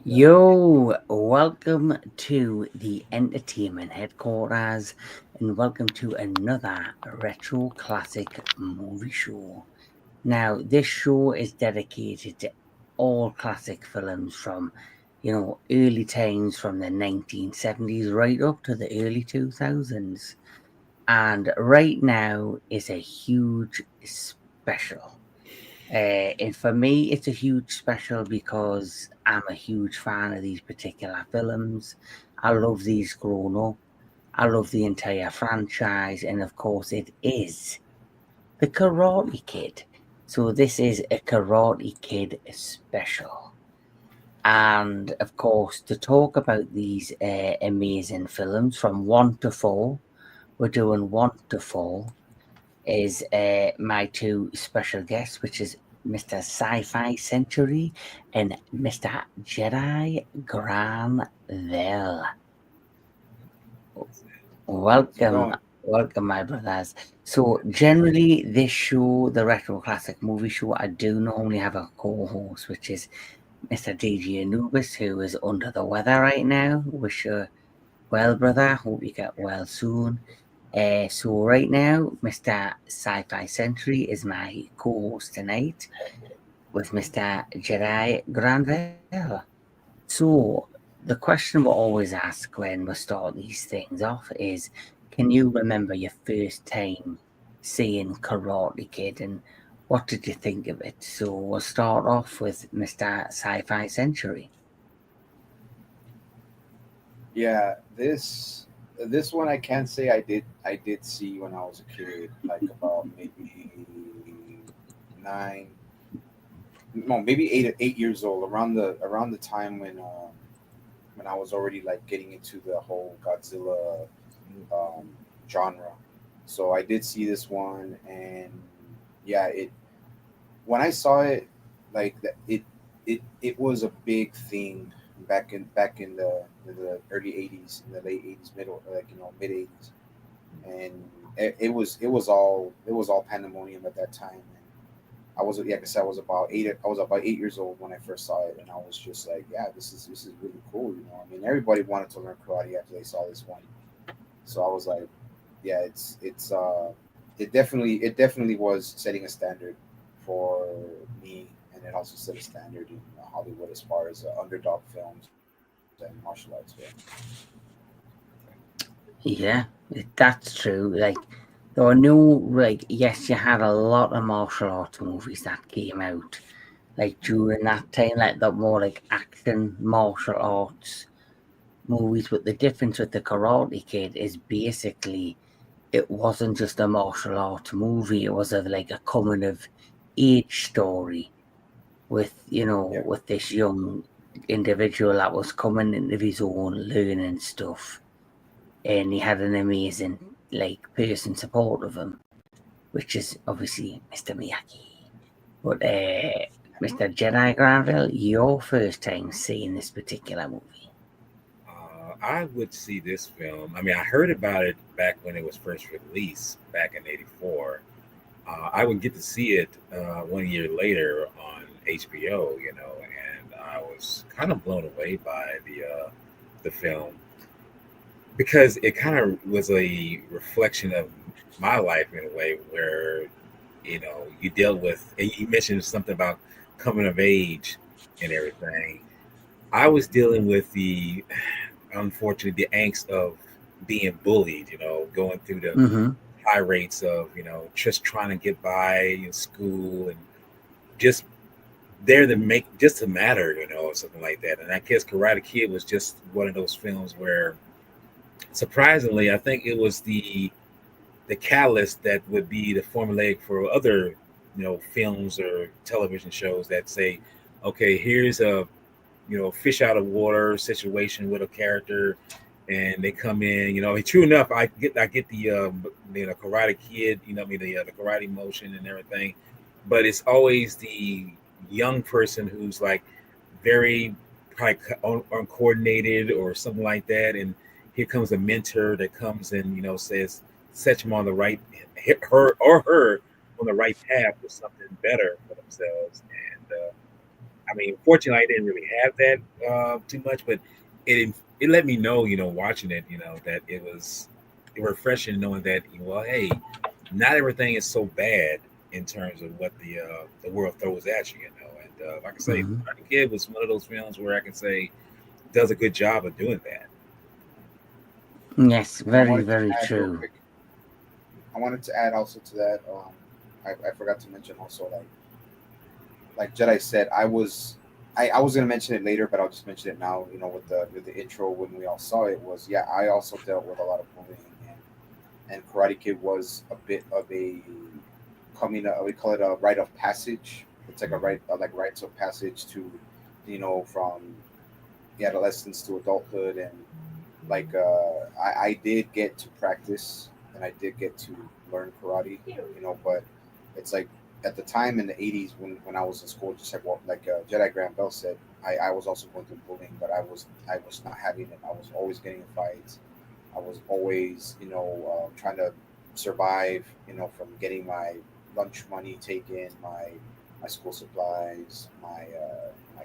Yo, welcome to the entertainment headquarters and welcome to another retro classic movie show. Now, this show is dedicated to all classic films from, early times from the 1970s right up to the early 2000s. And right now is a huge special. And for me, it's a huge special because I'm a huge fan of these particular films. I love these grown up. I love the entire franchise, and of course, it is the Karate Kid. So this is a Karate Kid special, and of course, to talk about these amazing films from one to four, we're doing one to four is my two special guests, which is Mr. Sci-Fi Century and Mr. Jedi Granville. How's it Welcome, going? welcome, my brothers. So generally, this show, the Retro Classic Movie Show, I do normally have a co-host, which is Mr. DJ Anubis, who is under the weather right now. Wish you well, brother. Hope you get well soon. So right now, Mr. Sci-Fi Century is my co-host tonight with Mr. Jedi Granville. So the question we always ask when we start these things off is, can you remember your first time seeing Karate Kid and what did you think of it? So we'll start off with Mr. Sci-Fi Century. Yeah, this one I can say I did see when I was a kid, like about maybe nine, no, maybe 8 years old, around the time when I was already like getting into the whole Godzilla um, genre. So I did see this one, and yeah, it when I saw it, like it was a big thing back in the early '80s, in the late '80s, middle like mid '80s, and it was all pandemonium at that time. And I was, like I said, I was about 8 years old when I first saw it, and I was just like, yeah, this is really cool. I mean, everybody wanted to learn karate after they saw this one, so I was like, yeah, it definitely was setting a standard for me, and it also set a standard in Hollywood as far as underdog films and martial arts go. Yeah, that's true. Like, there were no, like, yes, you had a lot of martial arts movies that came out, like, during that time, like, the more, like, action martial arts movies. But the difference with the Karate Kid is basically it wasn't just a martial arts movie, it was like a coming of age story with, Yeah, with this young individual that was coming into his own learning stuff, and he had an amazing like person support of him, which is obviously Mr. Miyagi. But Mr. Jedi Granville, your first time seeing this particular movie? I would see this film. I mean, I heard about it back when it was first released back in '84. I would get to see it 1 year later on HBO, and I was kind of blown away by the film because it kind of was a reflection of my life in a way where you dealt with, and you mentioned something about coming of age and everything. I was dealing with the unfortunately the angst of being bullied, going through the Mm-hmm. high rates of, just trying to get by in school and just there to make just to matter, or something like that. And I guess Karate Kid was just one of those films where surprisingly I think it was the catalyst that would be the formulaic for other, films or television shows that say, okay, here's a fish out of water situation with a character, and they come in. True enough, I get the Karate Kid. I mean the karate motion and everything, but it's always the young person who's like very probably uncoordinated or something like that, and here comes a mentor that comes and says set them on the right her on the right path for something better for themselves. And I mean, fortunately, I didn't really have that too much, but it let me know, watching it, that it was refreshing knowing that, well, hey, not everything is so bad in terms of what the world throws at you, And like I say, Mhm. Karate Kid was one of those films where I can say does a good job of doing that. Yes, And I very, wanted to very add real true. quick. I wanted to add also to that. I forgot to mention also like Jedi said, I was gonna mention it later, but I'll just mention it now. With the intro when we all saw it was yeah. I also dealt with a lot of bullying, and Karate Kid was a bit of a coming. We call it a rite of passage. It's like a like rites of passage to, from the adolescence to adulthood, and like I did get to practice and I did get to learn karate, but it's like at the time in the 80s when I was in school, just like Jedi Graham Bell said, I was also going through bullying, but I was not having it. I was always getting in fights. I was always, trying to survive, from getting my lunch money taken, my school supplies, my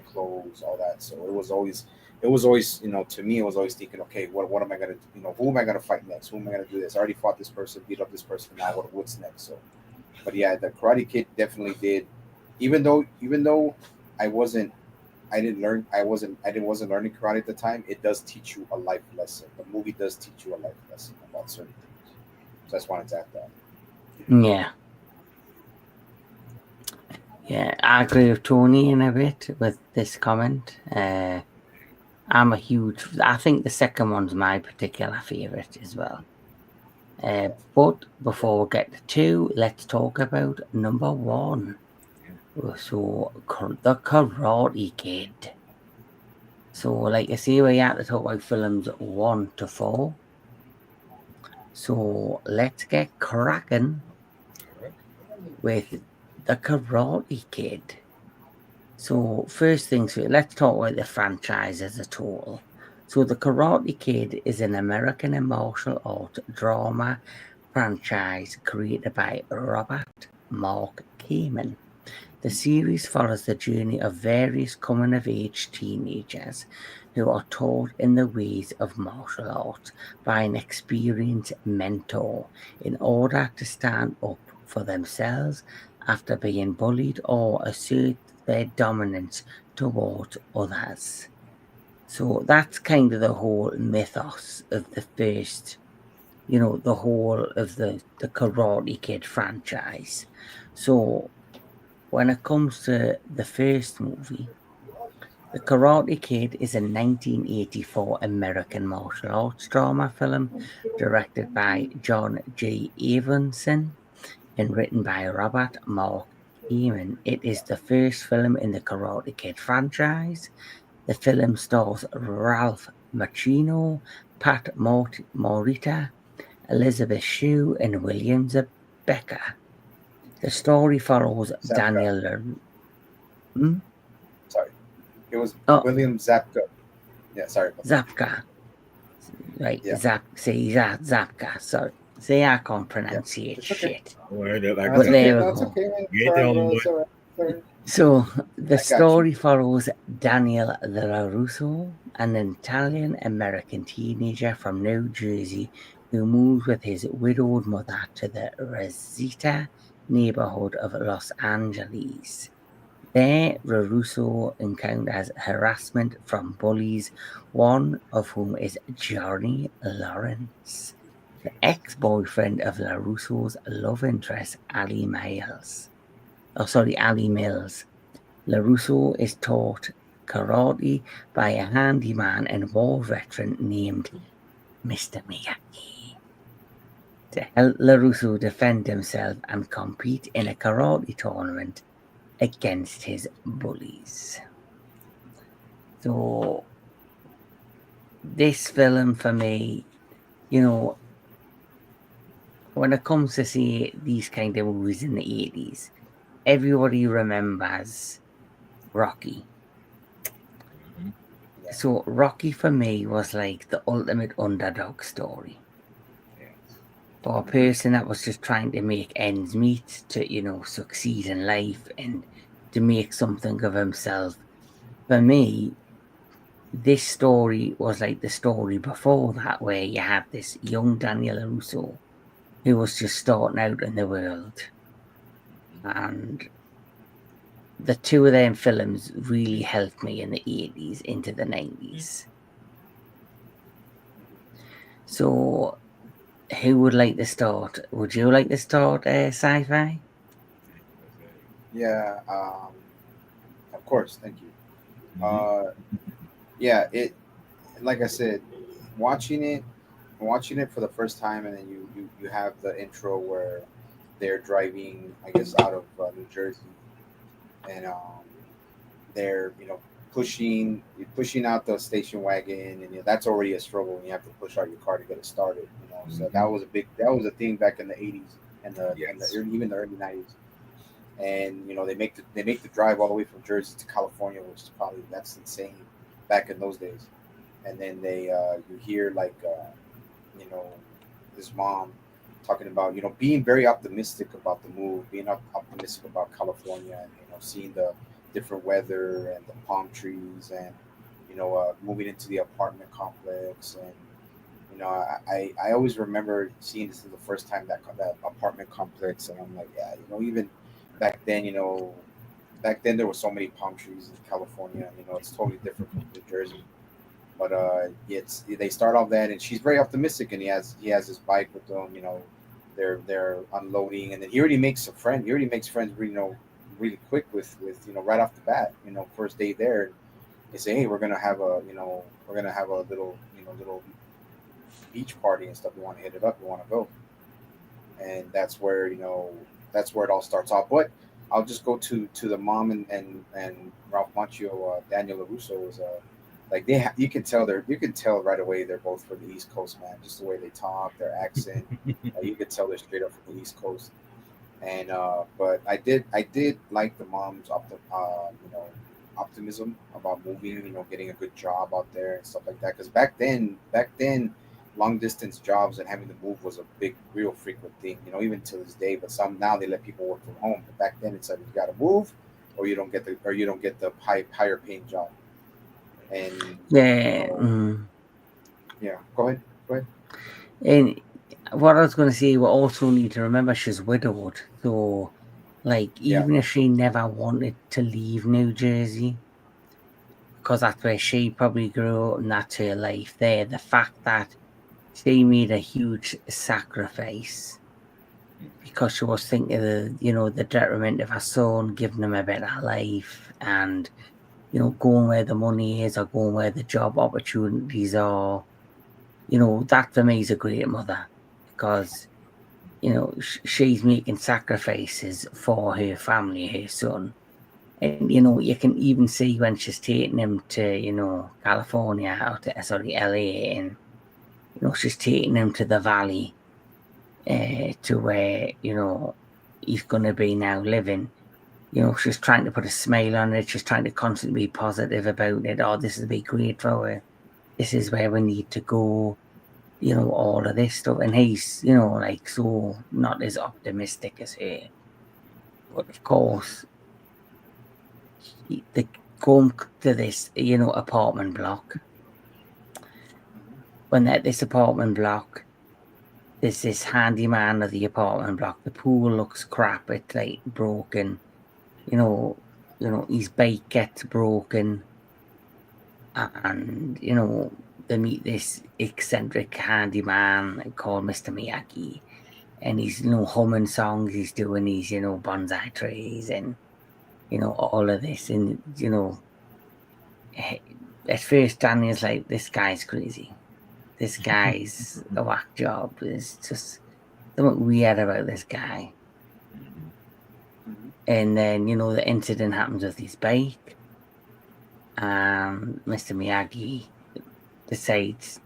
clothes, all that. So it was always, to me, it was always thinking, okay, what am I gonna, who am I gonna fight next? Who am I gonna do this? I already fought this person, beat up this person. Now what's next? So, but yeah, the Karate Kid definitely did. Even though I wasn't, I didn't learn, I wasn't learning karate at the time. It does teach you a life lesson. The movie does teach you a life lesson about certain things. So I just wanted to add that. Yeah, yeah, I agree with Tony in a bit with this comment. I'm a huge. I think the second one's my particular favorite as well. But before we get to two, let's talk about number one. So, the Karate Kid. So, like I say, we have to talk about films 1 to 4. So, let's get cracking with the Karate Kid. So, first things first, let's talk about the franchise as a total. So, The Karate Kid is an American martial art drama franchise created by Robert Mark Kamen. The series follows the journey of various coming of age teenagers who are taught in the ways of martial arts by an experienced mentor in order to stand up for themselves after being bullied or assert their dominance towards others. So that's kind of the whole mythos of the first, the whole of the Karate Kid franchise. So when it comes to the first movie, The Karate Kid is a 1984 American martial arts drama film directed by John G. Evenson and written by Robert Mark Kamen. It is the first film in the Karate Kid franchise. The film stars Ralph Macchio, Pat Morita, Elizabeth Shue, and William Zabka. The story follows Zapka. Hmm? Sorry, it was Oh, William Zapka. Yeah, sorry about that. Zapka. Right, Yeah, Zapka. Sorry. See, I can't yeah. pronunciate It's okay. shit. Well, like No, I it's But said, okay. there we No, it's go. okay, man. It's you all ain't the right, only bro. one. It's all right. It's all right. So, the I got you. story follows Daniel LaRusso, an Italian American teenager from New Jersey who moves with his widowed mother to the Reseda neighborhood of Los Angeles. There, LaRusso encounters harassment from bullies, one of whom is Johnny Lawrence, the ex-boyfriend of LaRusso's love interest, Ali Mills. Ali Mills. LaRusso is taught karate by a handyman and war veteran named Mr. Miyagi to help LaRusso defend himself and compete in a karate tournament against his bullies. So, this film for me, when it comes to see these kind of movies in the 80s, everybody remembers Rocky. Mhm. Yeah. So Rocky for me was like the ultimate underdog story Yeah. for a person that was just trying to make ends meet to, succeed in life and to make something of himself for me, this story was like the story before that, where you had this young Daniel LaRusso who was just starting out in the world. And the two of them films really helped me in the 80s into the 90s. So, who would like to start? Would you like to start sci-fi? Yeah, of course. Thank you. Yeah, it like I said, watching it for the first time, and then you have the intro where they're driving, I guess, out of New Jersey, and they're pushing out the station wagon, and that's already a struggle when you have to push out your car to get it started. So that was a thing back in the 80s and even the early 90s. And they make the drive all the way from Jersey to California, which is probably that's insane back in those days. And then they you hear like this mom talking about being very optimistic about the move, being optimistic about California, and seeing the different weather and the palm trees, and moving into the apartment complex. And I always remember seeing this for the first time, that apartment complex, and I'm like, yeah, even back then, there were so many palm trees in California. It's totally different from New Jersey. But they start off that, and she's very optimistic, and he has his bike with them. They're unloading, and then he already makes a friend. He already makes friends, really quick with right off the bat. First day there, they say, hey, we're gonna have a little beach party and stuff. We want to hit it up. We want to go, and that's where it all starts off. But I'll just go to the mom and Ralph Macchio, Daniel LaRusso was like you can tell right away they're both from the East Coast, man. Just the way they talk, their accent, you could tell they're straight up from the East Coast. And but I did like the mom's optimism about moving, getting a good job out there and stuff like that. Because back then, long distance jobs and having to move was a big, real frequent thing. Even to this day. But now they let people work from home. But back then, it's like you got to move, or you don't get the higher paying job. And Yeah. Yeah. Go ahead. And what I was going to say, we also need to remember she's widowed. So, like, even if she never wanted to leave New Jersey, because that's where she probably grew up and that's her life there, the fact that she made a huge sacrifice because she was thinking of the detriment of her son, giving him a better life, and going where the money is or going where the job opportunities are. That for me is a great mother, because she's making sacrifices for her family, her son. And you can even see when she's taking him to California, LA, and she's taking him to the valley, to where he's going to be now living. She's trying to put a smile on it. She's trying to constantly be positive about it. Oh, this will be great for her. This is where we need to go. All of this stuff. And he's, like, so not as optimistic as her. But of course, they go to this, apartment block. When they're at this apartment block, there's this handyman of the apartment block. The pool looks crap. It's like broken. His bike gets broken. And, they meet this eccentric handyman called Mr. Miyagi. And he's, humming songs. He's doing these, bonsai trees and, all of this. And, at first Daniel's like, this guy's crazy. This guy's a whack job. There's just something weird about this guy. And then, the incident happens with his bike. And Mr. Miyagi decides,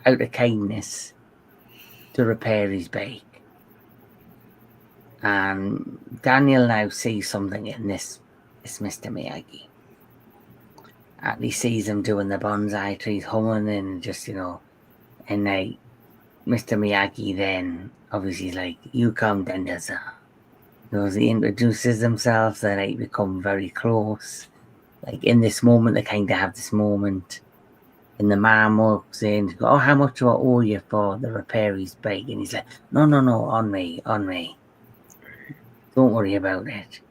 out of kindness, to repair his bike. And Daniel now sees something in this Mr. Miyagi. And he sees him doing the bonsai trees, humming, and just, and like, Mr. Miyagi then, obviously, is like, you come, Dendaza. As he introduces himself, they like become very close. like in this moment, they kind of have this moment, and the man walks in, goes, "Oh, how much do I owe you for the repair of his bike?" And he's like, no, on me. Don't worry about it.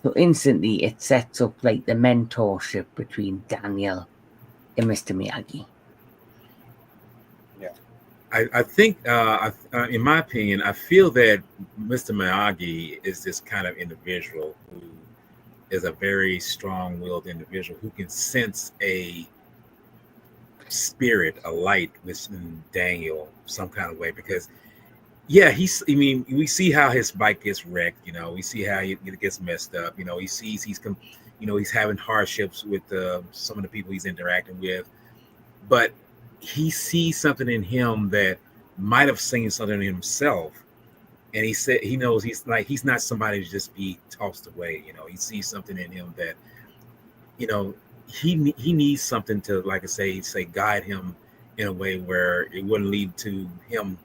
So instantly, it sets up like the mentorship between Daniel and Mr. Miyagi. I think, in my opinion, I feel that Mr. Miyagi is this kind of individual who is a very strong-willed individual who can sense a spirit, a light within Daniel, some kind of way. Because, yeah, I mean, we see how his bike gets wrecked. You know, we see how it gets messed up. You know, he sees he's having hardships with some of the people he's interacting with, but he sees something in him that might have seen something in himself, and he said he knows he's not somebody to just be tossed away. You know, he sees something in him that, you know, he needs something to, like I say guide him in a way where it wouldn't lead to him,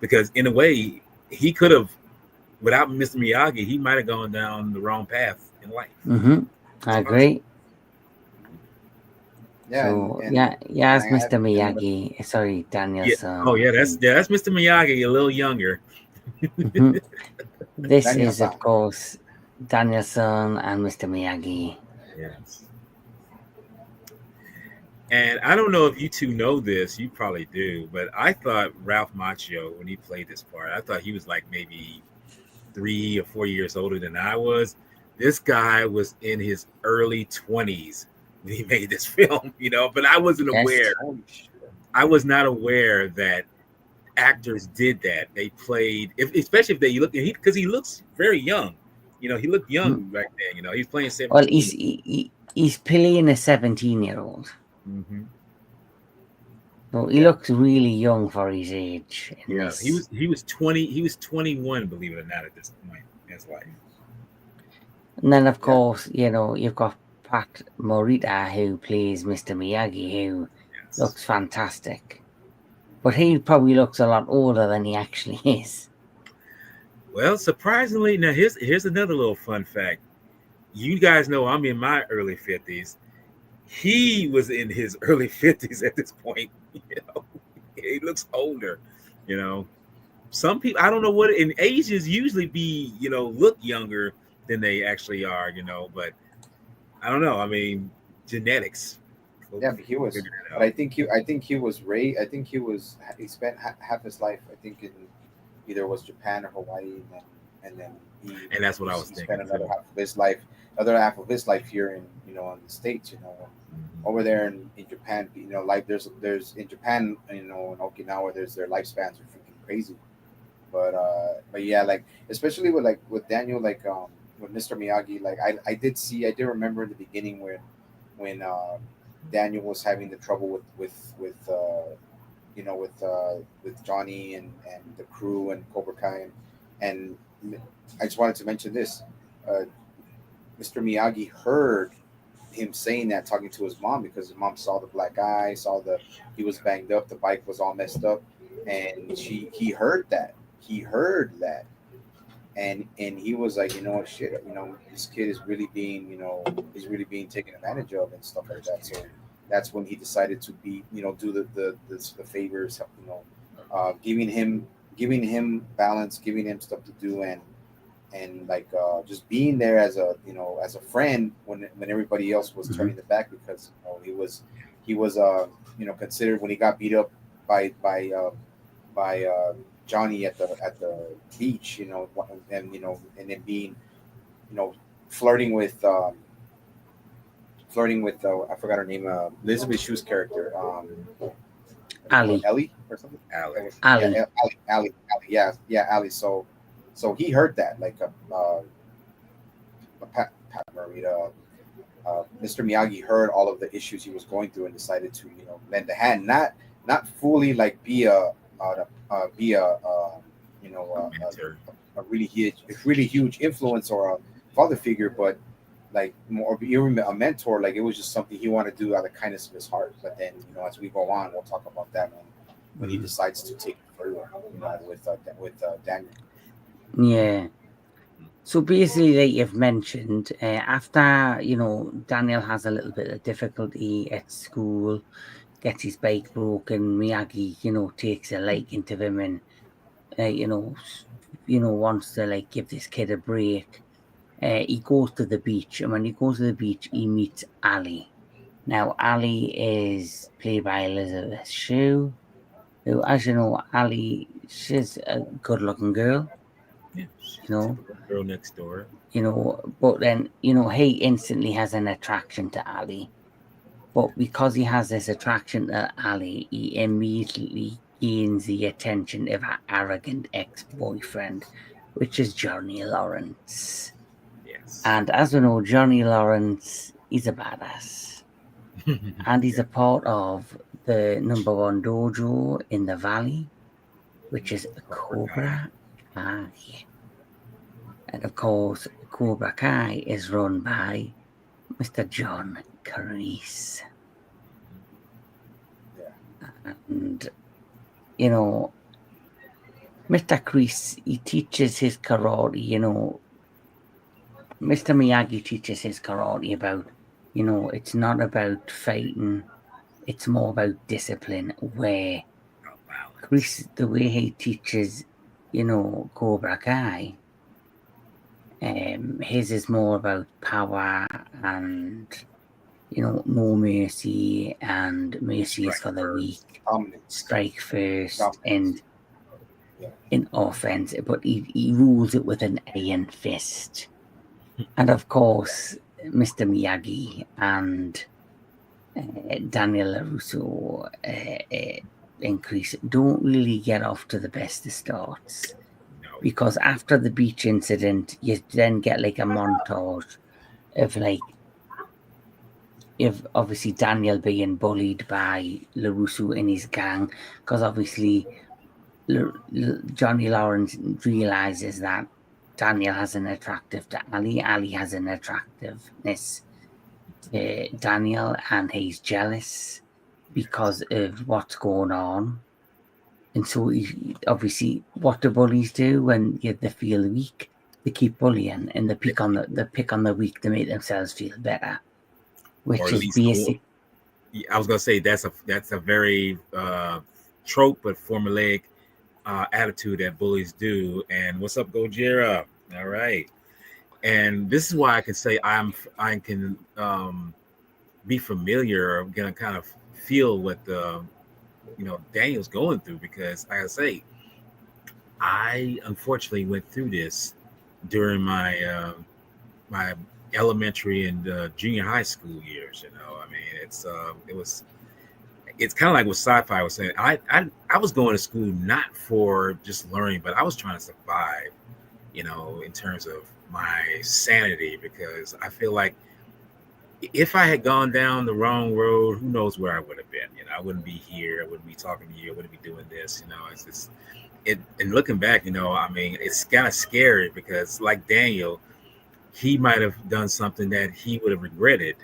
because in a way he could have, without Mr. Miyagi, he might have gone down the wrong path in life. I agree. Yeah, so and it's Mr. Miyagi. Sorry, Daniel's son. Oh yeah, that's Mr. Miyagi, a little younger. This is, of course, Daniel's son and Mr. Miyagi. Yes. And I don't know if you two know this, you probably do, but I thought Ralph Macchio, when he played this part, I thought he was like maybe 3 or 4 years older than I was. This guy was in his early 20s when he made this film, you know, but I wasn't aware. I was not aware that actors did that. They played, especially if they look, because he looks very young. You know, he looked young back then. You know, he's playing 17. Well, he's playing a 17-year-old. Mm-hmm. So he looks really young for his age. Yeah, he was 20. He was 21, believe it or not, at this point in his life. And then, of course, you know, you've got Pat Morita, who plays Mr. Miyagi, who looks fantastic. But he probably looks a lot older than he actually is. Well, surprisingly, now here's another little fun fact. You guys know I'm in my early 50s. He was in his early 50s at this point. You know, he looks older. You know, some people, I don't know what, in Asians usually be, you know, look younger than they actually are. You know, but I don't know. I mean, genetics. Yeah, but he was. But I think he was raised. I think he spent half his life, I think, in either was Japan or Hawaii, and then that's what I was thinking. Spent another half of his life here in, you know, in the States. You know, over there in Japan, you know, like there's in Japan, you know, in Okinawa, their lifespans are freaking crazy. But yeah, like especially with Daniel, like with Mr. Miyagi, like I did remember in the beginning when Daniel was having the trouble with Johnny and the crew and Cobra Kai, and I just wanted to mention this. Mr. Miyagi heard him saying that, talking to his mom, because his mom saw the black eye, he was banged up, the bike was all messed up, and he heard that. And he was like, you know what, shit, you know, this kid is really being, you know, he's really being taken advantage of and stuff like that. So that's when he decided to be, you know, do the favors, you know, giving him balance, giving him stuff to do, and like just being there as a, you know, as a friend when everybody else was turning their back, because, you know, he was you know, considered, when he got beat up by Johnny at the beach, you know, and, you know, and then being, you know, flirting with I forgot her name, Elizabeth Shue's character, Ellie or something. Ali. Yeah, Ali. So he heard that, like Pat Morita, Mr. Miyagi heard all of the issues he was going through and decided to, you know, lend a hand, not fully like be a you know, a really huge influence or a father figure, but like more even a mentor. Like it was just something he wanted to do out of the kindness of his heart. But then, you know, as we go on, we'll talk about that when he decides to take it further, you know, with Daniel. Yeah. So basically, like you've mentioned, after Daniel has a little bit of difficulty at school, gets his bike broken. Miyagi, takes a liking to him and wants to like give this kid a break. He goes to the beach, and when he goes to the beach, he meets Ali. Now, Ali is played by Elizabeth Shue, who, as you know, Ali, she's a good-looking girl. Yeah, girl next door. But then he instantly has an attraction to Ali. But because he has this attraction to Ali, he immediately gains the attention of her arrogant ex-boyfriend, which is Johnny Lawrence. Yes. And as we know, Johnny Lawrence, he's a badass. And he's a part of the #1 dojo in the valley, which is Cobra Kai. And of course, Cobra Kai is run by Mr. John Kreese. And, Mr. Kreese, he teaches his karate, Mr. Miyagi teaches his karate about, it's not about fighting, it's more about discipline, where Kreese, the way he teaches, Cobra Kai, his is more about power and, no mercy, and mercy is for the weak. Strike first and in offense, but he rules it with an iron fist. And of course, Mr. Miyagi and Daniel LaRusso and Kreese don't really get off to the best of starts. Because after the beach incident, you then get like a montage of like, if obviously Daniel being bullied by LaRusso and his gang, because obviously Johnny Lawrence realizes that Daniel has an attractive to Ali. Ali has an attractiveness to Daniel, and he's jealous because of what's going on. And so, obviously, what do bullies do when they feel weak? They keep bullying, and they pick on the weak to make themselves feel better, which is basic. I was gonna say that's a very trope but formulaic attitude that bullies do. And what's up, Gojira? All right. And this is why I can say I can be familiar, or gonna kind of feel what Daniel's going through, because like I say, I unfortunately went through this during my my elementary and junior high school years. I mean, it's kind of like what Sci-Fi was saying. I was going to school not for just learning, but I was trying to survive, in terms of my sanity, because I feel like if I had gone down the wrong road, who knows where I would have been. I wouldn't be here. I wouldn't be talking to you. I wouldn't be doing this. It's just and looking back, I mean, it's kind of scary, because like Daniel, he might have done something that he would have regretted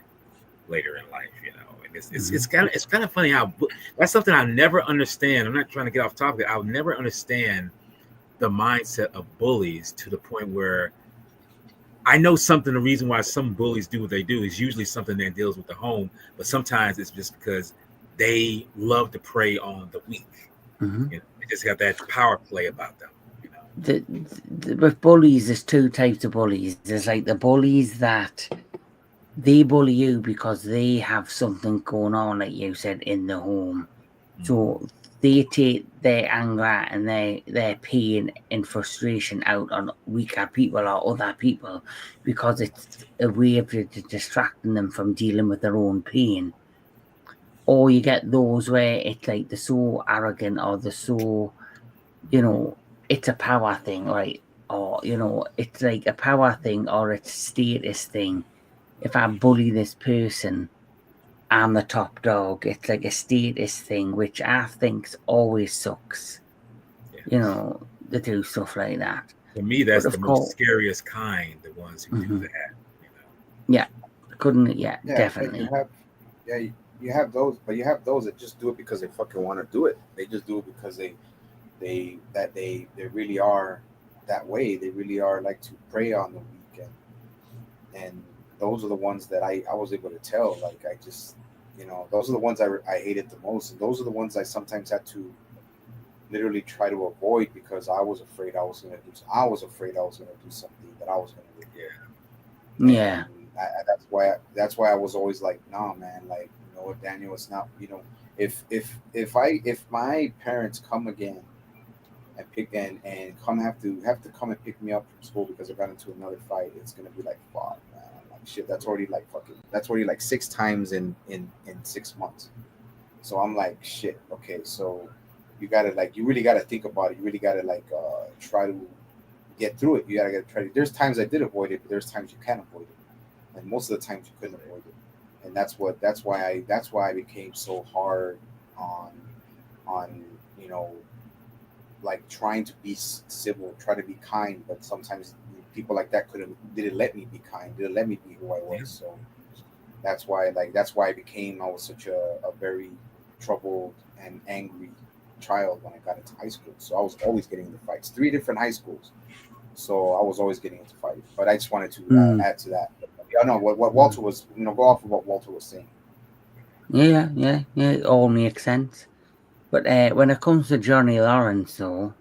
later in life. And it's kind of funny how that's something I never understand. I'm not trying to get off topic. I'll never understand the mindset of bullies to the point where I know something. The reason why some bullies do what they do is usually something that deals with the home, but sometimes it's just because they love to prey on the weak. Mm-hmm. They just got that power play about them. With bullies, there's two types of bullies. There's like the bullies that they bully you because they have something going on, like you said, in the home. Mm-hmm. So they take their anger and their pain and frustration out on weaker people or other people, because it's a way of distracting them from dealing with their own pain. Or you get those where it's like they're so arrogant, or they're so, it's a power thing, right? Or, it's like a power thing, or it's a status thing. If I bully this person, I'm the top dog. It's like a status thing, which I think always sucks. Yes. They do stuff like that. For me, that's the most scariest kind, the ones who do that. Yeah, definitely. You have those, but you have those that just do it because they fucking want to do it. They just do it because they really are that way. They really are like to prey on the weak, and those are the ones that I was able to tell. Like I just, those are the ones I hated the most, and those are the ones I sometimes had to literally try to avoid because I was afraid I was afraid I was gonna do something that I was gonna regret. Yeah. And that's why I was always like, nah, man, like, what, Daniel, it's not, if my parents come again and pick and come have to come and pick me up from school because I got into another fight, it's gonna be like, fuck, man, like shit, that's already like 6 times in 6 months. So I'm like, shit, okay, so you really gotta think about it. You really gotta try to get through it. You gotta get try to. There's times I did avoid it, but there's times you can't avoid it, and most of the times you couldn't avoid it. And that's why I became so hard on like trying to be civil, try to be kind, but sometimes people like that didn't let me be kind, didn't let me be who I was. So that's why I was such a very troubled and angry child when I got into high school. So I was always getting into fights, 3 different high schools. So I was always getting into fights. But I just wanted to add to that. Yeah, no, what Walter was, go off of what Walter was saying. Yeah, it all makes sense. But when it comes to Johnny Lawrence, though,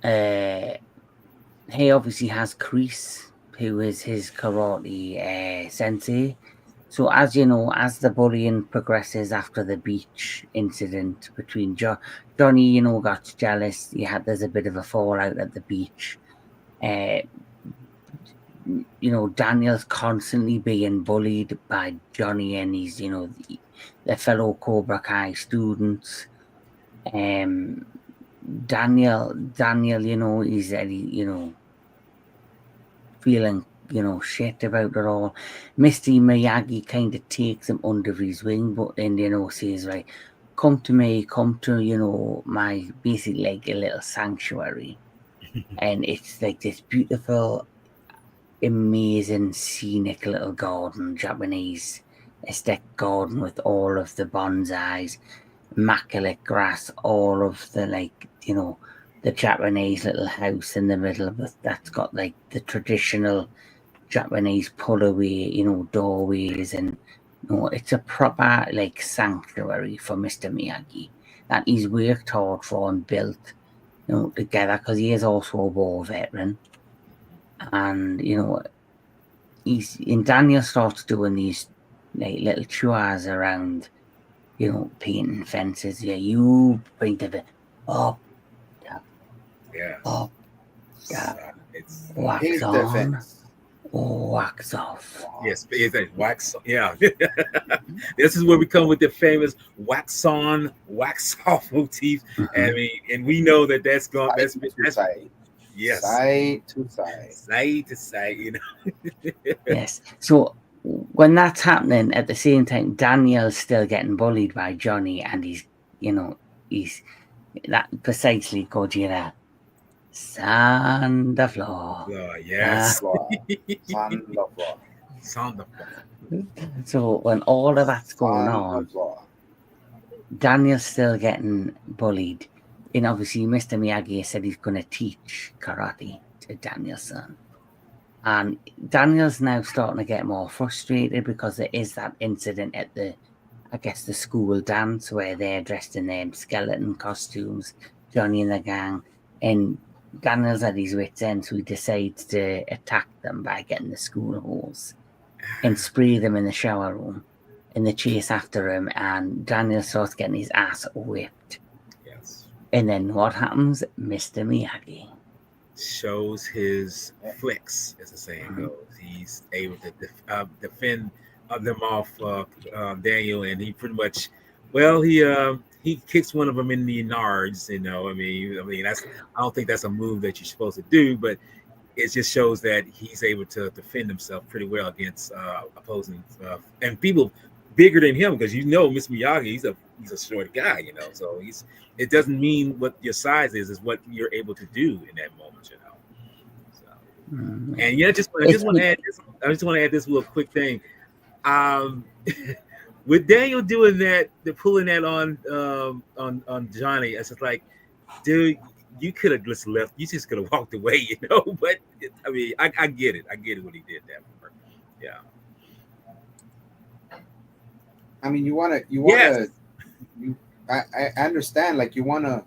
he obviously has Kreese, who is his karate sensei. So as you know, as the bullying progresses after the beach incident between Johnny, got jealous. There's a bit of a fallout at the beach. Daniel's constantly being bullied by Johnny and his, the fellow Cobra Kai students. Daniel, he's feeling, shit about it all. Mr. Miyagi kind of takes him under his wing, but then, says, right, come to me, come to, my, basically like a little sanctuary. And it's like this beautiful, amazing, scenic little garden, Japanese aesthetic garden with all of the bonsais, immaculate grass, all of the, the Japanese little house in the middle of it that's got like the traditional Japanese pull-away, doorways, and it's a proper like sanctuary for Mr. Miyagi that he's worked hard for and built, together, because he is also a war veteran. And Daniel starts doing these like little chores around, painting fences. Yeah, you paint it up. Yeah. Up. Yeah. It's wax on. Wax off. Yes, it's like wax. Yeah. This is where we come with the famous wax on, wax off motif. Mm-hmm. I mean, and we know that's going. That's side. Yes. Side to side. Side to side. Yes. So when that's happening, at the same time, Daniel's still getting bullied by Johnny, and he's that precisely Gojira. Sand the floor. Yes. Sand the floor. Sand the floor. So when all of that's going on, Daniel's still getting bullied. And obviously, Mr. Miyagi said he's going to teach karate to Daniel's son. And Daniel's now starting to get more frustrated because there is that incident at the school dance where they're dressed in their skeleton costumes, Johnny and the gang. And Daniel's at his wits' end, so he decides to attack them by getting the school hose and spray them in the shower room. And they chase after him, and Daniel starts getting his ass whipped. Yes. And then what happens? Mr. Miyagi shows his flicks, as the saying goes. He's able to defend them off Daniel, and he pretty much, he kicks one of them in the nards. I mean I don't think that's a move that you're supposed to do, but it just shows that he's able to defend himself pretty well against opposing and people bigger than him, because Mr. Miyagi, he's a short guy, so it doesn't mean what your size is what you're able to do in that moment, So, and I just want to add this. I just want to add this little quick thing. With Daniel doing that, they're pulling that on Johnny. It's just like, dude, you could have just left. You just could have walked away, you know. But I mean, I get it. I get it when he did that. Yeah. I mean, you Yes. wanna, you. I understand. Like you want to,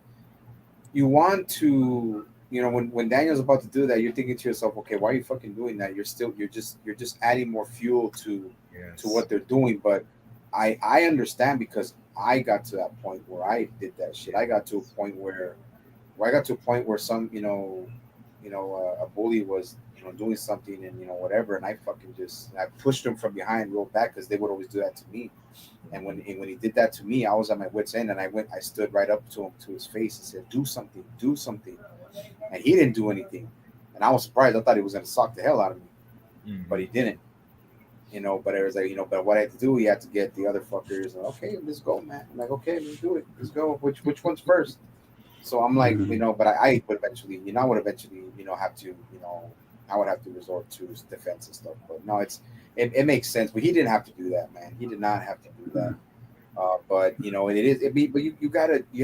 you know, when Daniel's about to do that, you're thinking to yourself, okay, why are you fucking doing that? You're just adding more fuel to Yes. what they're doing. But I understand because I got to that point where I did that shit. I got to a point where I got to a point where some, a bully was, doing something and whatever, and I fucking just I pushed him from behind real back because they would always do that to me. And when he did that to me, I was at my wits end, and I stood right up to him, to his face, and said, do something," and he didn't do anything, and I was surprised. I thought he was gonna sock the hell out of me, but he didn't. But it was like, but what I had to do, he had to get the other fuckers. Okay, let's go, man. I'm like, okay, let's do it. Let's go. Which one's first? So I'm like, but I would eventually, I would eventually, have to, I would have to resort to defense and stuff. But no, it makes sense. But he didn't have to do that, man. He did not have to do that. But but you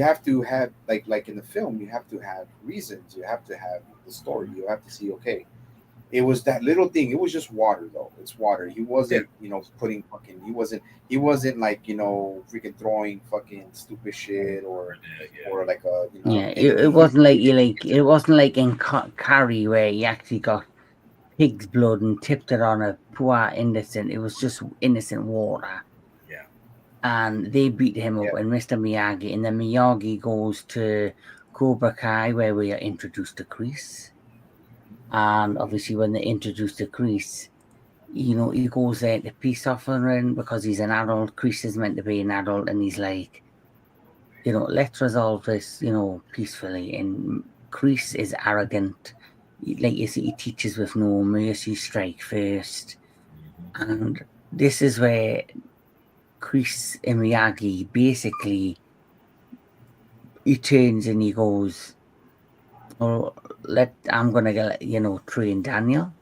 have to have like in the film, you have to have reasons. You have to have the story. You have to see, okay, it was that little thing. It was just water, though. It's water. He wasn't, putting fucking. He wasn't like, freaking throwing fucking stupid shit or like a, Yeah, it wasn't like it wasn't like in Carrie where he actually got pig's blood and tipped it on a poor innocent. It was just innocent water. Yeah. And they beat him up, and Mr. Miyagi, and then Miyagi goes to Cobra Kai where we are introduced to Kreese. And obviously when they introduce the Kreese, he goes there to peace offering because he's an adult. Kreese is meant to be an adult, and he's like, let's resolve this, peacefully. And Kreese is arrogant. Like you see, he teaches with no mercy, strike first. And this is where Kreese and Miyagi basically, he turns and he goes, "Oh, I'm gonna get train Daniel.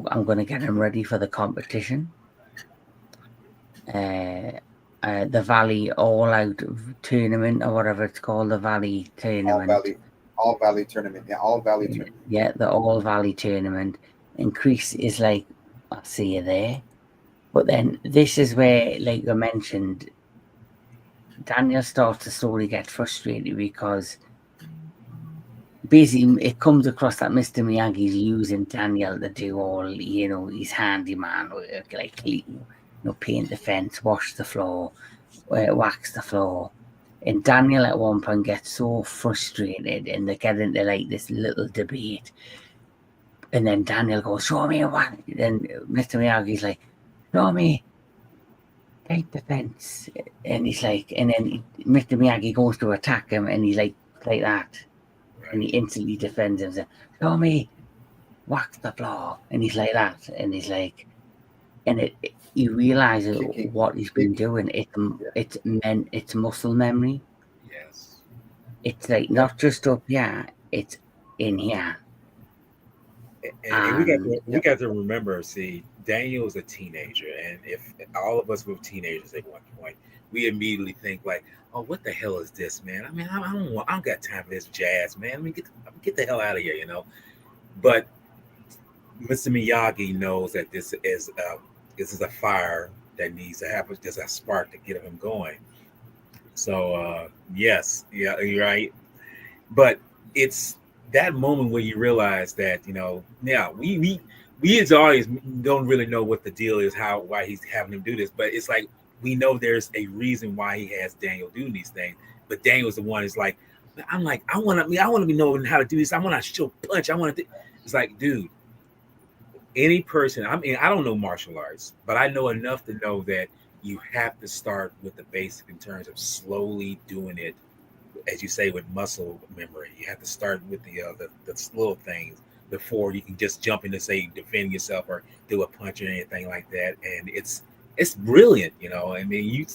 I'm gonna get him ready for the competition. The Valley All Out tournament or whatever it's called, the Valley tournament. All Valley tournament. Yeah, All Valley tournament. Yeah, the All Valley tournament. And Kreese is like, I'll see you there. But then this is where, like you mentioned, Daniel starts to slowly get frustrated because basically it comes across that Mr. Miyagi's using Daniel to do all, his handyman work, like, paint the fence, wash the floor, wax the floor. And Daniel at one point gets so frustrated and they get into like this little debate. And then Daniel goes, "Show me what." Then Mr. Miyagi's like, "Show me, paint the fence." And he's like, and then Mr. Miyagi goes to attack him and he's like that. And he instantly defends himself. "Show me, wax the floor." And he's like that. And he's like, and you realize what he's been doing. It's muscle memory. Yes. It's like not just up here, it's in here. And we got to remember, see, Daniel is a teenager, and if all of us were teenagers at one point, we immediately think like, "Oh, what the hell is this, man? I mean, I don't got time for this jazz, man. I mean, get the hell out of here, But Mr. Miyagi knows that this is a fire that needs to happen. There's a spark to get him going. So yes, yeah, you're right. But it's that moment where you realize that we as audience don't really know what the deal is, why he's having him do this, but it's like we know there's a reason why he has Daniel doing these things. But Daniel's the one is like, I'm like, I want to be knowing how to do this. I want to show punch. It's like, dude, any person. I mean, I don't know martial arts, but I know enough to know that you have to start with the basic in terms of slowly doing it, as you say, with muscle memory. You have to start with the little things before you can just jump in and say defend yourself or do a punch or anything like that. And it's brilliant, I mean,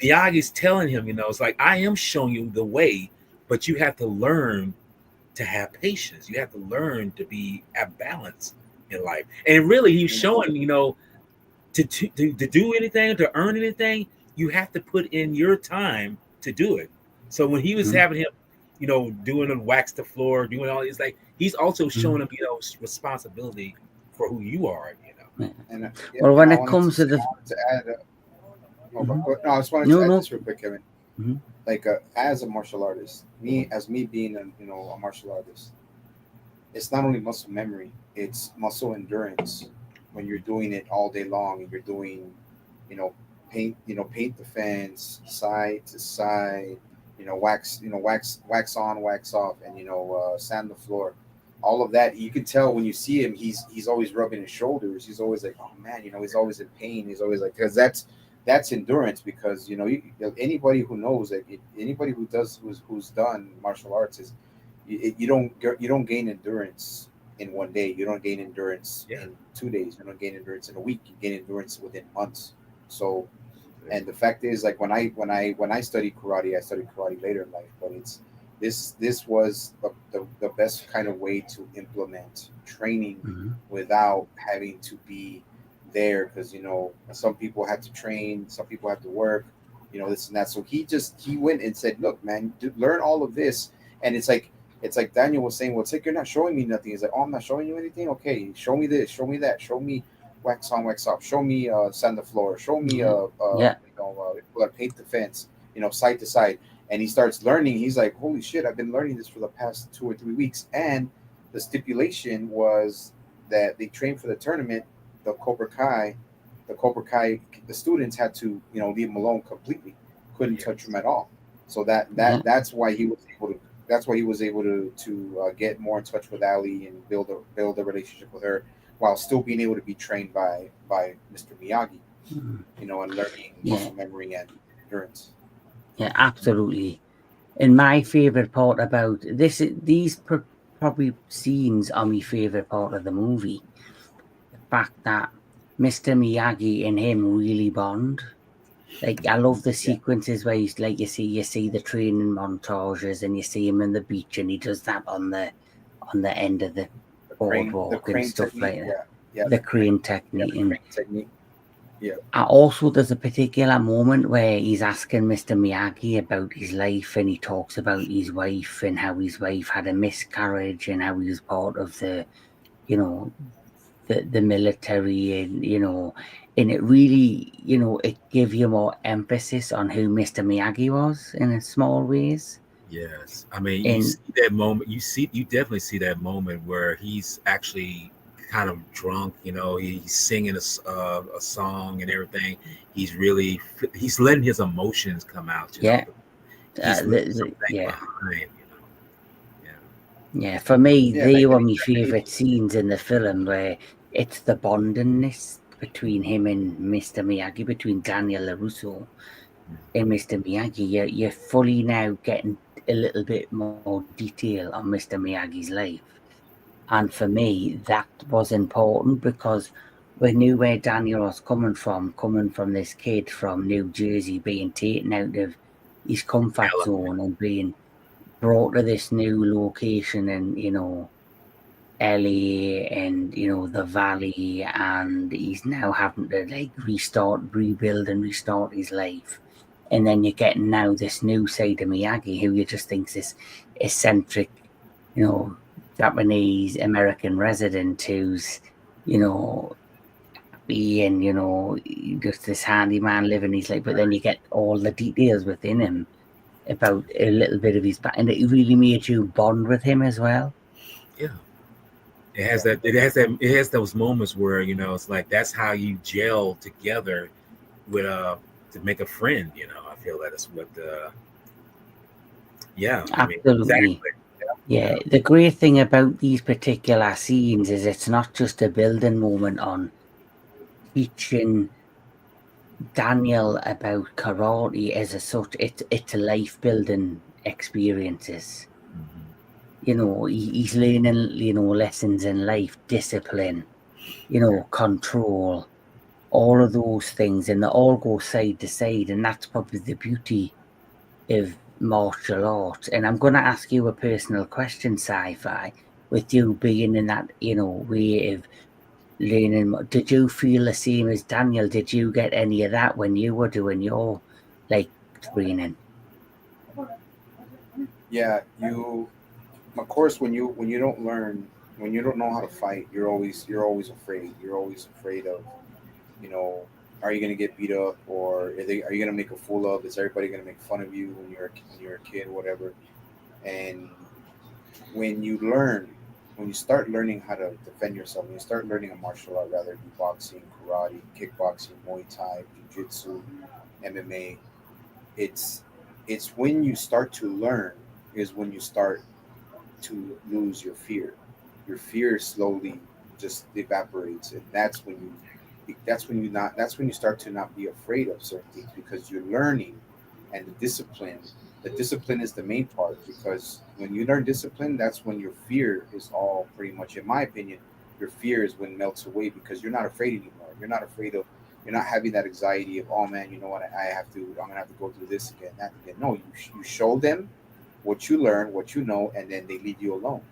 Miyagi's telling him, it's like, I am showing you the way, but you have to learn to have patience. You have to learn to be at balance in life. And really, he's showing, to do anything, to earn anything, you have to put in your time to do it. So when he was having him doing and wax the floor, doing all. It's like he's also showing them, responsibility for who you are. And Well, when I it wanted comes to I the wanted to add. No, Mhm. no, I just wanted No, to add no. this real quick, Kevin. Mhm. Like as a martial artist, me being a martial artist, it's not only muscle memory, it's muscle endurance. When you're doing it all day long and you're doing, you know, paint the fence side to side, wax on, wax off, and sand the floor. All of that, you can tell when you see him. He's always rubbing his shoulders. He's always like, oh man, he's always in pain. He's always like, because that's endurance. Because anybody who knows that, anybody who's done martial arts is you don't gain endurance in one day. You don't gain endurance Yeah. in 2 days. You don't gain endurance in a week. You gain endurance within months. So, and the fact is, like when I studied karate, I studied karate later in life, but this was the best kind of way to implement training Mhm. without having to be there, because some people had to train, some people had to work, this and that. So he went and said, look man, learn all of this. And it's like Daniel was saying, well, it's like you're not showing me nothing. He's like, oh, I'm not showing you anything. Okay, show me this, show me that, show me wax on, wax off, show me sand the floor, show me Yeah. paint the fence, side to side. And he starts learning. He's like, holy shit, I've been learning this for the past 2 or 3 weeks. And the stipulation was that they trained for the tournament. The Cobra Kai, the students had to leave him alone completely. Couldn't touch him at all. So Yeah. that's why he was able to. That's why he was able to get more in touch with Ali and build a relationship with her, while still being able to be trained by Mr. Miyagi, Mhm. and learning Yeah. muscle memory and endurance. Yeah, absolutely. And my favorite part about these probably scenes are my favorite part of the movie. The fact that Mr. Miyagi and him really bond. Like, I love the Yeah, sequences where he's like, you see the training montages and you see him on the beach and he does that on the end of the the boardwalk and crane stuff technique. like that. Yeah, The crane technique. the And crane technique. Yeah, also, there's a particular moment where he's asking Mr. Miyagi about his life, and he talks about his wife and how his wife had a miscarriage and how he was part of the military, and it really, it gave you more emphasis on who Mr. Miyagi was in small ways. Yes, I mean, you And see that moment. You definitely see that moment where he's actually kind of drunk. He's singing a song and everything. He's letting his emotions come out. yeah, He's leaving something yeah. behind. Yeah, Yeah, for me, yeah, and they were he, my and he, favourite scenes in the film where it's the bondingness between him and Mr. Miyagi, between Daniel LaRusso and Mr. Miyagi. You're fully now getting a little bit more detail on Mr. Miyagi's life. And for me, that was important because we knew where Daniel was coming from this kid from New Jersey being taken out of his comfort zone and being brought to this new location and LA and the valley, and he's now having to like rebuild and restart his life. And then you're getting now this new side of Miyagi, who you just think's this eccentric, Japanese American resident who's happy and just this handyman living his life. But then you get all the details within him about a little bit of his back, and it really made you bond with him as well. yeah. It has those moments where it's like that's how you gel together with to make a friend. I feel that is what yeah, I mean, Absolutely. exactly. Yeah, the great thing about these particular scenes is it's not just a building moment on teaching Daniel about karate as a such. It's a life building experiences. He's learning lessons in life, discipline, control, all of those things, and they all go side to side, and that's probably the beauty of martial art. And I'm going to ask you a personal question, Sci-Fi, with you being in that way of learning. Did you feel the same as Daniel? Did you get any of that when you were doing your like training? Yeah, you. Of course, when you don't learn, when you don't know how to fight, you're always afraid. You're always afraid of, you know, are you gonna get beat up, or are you gonna make a fool of? Is everybody gonna make fun of you when you're a kid, whatever? And when you learn, when you start learning how to defend yourself, when you start learning a martial art, rather it be boxing, karate, kickboxing, Muay Thai, jiu-jitsu, MMA, it's it's when you start to learn is when you start to lose your fear. Your fear slowly just evaporates, and that's when you start to not be afraid of certain things because you're learning, and the discipline is the main part, because when you learn discipline, that's when your fear is all pretty much, in my opinion, your fear is when melts away because you're not afraid anymore. You're not having that anxiety of, oh man, you know what, I'm gonna have to go through this again, that again. No, you show them what you learn, what you know, and then they leave you alone.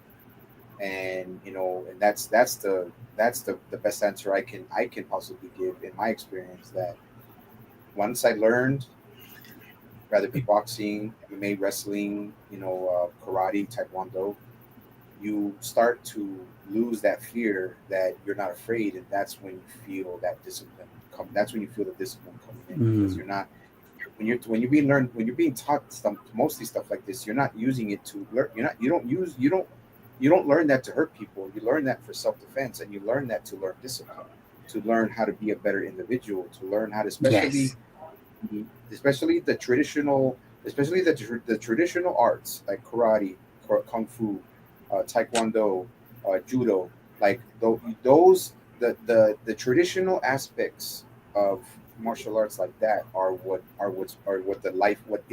And and that's the best answer I can possibly give in my experience. That once I learned, rather be boxing, MMA, wrestling, karate, taekwondo, you start to lose that fear, that you're not afraid, and that's when you feel that discipline come. That's when you feel the discipline coming in, because Mm. you're not when you're being taught mostly stuff like this, you're not using it to learn. You don't learn that to hurt people. You learn that for self-defense, and you learn that to learn discipline, to learn how to be a better individual, to learn how to, especially Yes. especially the traditional, the traditional arts like karate, kung fu, taekwondo, judo, like those, the traditional aspects of martial arts like that are what the life what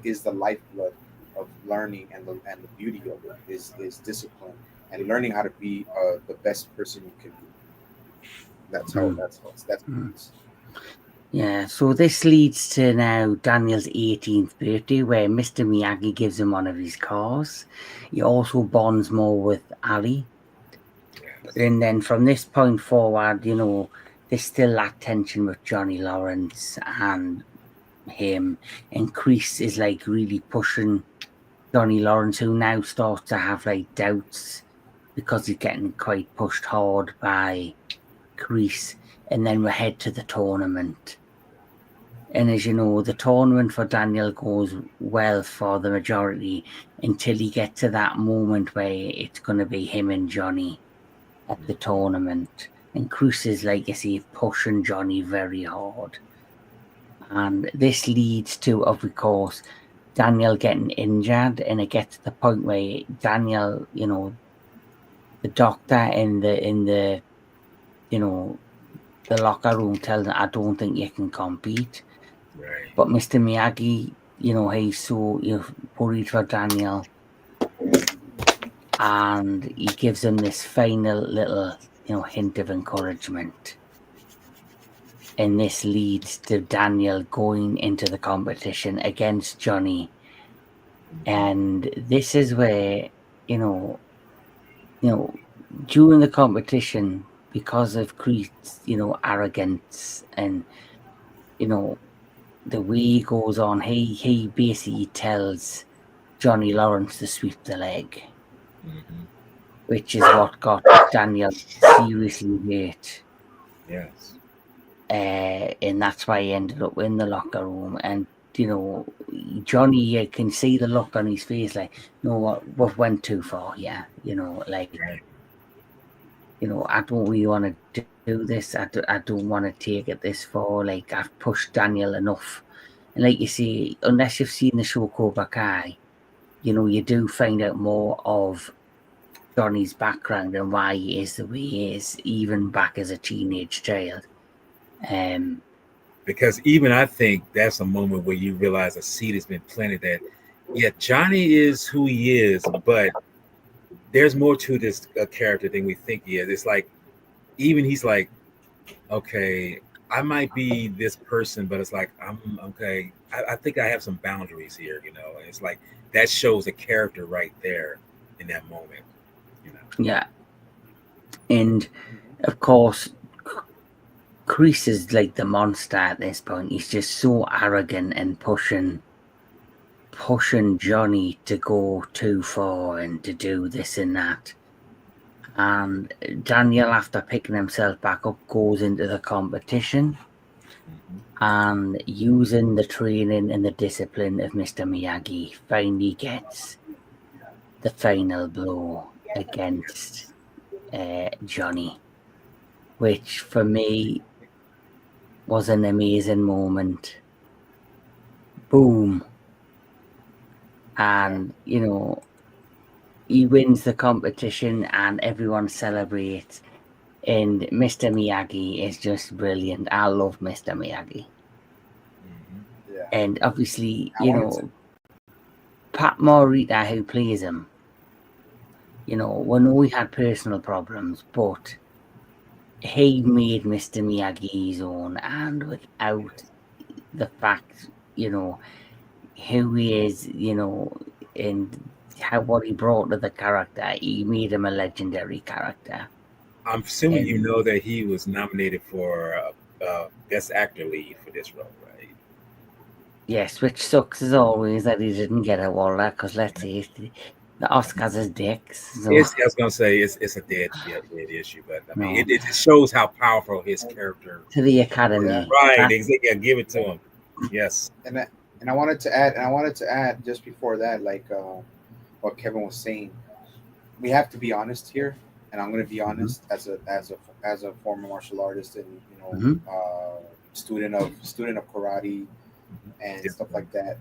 is the lifeblood of learning, and the beauty of it is discipline, and learning how to be the best person you can be. Mm. That's Mm. Yeah, so this leads to now Daniel's 18th birthday, where Mr. Miyagi gives him one of his cars. He also bonds more with Ali. Yes. And then from this point forward, there's still that tension with Johnny Lawrence and him. And Kreese is like really pushing Johnny Lawrence, who now starts to have like doubts because he's getting quite pushed hard by Kreese. And then we head to the tournament. And as you know, the tournament for Daniel goes well for the majority until he gets to that moment where it's going to be him and Johnny at the tournament. And Cruz is, like I say, pushing Johnny very hard. And this leads to, of course, Daniel getting injured. And it gets to the point where Daniel, the doctor in the the locker room tells him, I don't think you can compete. Right. But Mr. Miyagi, he's so worried for Daniel, and he gives him this final little, hint of encouragement. And this leads to Daniel going into the competition against Johnny. And this is where, during the competition, because of Creed's, arrogance and, the way he goes on, he basically tells Johnny Lawrence to sweep the leg, Hmm. which is what got Daniel seriously hurt. Yes. And that's why he ended up in the locker room. And, Johnny, you can see the look on his face, like, what went too far, yeah. Right. I don't really want to do this. I don't want to take it this far. Like, I've pushed Daniel enough. And like you say, unless you've seen the show Cobra Kai, you do find out more of Johnny's background and why he is the way he is, even back as a teenage child. Because even I think that's a moment where you realize a seed has been planted that, yeah, Johnny is who he is, but there's more to this character than we think he is. It's like, even he's like, okay, I might be this person, but it's like, I'm okay. I think I have some boundaries here, And it's like that shows a character right there in that moment, Yeah. And of course, Kreese is like the monster at this point. He's just so arrogant and pushing pushing Johnny to go too far and to do this and that. And Daniel, after picking himself back up, goes into the competition and using the training and the discipline of Mr. Miyagi, finally gets the final blow against Johnny, which for me was an amazing moment. Boom. And, he wins the competition and everyone celebrates. And Mr. Miyagi is just brilliant. I love Mr. Miyagi. Yeah. And obviously, Pat Morita, who plays him, we know he had personal problems, but he made Mr. Miyagi his own. And without the fact, who he is, and what he brought to the character, he made him a legendary character. I'm assuming you know that he was nominated for Best Actor lead for this role, right? Yes, which sucks as always that he didn't get a Walter, because let's see, the Oscars is dicks. So. I was going to say it's a dead issue, but I mean, it shows how powerful his character to the Academy. Yeah. Right, exactly. Give it to him. Yes. And I wanted to add just before that, like what Kevin was saying, we have to be honest here, and I'm going to be honest as a former martial artist and student of karate and stuff like that.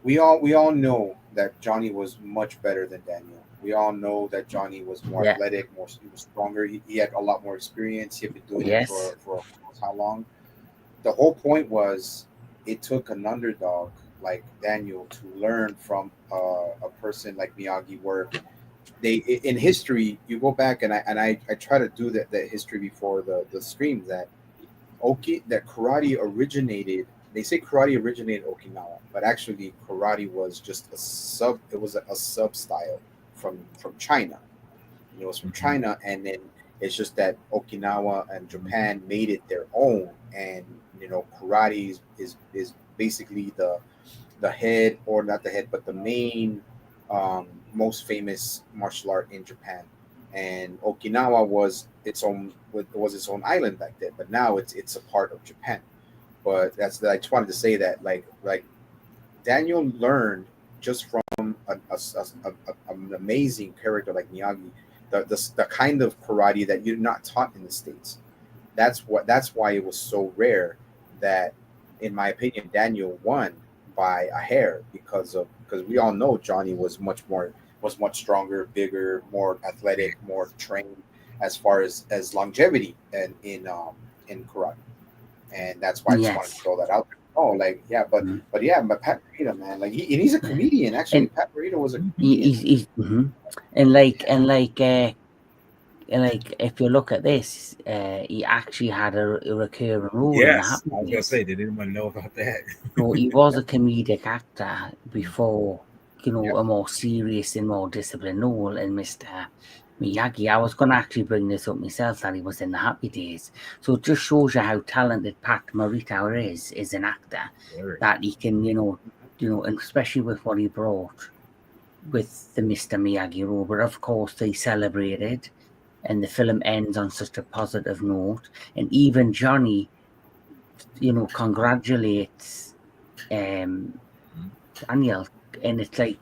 We all know that Johnny was much better than Daniel. We all know that Johnny was more athletic, he was stronger. He had a lot more experience. He had been doing it for how long? The whole point was it took an underdog like Daniel to learn from a person like Miyagi, where they in history you go back and I try to do that history before the stream that karate originated. They say karate originated in Okinawa, but actually karate was just a sub style from China. It was from China, and then it's just that Okinawa and Japan made it their own, and karate is basically the head, or not the head, but the main most famous martial art in Japan. And Okinawa was its own island back then, but now it's a part of Japan. But I just wanted to say that like Daniel learned just from an amazing character like Miyagi, the kind of karate that you're not taught in the States. That's why it was so rare that, in my opinion, Daniel won by a hair, because we all know Johnny was much stronger, bigger, more athletic, more trained as far as longevity and in karate. And that's why I just wanted to throw that out there. Oh, but Pat Morita, man, like he's a comedian. Actually, Pat Morita was a comedian. And if you look at this, he actually had a recurring role. Yes, I was gonna say, did anyone know about that? So he was a comedic actor before, a more serious and more disciplined role in Mr. Miyagi. I was going to actually bring this up myself, that he was in the Happy Days. So it just shows you how talented Pat Morita is as an actor. That he can, and especially with what he brought with the Mr. Miyagi role. But of course, they celebrated, and the film ends on such a positive note. And even Johnny, congratulates Daniel. And it's like,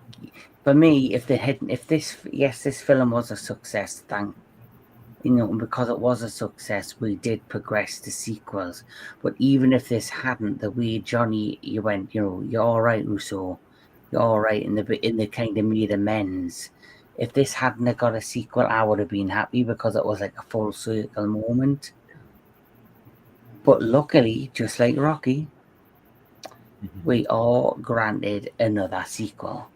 for me, if this film was a success, because it was a success, we did progress to sequels. But even if this hadn't, the way Johnny, you went, you're all right, Russo, you're all right, in the kind of made amends. If this hadn't got a sequel, I would have been happy, because it was like a full circle moment. But luckily, just like Rocky, we are granted another sequel.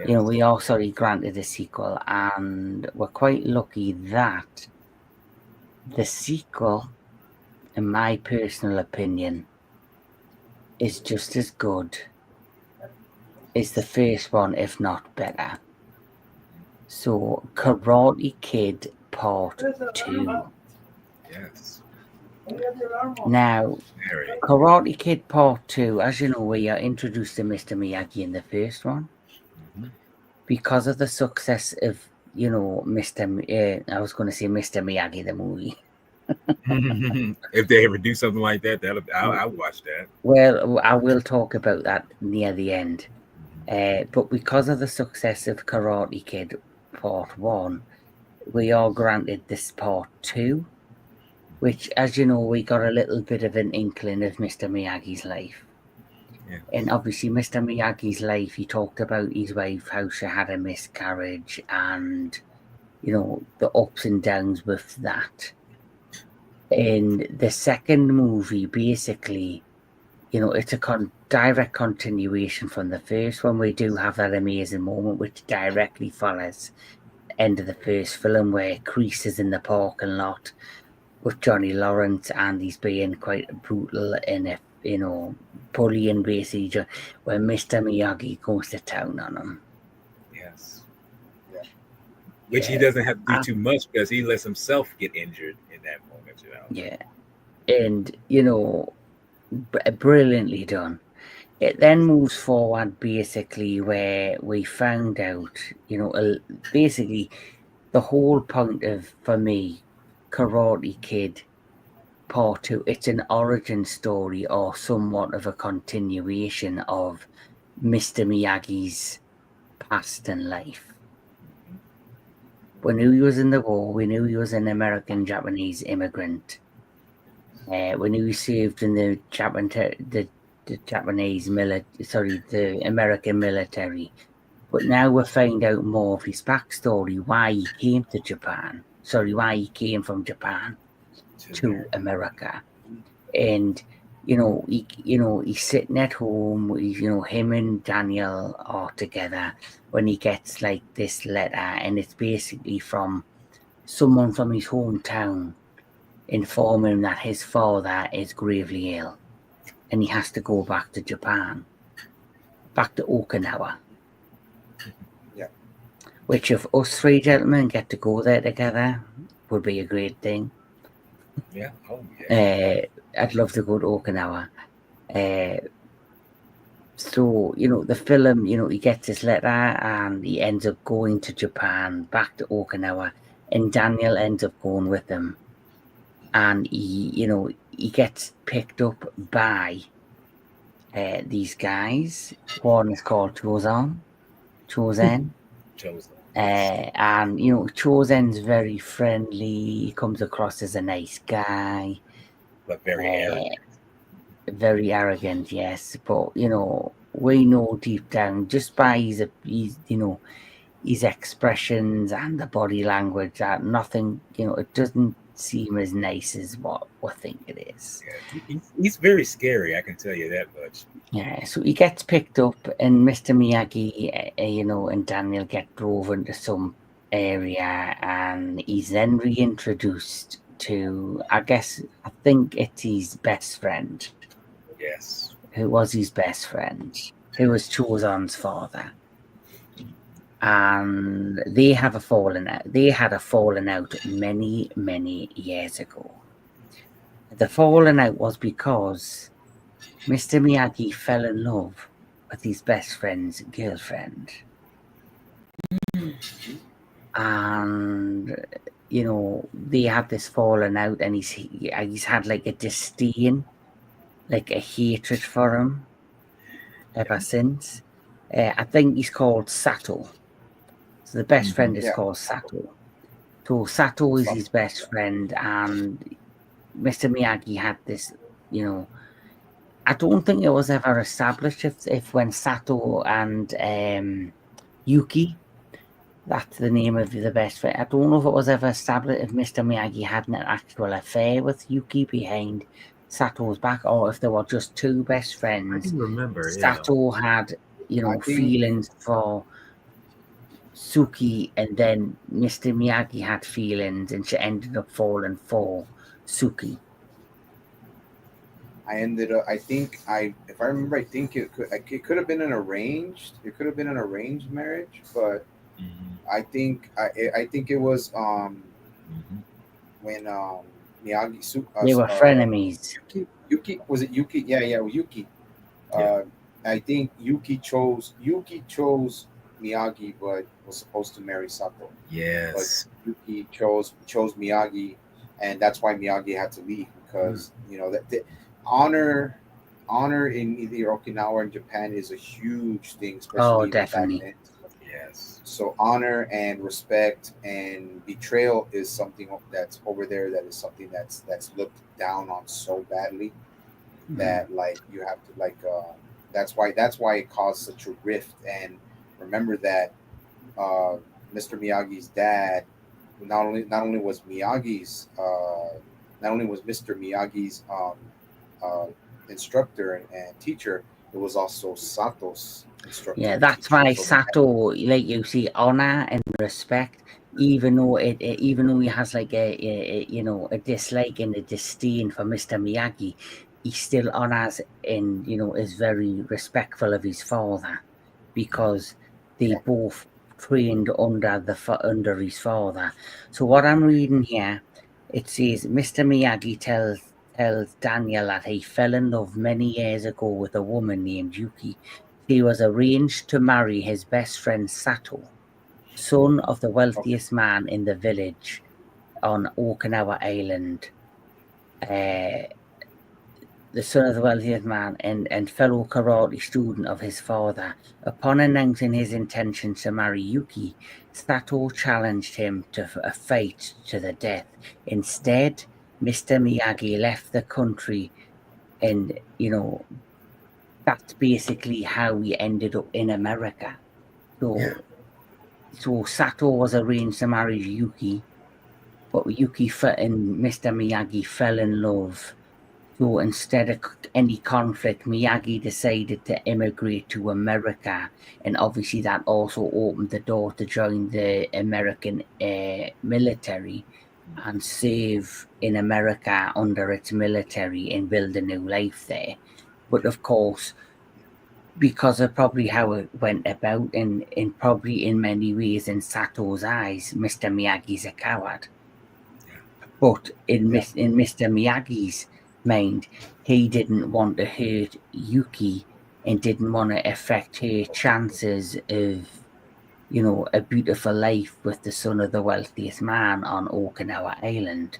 We are granted a sequel, and we're quite lucky that the sequel, in my personal opinion, is just as good as the first one, if not better. So, Karate Kid Part 2. Yes. Now, Very. Karate Kid Part 2, as you know, we are introduced to Mr. Miyagi in the first one. Mhm. Because of the success of, you know, I was going to say Mr. Miyagi, the movie. If they ever do something like that, I'll watch that. Well, I will talk about that near the end. But because of the success of Karate Kid Part 1, we are granted this Part 2, which, as you know, we got a little bit of an inkling of Mr. Miyagi's life. Yeah. And obviously, Mr. Miyagi's life, he talked about his wife, how she had a miscarriage, and, you know, the ups and downs with that. In the second movie, basically, you know, it's a direct continuation from the first one. We do have that amazing moment which directly follows the end of the first film where Kreese is in the parking lot with Johnny Lawrence and he's being quite brutal in a, you know, bullying basically where Mr. Miyagi goes to town on him. Yes. Yeah. Which he doesn't have to do too much because he lets himself get injured in that moment, you know. Yeah. And, you know, brilliantly done. It then moves forward basically where we found out, you know, basically the whole point of, for me, Karate Kid Part 2, it's an origin story or somewhat of a continuation of Mr. Miyagi's past and life. We knew he was in the war, we knew he was an American-Japanese immigrant. We knew he served in the the American military. But now we find out more of his backstory, why he came to Japan. Why he came from Japan to America. And, he's sitting at home, him and Daniel are together when he gets like this letter, and it's basically from someone from his hometown informing him that his father is gravely ill and he has to go back to Japan, back to Okinawa. Yeah. Which, if us three gentlemen get to go there together, would be a great thing. Yeah. Oh, yeah. I'd love to go to Okinawa. So, the film, he gets his letter and he ends up going to Japan, back to Okinawa, and Daniel ends up going with him. And he gets picked up by these guys. One is called Chozen. Chosen. And Chozen's very friendly. He comes across as a nice guy, but very arrogant. Very arrogant, yes. But we know deep down, just by his expressions and the body language, that nothing, it doesn't seem as nice as what we think it is. Yeah, he's very scary, I can tell you that much. Yeah, so he gets picked up, and Mr. Miyagi, and Daniel get drove into some area, and he's then reintroduced to, I think it's his best friend. Yes. Who was his best friend, who was Chozen's father. And they have a falling out. They had a falling out many, many years ago. The falling out was because Mr. Miyagi fell in love with his best friend's girlfriend. And, they had this falling out, and he's had like a disdain, like a hatred for him ever since. I think he's called Sato. So the best friend is called Sato. So Sato is his best friend, and Mr. Miyagi had this, I don't think it was ever established if when Sato and Yuki, that's the name of the best friend. I don't know if it was ever established if Mr. Miyagi had an actual affair with Yuki behind Sato's back, or if there were just two best friends. I can remember. Sato had, feelings for Suki, and then Mr. Miyagi had feelings, and she ended up falling for Suki. I think if I remember, I think it could have been an arranged. It could have been an arranged marriage, but I think it was when Miyagi. They were frenemies. Yuki, was it Yuki? Yeah, Yuki. Yeah. I think Yuki chose Miyagi, but was supposed to marry Sato. But Yes. Yuki chose Miyagi, and that's why Miyagi had to leave because that the honor in either Okinawa and Japan is a huge thing, Oh, especially even back definitely. then. Yes. So honor and respect and betrayal is something that's over there. That is something that's looked down on so badly that like you have to like. That's why it caused such a rift. And remember that uh, Mr. Miyagi's dad not only was Mr. Miyagi's uh, instructor and teacher, it was also Sato's instructor Yeah, and that's teacher. why So they had, Sato, like you see, honor and respect, even though even though he has like a dislike and a disdain for Mr. Miyagi, he still honors and is very respectful of his father because they both trained under his father. So what I'm reading here, it says Mr. Miyagi tells Daniel that he fell in love many years ago with a woman named Yuki. He was arranged to marry his best friend Sato, son of the wealthiest man in the village on Okinawa Island. The son of the wealthiest man and fellow karate student of his father. Upon announcing his intention to marry Yuki, Sato challenged him to a fight to the death. Instead, Mr. Miyagi left the country, and that's basically how we ended up in America. So Sato was arranged to marry Yuki, but Yuki and Mr. Miyagi fell in love. So instead of any conflict, Miyagi decided to immigrate to America, and obviously that also opened the door to join the American military and serve in America under its military and build a new life there. But of course, because of probably how it went about, and probably in many ways in Sato's eyes, Mr. Miyagi's a coward. But in Mr. Miyagi's mind, he didn't want to hurt Yuki and didn't want to affect her chances of, a beautiful life with the son of the wealthiest man on Okinawa Island.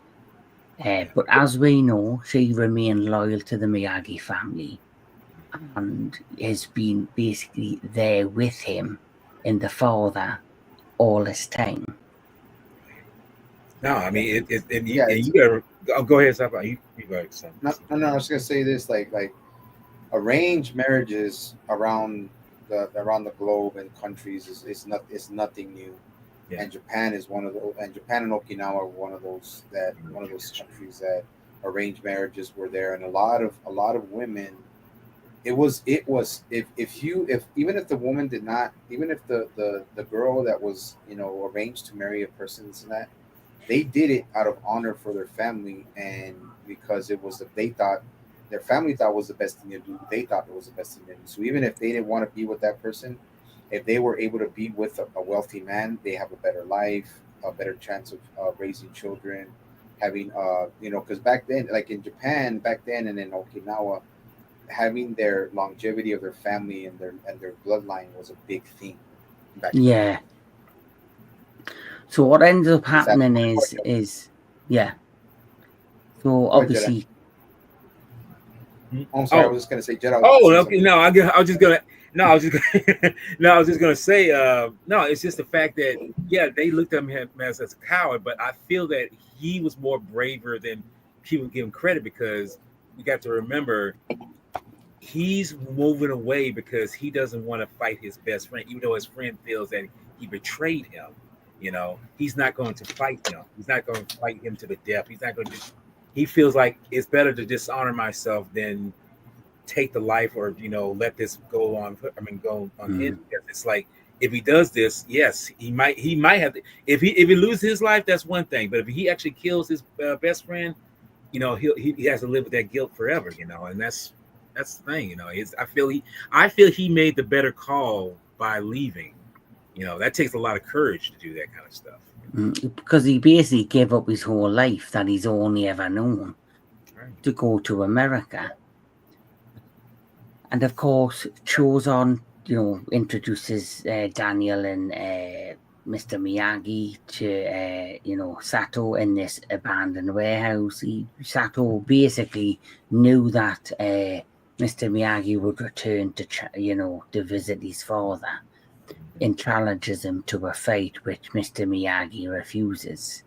But as we know, she remained loyal to the Miyagi family and has been basically there with him and the father all this time. No, I mean you gotta go ahead. Stop. You got something. No, I was gonna say this like arranged marriages around the globe and countries is nothing new. Yeah. And Japan is one of those, and Japan and Okinawa are one of those countries that arranged marriages were there, and a lot of women. It was if even if the woman did not, even if the girl that was arranged to marry a person and that, they did it out of honor for their family, and because it was they thought their family thought was the best thing to do. They thought it was the best thing to do. So even if they didn't want to be with that person, if they were able to be with a wealthy man, they have a better life, a better chance of raising children, having because back then, like in Japan back then and in Okinawa, having their longevity of their family and their bloodline was a big thing back then. Yeah. So what ends up happening is so obviously. I'm sorry, I was just gonna say Jedi. Okay. No, I was just gonna. No, I was just gonna say. No, it's just the fact that they looked at him as a coward, but I feel that he was more braver than people give him credit, because we got to remember he's moving away because he doesn't want to fight his best friend, even though his friend feels that he betrayed him. He's not going to fight him. He's not going to fight him to the death. He's not going to. He feels like it's better to dishonor myself than take the life, or let this go on. Go on him. Because it's like, if he does this, yes, he might have to, if he loses his life, that's one thing. But if he actually kills his best friend, he has to live with that guilt forever. And that's the thing. I feel he made the better call by leaving. You know, that takes a lot of courage to do that kind of stuff. Because he basically gave up his whole life that he's only ever known Right. to go to America. And of course, Chozon, introduces Daniel and Mr. Miyagi to, Sato in this abandoned warehouse. Sato basically knew that Mr. Miyagi would return to visit his father, and challenges him to a fight, which Mr. Miyagi refuses.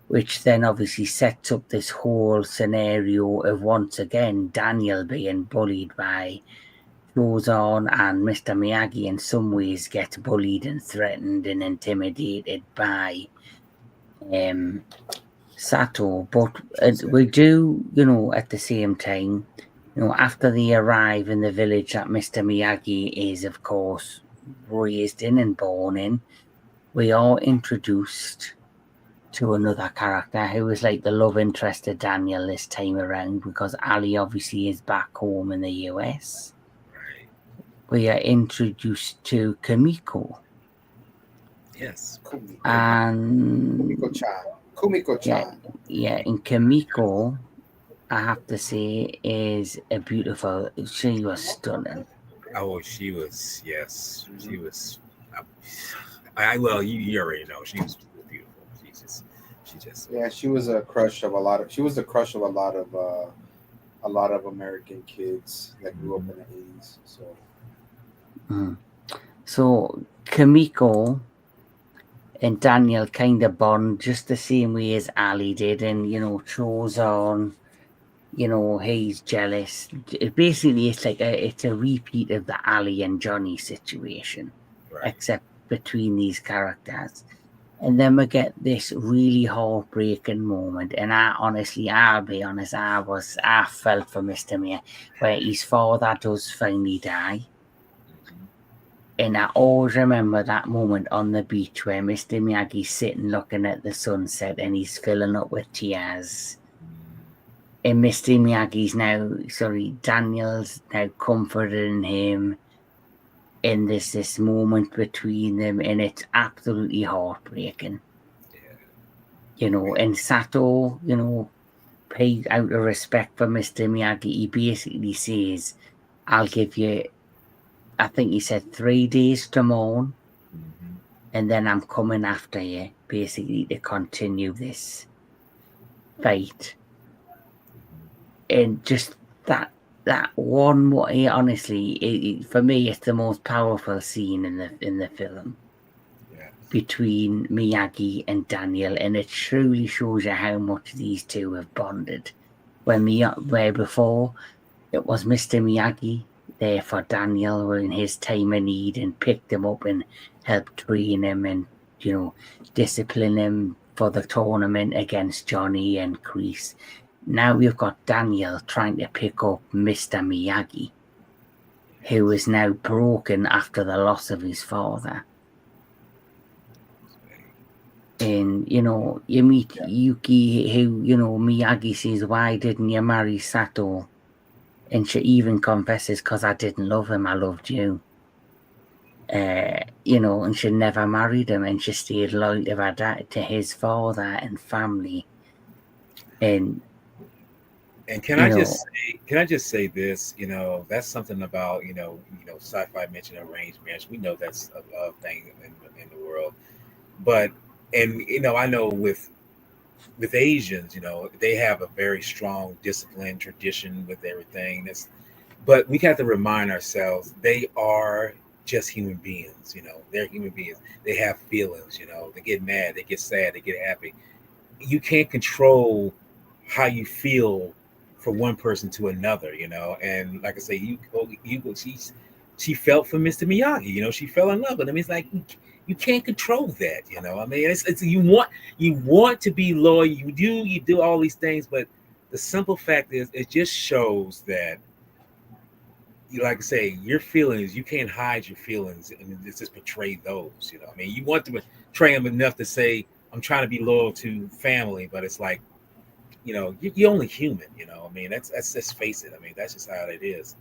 Which then obviously sets up this whole scenario of once again Daniel being bullied by Chozon, and Mr. Miyagi in some ways gets bullied and threatened and intimidated by Sato. But we do, at the same time, after they arrive in the village that Mr. Miyagi is, of course, raised in and born in, we are introduced to another character who is like the love interest of Daniel this time around, because Ali obviously is back home in the US. Right. We are introduced to Kamiko. Yes. And Kumiko-chan. Yeah, and Kamiko, I have to say, is a beautiful. She was stunning. Oh, she was. Yes, she was. Well, you already know she was beautiful. She just. Yeah, she was a crush of a lot of. She was the crush of a lot of American kids that grew up in the 80s. So Kamiko and Daniel kind of bond just the same way as Ali did, and Chozon, he's jealous. Basically, it's a repeat of the Ali and Johnny situation, Right. except between these characters. And then we get this really heartbreaking moment, and I'll be honest, I felt for Mr. Miyagi, where his father does finally die. And I always remember that moment on the beach where Mr. Miyagi's sitting looking at the sunset and he's filling up with tears. And Mr. Daniel's now comforting him. And there's this moment between them, and it's absolutely heartbreaking. Yeah. And Sato, paid out of respect for Mr. Miyagi, he basically says, I'll give you, I think he said 3 days to mourn, and then I'm coming after you, basically, to continue this fight. And just that one, honestly, for me, it's the most powerful scene in the film. Yeah. Between Miyagi and Daniel, and it truly shows you how much these two have bonded. Where before it was Mr. Miyagi there for Daniel in his time of need and picked him up and helped train him and discipline him for the tournament against Johnny and Kreese. Now we've got Daniel trying to pick up Mr. Miyagi, who is now broken after the loss of his father. And you meet Yuki, who Miyagi says, "Why didn't you marry Sato?" And she even confesses, "Because I didn't love him, I loved you." And she never married him, and she stayed loyal to her dad, to his father and family. And can I just say this? That's something about sci-fi mentioned arranged marriage. We know that's a thing in the world, but I know with Asians, they have a very strong discipline tradition with everything. But we have to remind ourselves they are just human beings. They're human beings. They have feelings. They get mad, they get sad, they get happy. You can't control how you feel for one person to another. And like I say, she felt for Mr. Miyagi. She fell in love with him. It's like you can't control that. I mean, it's you want to be loyal. You do all these things, but the simple fact is, it just shows that, like I say, your feelings, you can't hide your feelings and just portray those. I mean, you want to portray them enough to say, I'm trying to be loyal to family, but it's like, you're only human. I mean, let's face it. I mean, that's just how it is.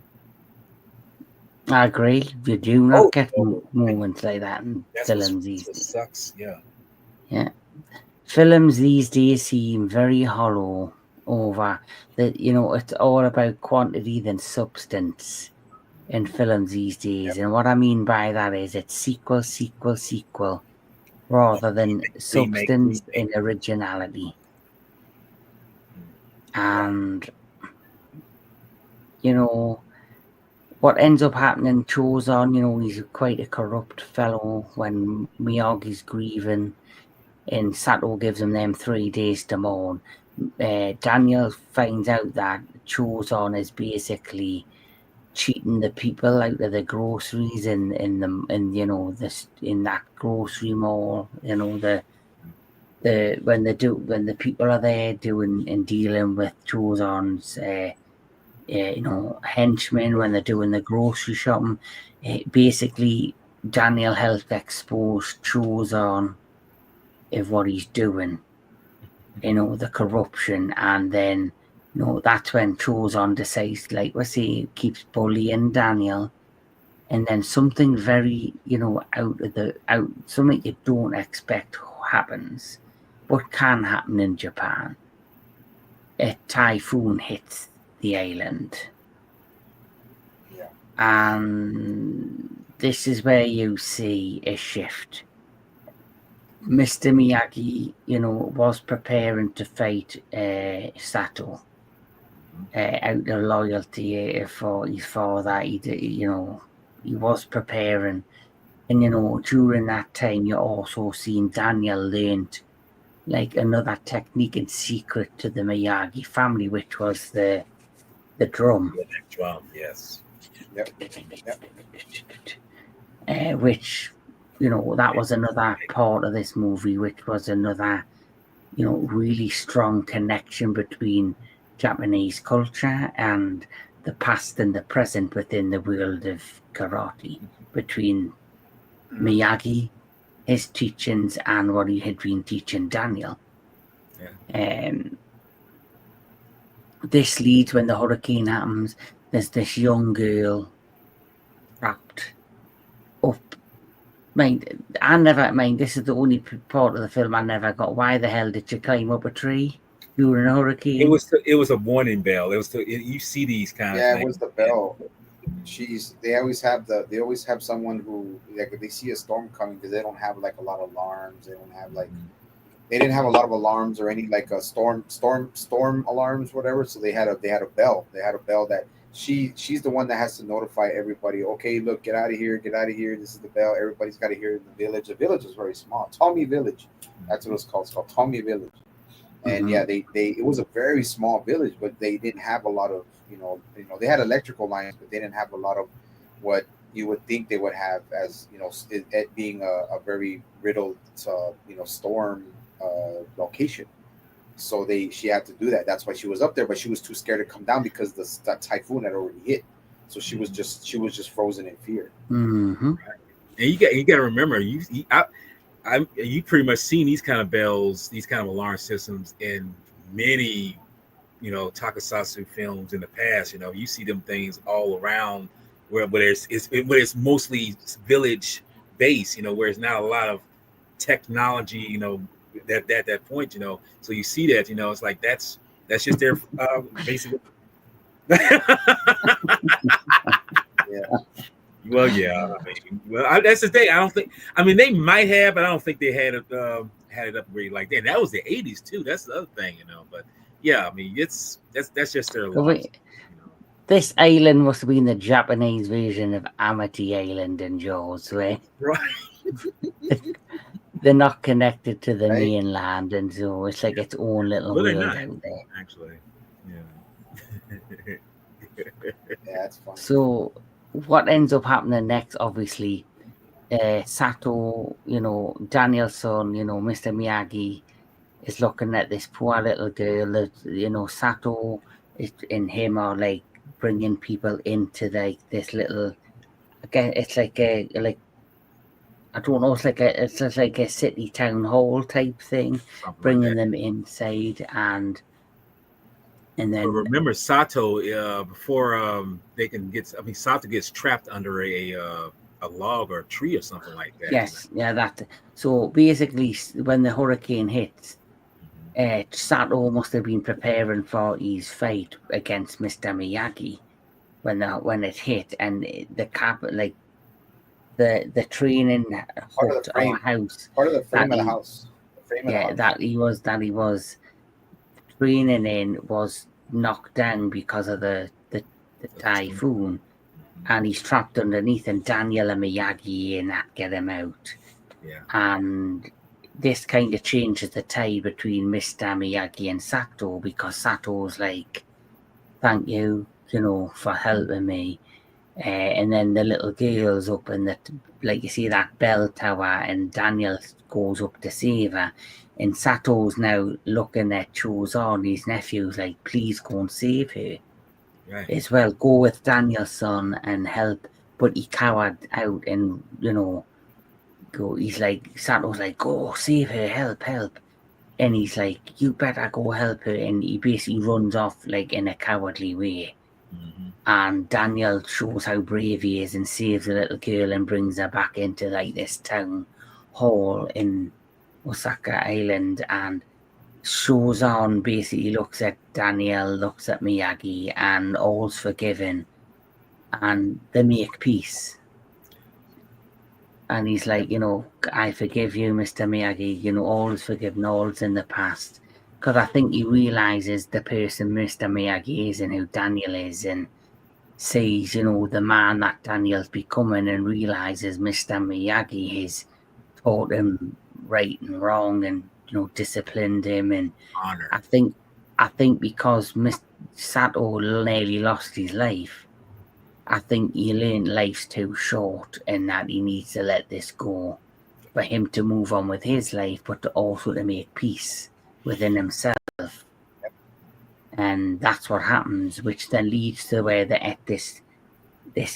I agree. You do not Oh, get oh, moments like that in that's films these what days. sucks. Yeah. Yeah. Films these days seem very hollow over that, it's all about quantity than substance in films these days. And what I mean by that is it's sequel, rather than Remake, substance remake. and originality. Yeah. And, what ends up happening, Chozon, he's quite a corrupt fellow when Miyagi's grieving and Sato gives him them 3 days to mourn. Daniel finds out that Chozon is basically cheating the people out of the groceries in that grocery mall. When the people are there doing and dealing with Chozon's henchmen when they're doing the grocery shopping. Basically, Daniel helped expose Chozon of what he's doing. The corruption, and then that's when Chozon decides, like we say, keeps bullying Daniel, and then something very something you don't expect happens, but can happen in Japan. A typhoon hits the island. Yeah. And this is where you see a shift. Mr. Miyagi, was preparing to fight Sato out of loyalty for his father. He was preparing. And, during that time, you also seen Daniel learned like another technique and secret to the Miyagi family, which was the drum. Yeah, that drum, yes. Yep. Which, that was another part of this movie, which was another, really strong connection between Japanese culture and the past and the present within the world of karate, between Miyagi, his teachings, and what he had been teaching Daniel. Yeah. This leads when the hurricane happens. There's this young girl wrapped up. This is the only part of the film I never got. Why the hell did you climb up a tree during a hurricane? It was a warning bell. You see these kind of things. Yeah, it was the bell. They always have someone who, like, if they see a storm coming, because they don't have like a lot of alarms. They don't have like they didn't have a lot of alarms or any like a storm alarms, whatever. So they had a bell. They had a bell that she's the one that has to notify everybody. Okay, look, get out of here, get out of here. This is the bell. Everybody's got to hear it in the village. The village is very small. Tommy Village. That's what it's called. It's called Tommy Village. And yeah, it was a very small village, but they didn't have a lot of they had electrical lines, but they didn't have a lot of what you would think they would have, as it being a very riddled storm location. So she had to do that. That's why she was up there, but she was too scared to come down because the typhoon had already hit. So she was just frozen in fear. Mm-hmm. And you got to remember, you pretty much seen these kind of bells, these kind of alarm systems in many, tokusatsu films in the past. You see them things all around where it's mostly village based, where it's not a lot of technology, that point, so you see that, it's like that's just their basically. Yeah. Well, yeah. That's the thing. I don't think. They might have, but I don't think they had it upgraded like that. And that was the '80s too. That's the other thing, But yeah, that's just their lives. This island must have been the Japanese version of Amity Island in Jaws, right? They're not connected to the mainland, and so it's like its own little world out there. Actually, yeah. Yeah, that's fun. So what ends up happening next, obviously, Sato, Daniel's son, Mr. Miyagi is looking at this poor little girl that, Sato and him are like bringing people into like this little, again, it's like I don't know, it's just like a city town hall type thing, bringing them inside, and And But then remember, Sato before they can get. I mean, Sato gets trapped under a log or a tree or something like that. yes, yeah, that. So basically, when the hurricane hits, Mhm. Sato must have been preparing for his fight against Mr. Miyagi when it hit, and the cap like the training Part of hut the or frame. house Part of the that frame of the house. The frame of the house. that he was training in was knocked down because of the typhoon, and he's trapped underneath, and Daniel and Miyagi and that get him out. Yeah. And this kind of changes the tie between Mr. Miyagi and Sato, because Sato's like, thank you, for helping me. And then the little girl's up in the, like you see that bell tower, and Daniel goes up to save her. And Sato's now looking at Chozon, his nephew's like, please go and save her. Right. As well, go with Daniel's son and help. But he cowered out and, go. He's like, Sato's like, go save her, help. And he's like, you better go help her. And he basically runs off like in a cowardly way. Mhm. And Daniel shows how brave he is and saves the little girl and brings her back into like this town hall in Osaka Island, and Shozan basically looks at Daniel, looks at Miyagi, and all's forgiven, and they make peace. And he's like, I forgive you, Mr. Miyagi, all is forgiven, all is in the past. Because I think he realizes the person Mr. Miyagi is and who Daniel is, and sees, the man that Daniel's becoming, and realizes Mr. Miyagi has taught him right and wrong, and disciplined him. And Honor. I think because Sato nearly lost his life, I think he learned life's too short, and that he needs to let this go for him to move on with his life, but to also to make peace within himself. And that's what happens, which then leads to where they're at this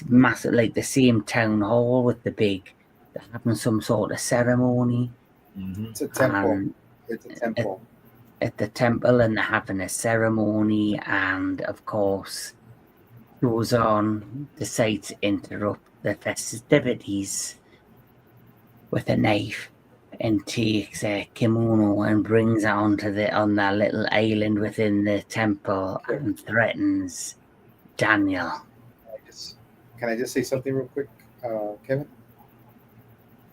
massive, like the same town hall with the big, they're having some sort of ceremony. Mhm. It's a temple. And It's a temple. at the temple, and they're having a ceremony, and of course Shozan decides to interrupt the festivities with a knife and takes a kimono and brings it on that little island within the temple and threatens Daniel. Can I just say something real quick, Kevin?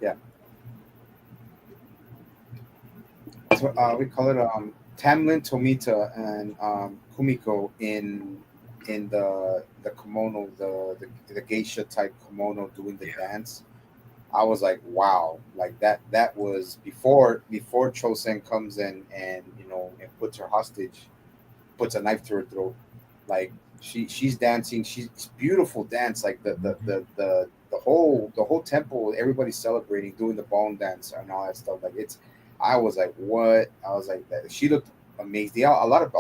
Yeah. So, we call it Tamlin, Tomita, and Kumiko in the kimono, the geisha type kimono, doing the dance. I was like, wow, like that was before Chosen comes in and and puts her hostage, puts a knife to her throat. Like she's dancing, she's beautiful dance, like the whole temple, everybody's celebrating, doing the bone dance and all that stuff. Like I was like, what? I was like, that she looked amazing. Yeah, a lot of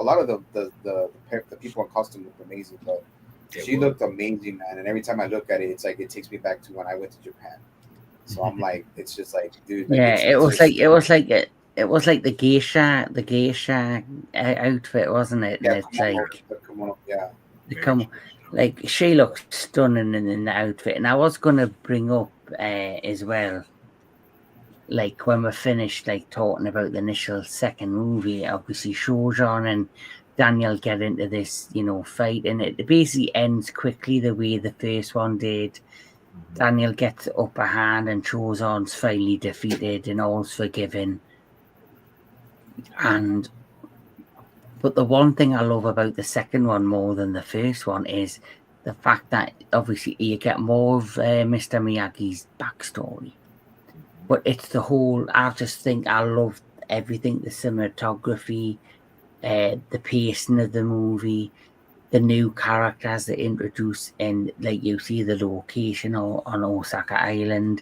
the people in costume looked amazing, but she looked amazing, man. And every time I look at it, it's like it takes me back to when I went to Japan. So I'm like, it's just like, dude. Like, yeah, it was like the geisha outfit, wasn't it? Yeah, And it's like the kimono, yeah. Like she looked stunning in the outfit. And I was gonna bring up as well, like when we're finished, like talking about the initial second movie, obviously Shozan and Daniel get into this, fight, and it basically ends quickly the way the first one did. Daniel gets the upper hand, and Chozan's finally defeated, and all's forgiven. But the one thing I love about the second one more than the first one is the fact that obviously you get more of Mr. Miyagi's backstory. But it's the whole, I just think I love everything, the cinematography, the pacing of the movie, the new characters they introduce, and like you see the location on Osaka Island,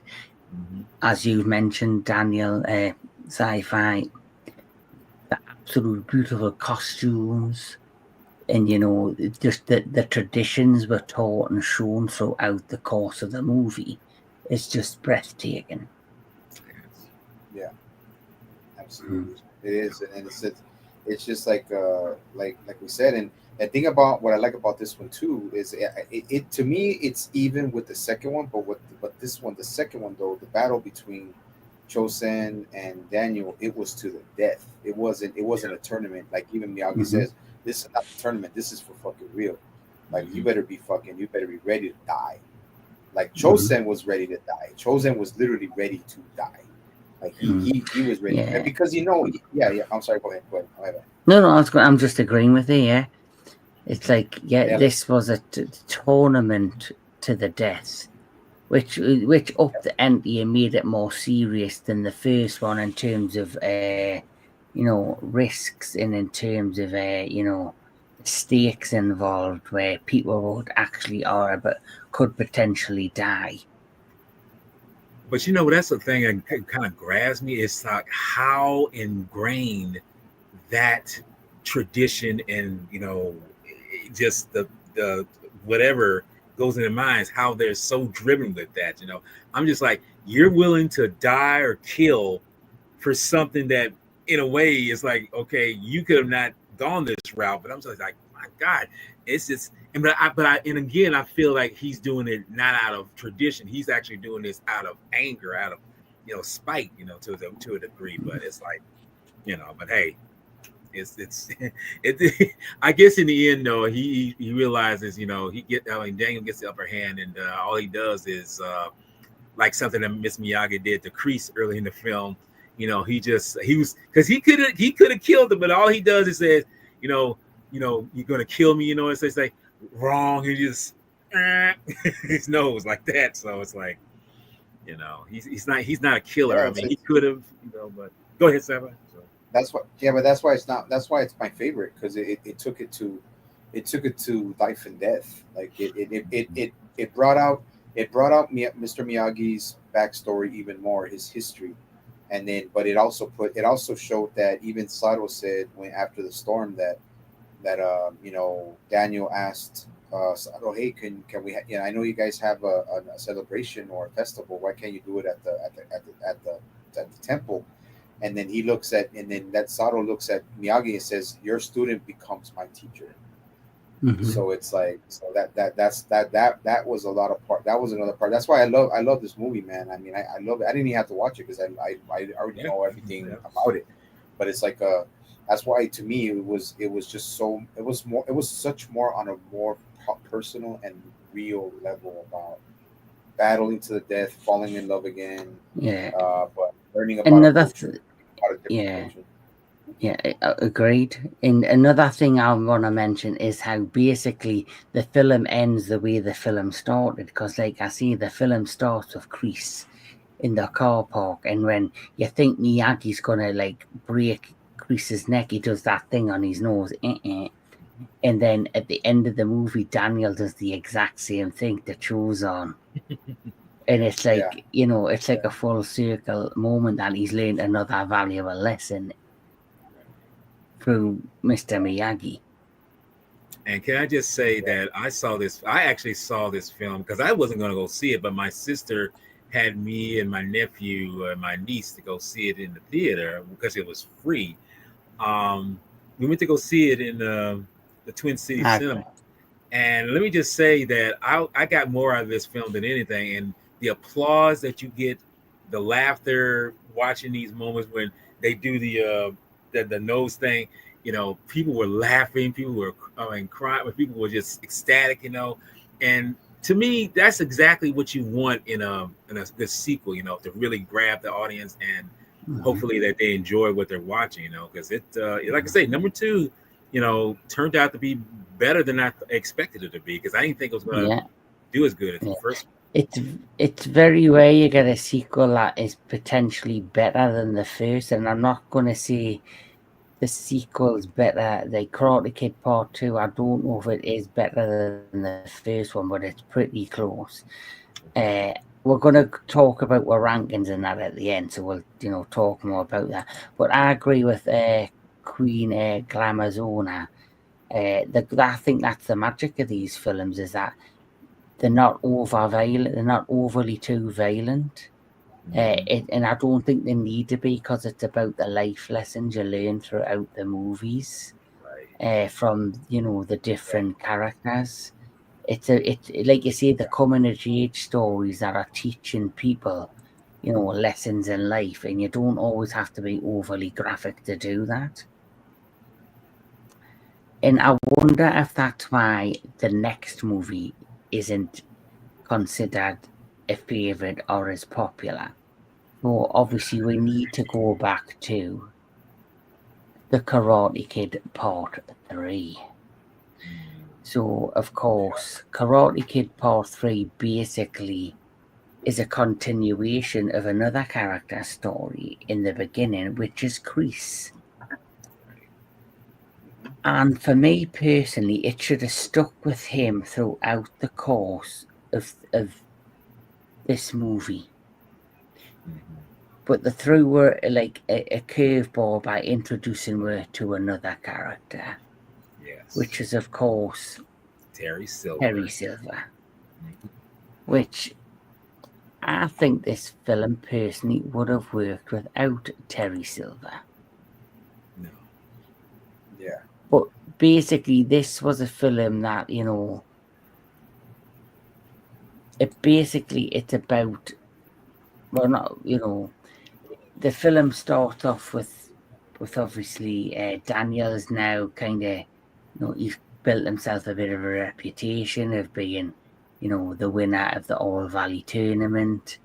as you mentioned, Daniel, sci-fi, the absolute beautiful costumes, and just the traditions were taught and shown throughout the course of the movie. It's just breathtaking. Yeah, absolutely, it is, and it's just like we said, and the thing about what I like about this one too is it to me it's even with the second one, but this one, the second one though, the battle between Chosen and Daniel, it was to the death. It wasn't a tournament like even Miyagi Hmm. says. This is not a tournament. This is for fucking real. Like Mhm. you better be ready to die. Like Hmm. Chosen was ready to die. Chosen was literally ready to die. Like he Hmm. he he was ready, and Yeah. because yeah. I'm sorry. Go ahead. Go ahead. Go ahead. No, no, I'm just agreeing with you. Yeah, it's like, yeah, Yeah, like this was a tournament to the death, which yeah, upped the ante and made it more serious than the first one in terms of risks, and in terms of the stakes involved, where people would actually are but could potentially die. But that's the thing that kind of grabs me. It's like how ingrained that tradition and just the whatever goes in their minds, how they're so driven with that. I'm just like, you're willing to die or kill for something that in a way is like, okay, you could have not gone this route, but I'm just like, my God, it's just, and again, I feel like he's doing it not out of tradition. He's actually doing this out of anger, out of spite, to a degree. But it's like, but hey, it's it. I guess in the end, though, he realizes, Daniel gets the upper hand, and all he does is like something that Miss Miyagi did to Kreese early in the film. He was because he could have killed him, but all he does is says, you know, you're gonna kill me. It's like wrong. He just his nose like that. So it's like, he's not a killer. yeah. I mean, he could have, but go ahead, Sarah. So, That's what. Yeah, but that's why it's not. That's why it's my favorite because it took it to life and death. Like it brought out Mr. Miyagi's backstory even more, his history, and then but it also showed that even Sato said when after the storm that Daniel asked Sato, hey, can we I know you guys have a celebration or a festival. Why can't you do it at the temple? And then that Sato looks at Miyagi and says, "Your student becomes my teacher." Hmm. So it's like that was a lot of part. That was another part. That's why I love this movie, man. I mean, I love it. I didn't even have to watch it because I already yeah, know everything yeah. about it. But it's like that's why to me it was just so it was such more on a more personal and real level about battling to the death, falling in love again, Yeah, but learning about a another culture, about a different yeah. culture. Yeah, agreed. And another thing I want to mention is how basically the film ends the way the film started. Because, like I see, the film starts with Kreese in the car park, and when you think Miyagi's gonna like break Kreese's neck, he does that thing on his nose, and then at the end of the movie, Daniel does the exact same thing to Chosen. And it's Yeah, like, it's yeah. like a full circle moment that he's learned another valuable lesson through Mr. Miyagi. And can I just say Yeah. that I actually saw this film because I wasn't going to go see it, but my sister had me and my nephew and my niece to go see it in the theater because it was free. We went to go see it in the Twin Cities Cinema. Okay. And let me just say that I got more out of this film than anything. And the applause that you get, the laughter watching these moments when they do the nose thing, people were laughing, people were crying, people were just ecstatic, And to me, that's exactly what you want in a good sequel, to really grab the audience and Mhm. hopefully that they enjoy what they're watching, because like I say, number two, turned out to be better than I expected it to be because I didn't think it was going to Yeah, do as good as the yeah. first one. It's it's very rare you get a sequel that is potentially better than the first, and I'm not gonna say the sequel's better. The Karate Kid Part Two, I don't know if it is better than the first one, but it's pretty close. Uh, we're gonna talk about our rankings and that at the end, so we'll talk more about that. But I agree with Queen Glamazona. I think that's the magic of these films, is that they're not over violent, they're not overly too violent. And I don't think they need to be, because it's about the life lessons you learn throughout the movies Right. from the different characters. It's like you say, the coming of age stories that are teaching people lessons in life, and you don't always have to be overly graphic to do that. And I wonder if that's why the next movie isn't considered a favorite or as popular. So obviously we need to go back to the Karate Kid Part 3. So, of course, Karate Kid Part 3 basically is a continuation of another character story in the beginning, which is Kreese. And for me personally, it should have stuck with him throughout the course of this movie. But they threw her like a curveball by introducing her to another character. Yes. Which is, of course, Terry Silver. Which I think this film personally would have worked without Terry Silver. No. Yeah. But basically, this was a film that, it's about, well, not, the film starts off with obviously Daniel's now kind of, he's built himself a bit of a reputation of being, the winner of the All Valley tournament.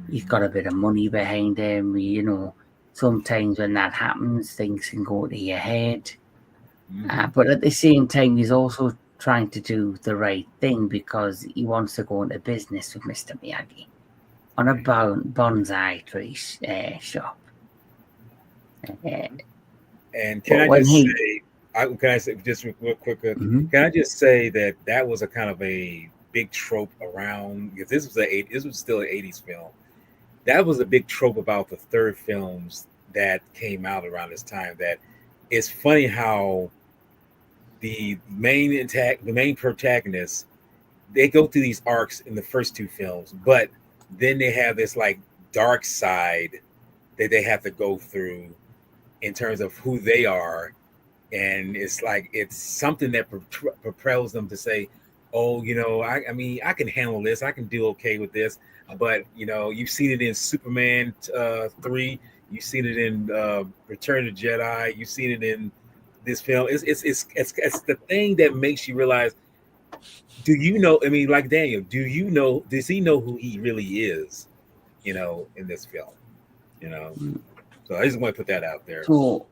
He's got a bit of money behind him. Sometimes when that happens, things can go to your head. But at the same time, he's also trying to do the right thing, because he wants to go into business with Mr. Miyagi on a bonsai tree shop. And can I say just real quick? Can I just say that was a kind of a big trope around, because this was still an 80s film. That was a big trope about the third films that came out around this time. That it's funny how the main protagonists, they go through these arcs in the first two films, but then they have this like dark side that they have to go through in terms of who they are. And it's like, it's something that propels them to say, oh, I mean, I can handle this. I can do okay with this. But, you've seen it in Superman 3. You've seen it in Return of the Jedi. You've seen it in this film. It's the thing that makes you realize, do you know, I mean, like Daniel, does he know who he really is, in this film? So I just want to put that out there. So,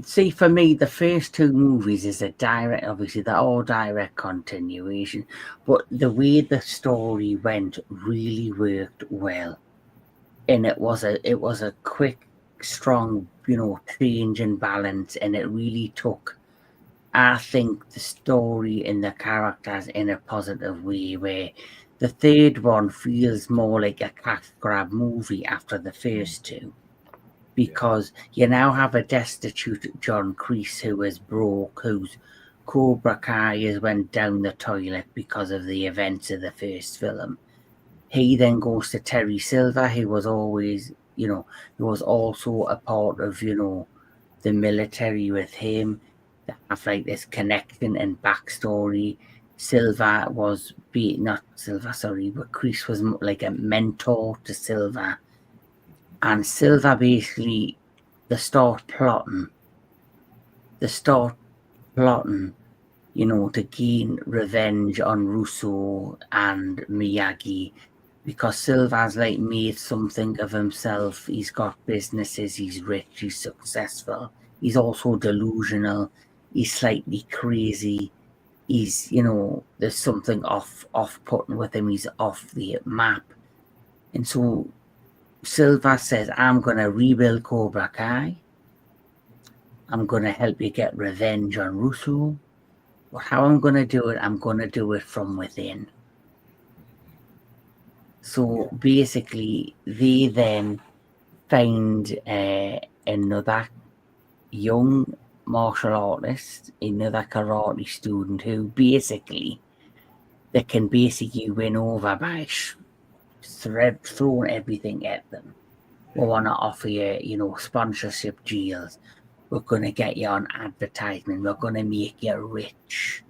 see, for me, the first two movies is obviously they're all direct continuation, but the way the story went really worked well. And it was a quick, strong, change and balance, and it really took, I think, the story and the characters in a positive way, where the third one feels more like a cash grab movie after the first two. Because you now have a destitute John Kreese who is broke, whose Cobra Kai has went down the toilet because of the events of the first film. He then goes to Terry Silver, who was always, who was also a part of, the military with him. They have like this connection and backstory. But Kreese was like a mentor to Silver. And Silver basically, they start plotting, to gain revenge on Russo and Miyagi, because Silver's like made something of himself. He's got businesses, he's rich, he's successful. He's also delusional. He's slightly crazy. He's, there's something off-putting with him. He's off the map. And so Silver says, I'm going to rebuild Cobra Kai. I'm going to help you get revenge on Russo. But how I'm going to do it, I'm going to do it from within. So basically, they then find another young martial artist, another karate student, who basically, they can basically win over by throwing everything at them. We want to offer you, sponsorship deals. We're going to get you on advertisement. We're going to make you rich.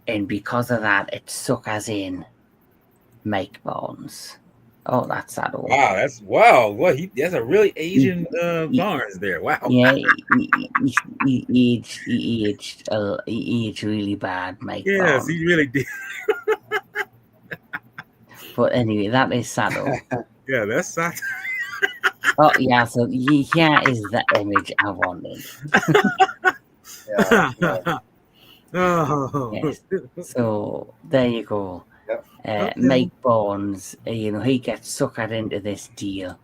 And because of that, it suckers in Mike Barnes. Oh, that's that old. Wow. Well, that's a really Asian Barnes there. Wow. Yeah, he aged really bad, Mike Yes, Barnes. he really did. But anyway, that is Sato. Yeah, that's Sato. Oh yeah, so here is the image I wanted. Yeah. Oh. Yes. So there you go. Yep. Okay. Mike Barnes, he gets suckered into this deal.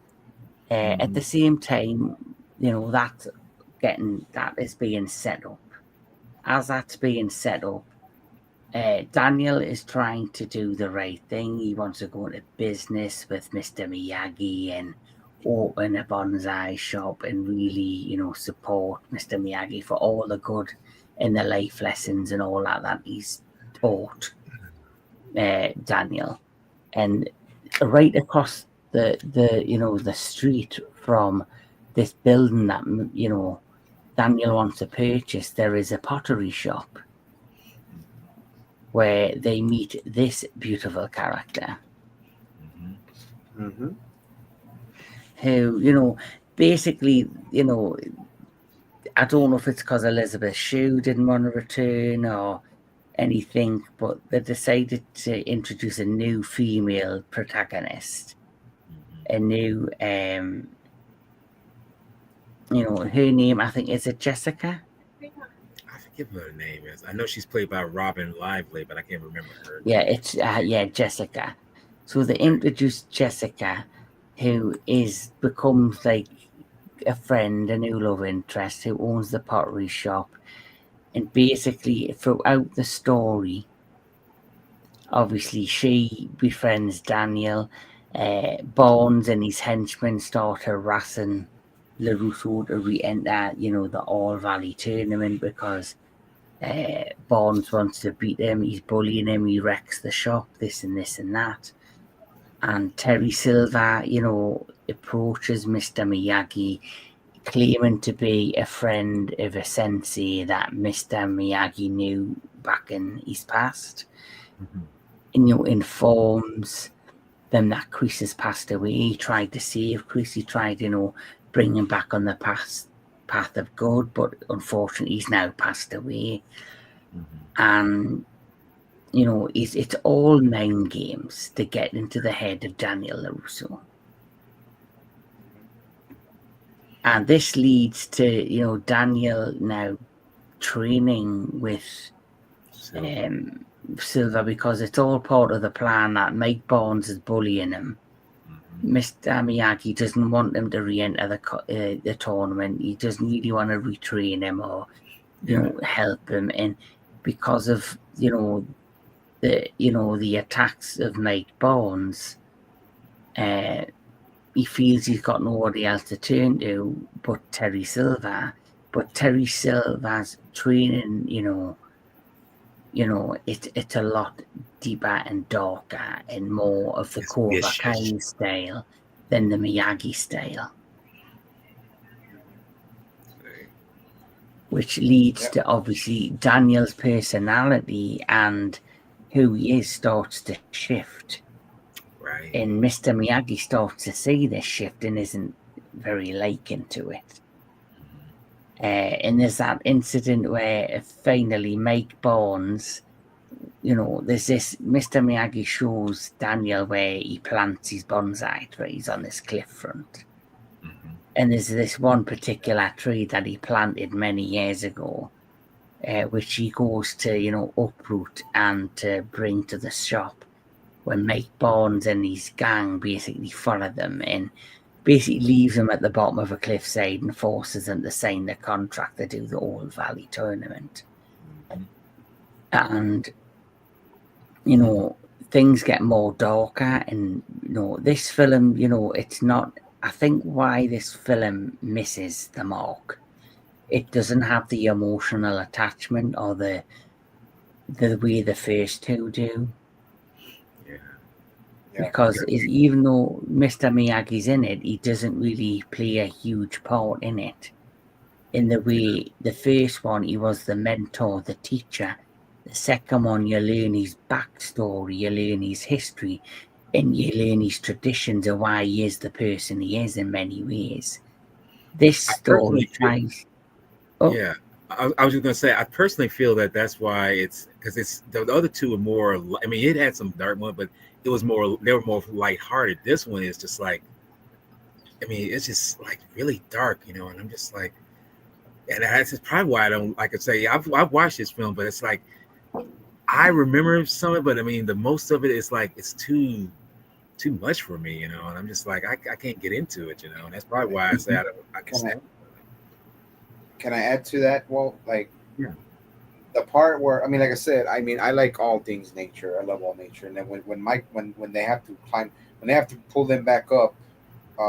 At the same time, that is being set up. As that's being set up, Daniel is trying to do the right thing. He wants to go into business with Mr. Miyagi and open a bonsai shop and really, support Mr. Miyagi for all the good and the life lessons and all that he's taught Daniel. And right across the street from this building that Daniel wants to purchase, there is a pottery shop where they meet this beautiful character Mm-hmm. who, basically, I don't know if it's because Elizabeth Shue didn't want to return or anything, but they decided to introduce a new female protagonist, a new, her name, I think, is it Jessica? I forget what her name is. I know she's played by Robin Lively, but I can't remember her. Yeah, it's Jessica. So they introduced Jessica, who becomes like a friend, a new love interest, who owns the pottery shop. And basically, throughout the story, obviously, she befriends Daniel. Barnes and his henchmen start harassing LaRusso to re-enter, the All Valley tournament because Barnes wants to beat him. He's bullying him. He wrecks the shop, this and this and that. And Terry Silver, approaches Mr. Miyagi, claiming to be a friend of a sensei that Mr. Miyagi knew back in his past. And informs them that Chris has passed away. He tried to save Chris. He tried, bring him back on the path of good, but unfortunately he's now passed away. And it's all mind games to get into the head of Daniel LaRusso. And this leads to, Daniel now training with Silver because it's all part of the plan that Mike Barnes is bullying him. Mr. Miyagi doesn't want him to re-enter the tournament. He doesn't really want to retrain him or, help him. And because of, the attacks of Mike Barnes, he feels he's got nobody else to turn to but Terry Silver. But Terry Silver's training, it's a lot deeper and darker and more of the Cobra Kai style than the Miyagi style. Which leads to obviously Daniel's personality and who he is starts to shift. Right. And Mr. Miyagi starts to see this shift and isn't very liking to it. And there's that incident where finally Mike Barnes, there's this, Mr. Miyagi shows Daniel where he plants his bonsai trees on this cliff front. And there's this one particular tree that he planted many years ago, which he goes to, uproot and to bring to the shop when Mike Barnes and his gang basically follow them and basically leaves them at the bottom of a cliffside and forces them to sign the contract to do the All Valley tournament. And, things get more darker and, this film, it's not, I think why this film misses the mark. It doesn't have the emotional attachment or the way the first two do. because even though Mr. Miyagi's in it, he doesn't really play a huge part in it. In the way the first one, he was the mentor, the teacher. The second one, you learn his backstory, you learn his history, and you learn his traditions of why he is the person he is in many ways. This story tries. Yeah, I was just gonna say, I personally feel that that's why it's because it's the other two are more. I mean, it had some dark one, but it was more. They were more lighthearted. This one is just like, I mean, it's just like really dark, you know. And I'm just like, and that's probably why I don't like to say I've watched this film, but it's like I remember some of it, but I mean, the most of it is like it's too much for me, you know. And I'm just like I can't get into it, you know. And that's probably why I say I can stand. Can I add to that? Well, like, yeah. The part where, I mean, like I said, I mean, I like all things nature. I love all nature. And then when they have to climb, when they have to pull them back up,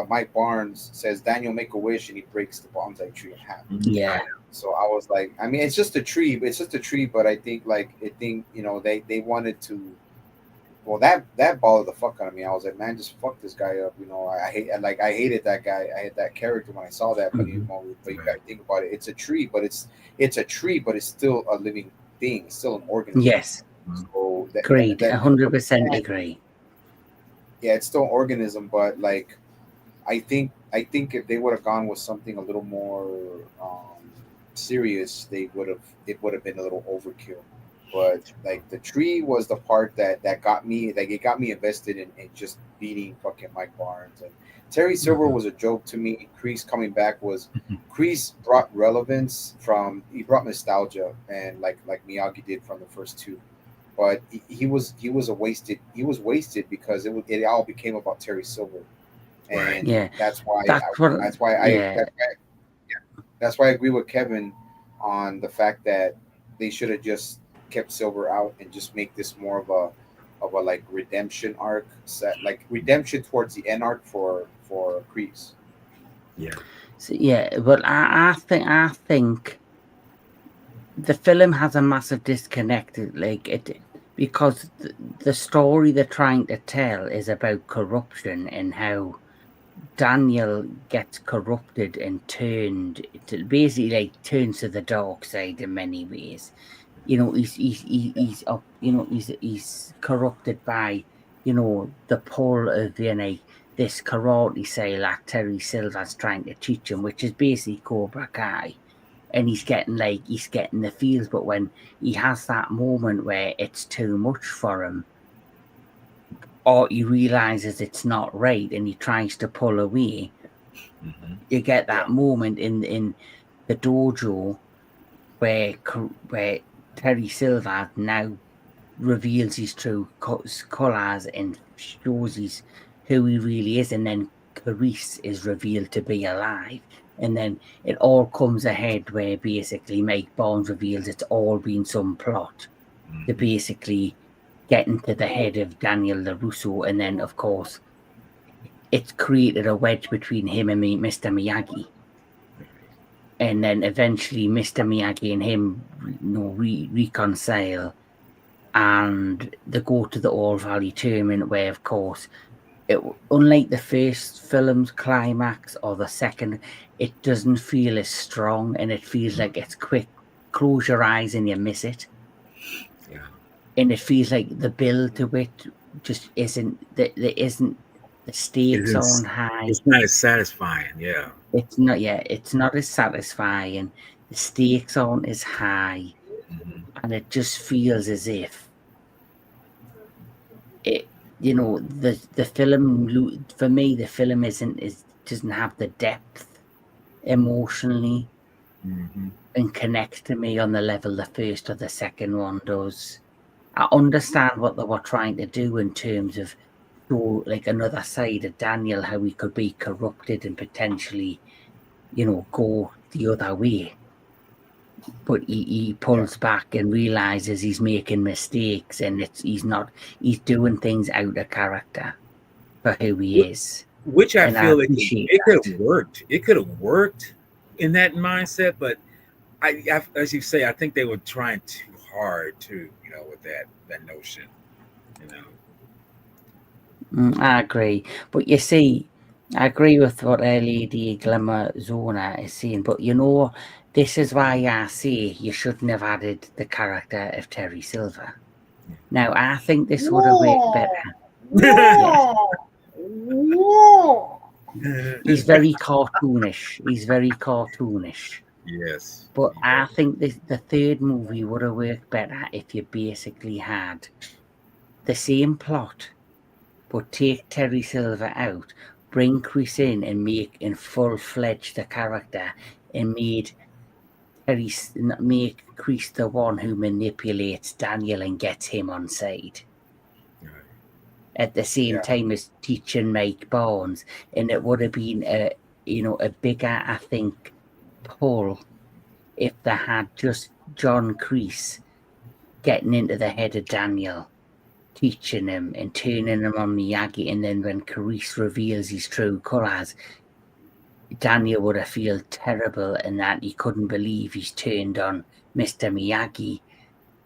Mike Barnes says, "Daniel, make a wish," and he breaks the bonsai tree in half. Yeah. So I was like, I mean, it's just a tree. It's just a tree, but I think you know, they wanted to. Well, that bothered the fuck out of me. I was like, man, just fuck this guy up. You know, I hated that guy. I had that character when I saw that. But you know, but you gotta think about it. It's a tree, but it's a tree, but it's still a living thing. It's still an organism. Yes. So agreed. 100% agree. Yeah, it's still an organism, but like, I think if they would have gone with something a little more serious, it would have been a little overkill. But like the tree was the part that got me, like it got me invested in just beating fucking Mike Barnes. And Terry Silver was a joke to me. Kreese coming back was Kreese brought relevance he brought nostalgia, and like Miyagi did from the first two. But he was wasted because it all became about Terry Silver. And that's why I agree with Kevin on the fact that they should have just kept Silver out and just make this more of a like redemption arc set, like redemption towards the end arc for Kreese. Yeah. So, but I think the film has a massive disconnect, like it, because the story they're trying to tell is about corruption and how Daniel gets corrupted and turned to basically like turns to the dark side in many ways. You know, he's up. You know, he's corrupted by, you know, the pull of, you know, this karate sailor Terry Silver's trying to teach him, which is basically Cobra Kai, and he's getting the feels. But when he has that moment where it's too much for him, or he realizes it's not right and he tries to pull away, you get that moment in the dojo where Terry Silver now reveals his true colours and shows who he really is, and then Kreese is revealed to be alive, and then it all comes ahead where basically Mike Barnes reveals it's all been some plot to basically get into the head of Daniel LaRusso, and then of course it's created a wedge between him and Mr. Miyagi. And then eventually Mr. Miyagi and him, you know, reconcile, and they go to the All Valley tournament where, of course, unlike the first film's climax or the second, it doesn't feel as strong, and it feels like it's quick. Close your eyes and you miss it. Yeah. And it feels like the build to it just isn't. There isn't. The stakes aren't high. It's not as satisfying. Yeah. It's not. Yeah, it's not as satisfying. The stakes aren't as high, and it just feels as if it. You know, the film, for me, the film doesn't have the depth emotionally and connect to me on the level the first or the second one does. I understand what they were trying to do in terms of show like another side of Daniel, how he could be corrupted and potentially, you know, go the other way. But he pulls back and realizes he's making mistakes, and he's doing things out of character for who he is. Which I feel like it could have worked. It could have worked in that mindset, but I, as you say, I think they were trying too hard too, you know, with that notion, you know. I agree. But you see, I agree with what Lady Glimmer Zona is saying. But this is why I say you shouldn't have added the character of Terry Silver. Now, I think this would have worked better. Yes. He's very cartoonish. Yes. But I think the third movie would have worked better if you basically had the same plot, but take Terry Silver out, bring Chris in and make in full-fledged the character, and make Chris the one who manipulates Daniel and gets him on side. At the same time as teaching Mike Barnes, and it would have been a bigger, I think, pull if they had just John Kreese getting into the head of Daniel, teaching him and turning him on Miyagi, and then when Kreese reveals his true colours, Daniel would have feel terrible and that he couldn't believe he's turned on Mr. Miyagi,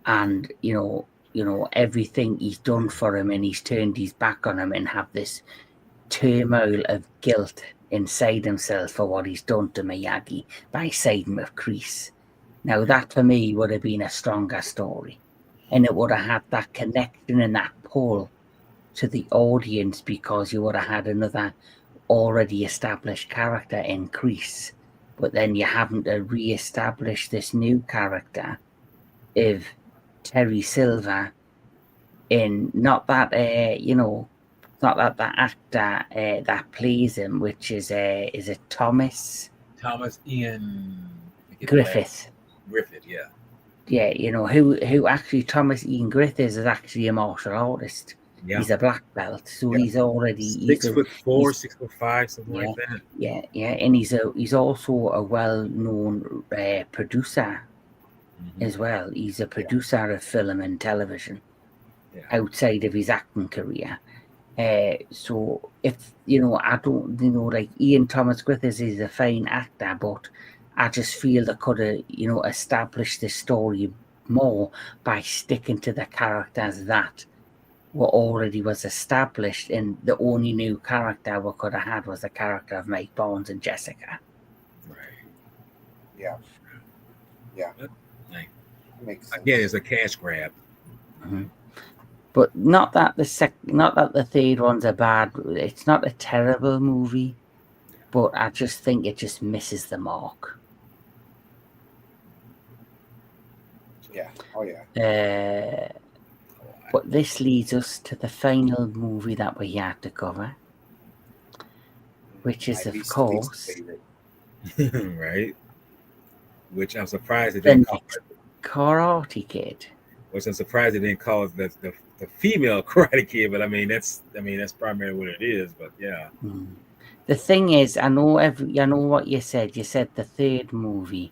and everything he's done for him, and he's turned his back on him, and have this turmoil of guilt inside himself for what he's done to Miyagi by siding with Kreese. Now that for me would have been a stronger story, and it would have had that connection and that pull to the audience, because you would have had another already established character in Kreese, but then you haven't to re-establish this new character of Terry Silver in not that not that the actor that plays him, which is it Thomas Ian Griffith. Yeah. Yeah, who actually Thomas Ian Griffith is actually a martial artist. Yeah. He's a black belt, so he's already 6'4", 6'5", something like that. Yeah, and he's also a well-known producer as well. He's a producer of film and television outside of his acting career. So if I don't like Ian Thomas Griffiths is a fine actor, but I just feel they could have established this story more by sticking to the characters that what already was established, and the only new character we could have had was the character of Mike Barnes and Jessica. Right. Yeah. Makes sense. Again, it's a cash grab. Mm-hmm. But not that the third one's a bad. It's not a terrible movie, but I just think it just misses the mark. Yeah. Oh yeah. But this leads us to the final movie that we had to cover, which is, of course, right. Which I'm surprised it didn't call it Karate Kid. Which I'm surprised it didn't call it the female Karate Kid, but I mean that's primarily what it is. But yeah. The thing is, I know what you said. You said the third movie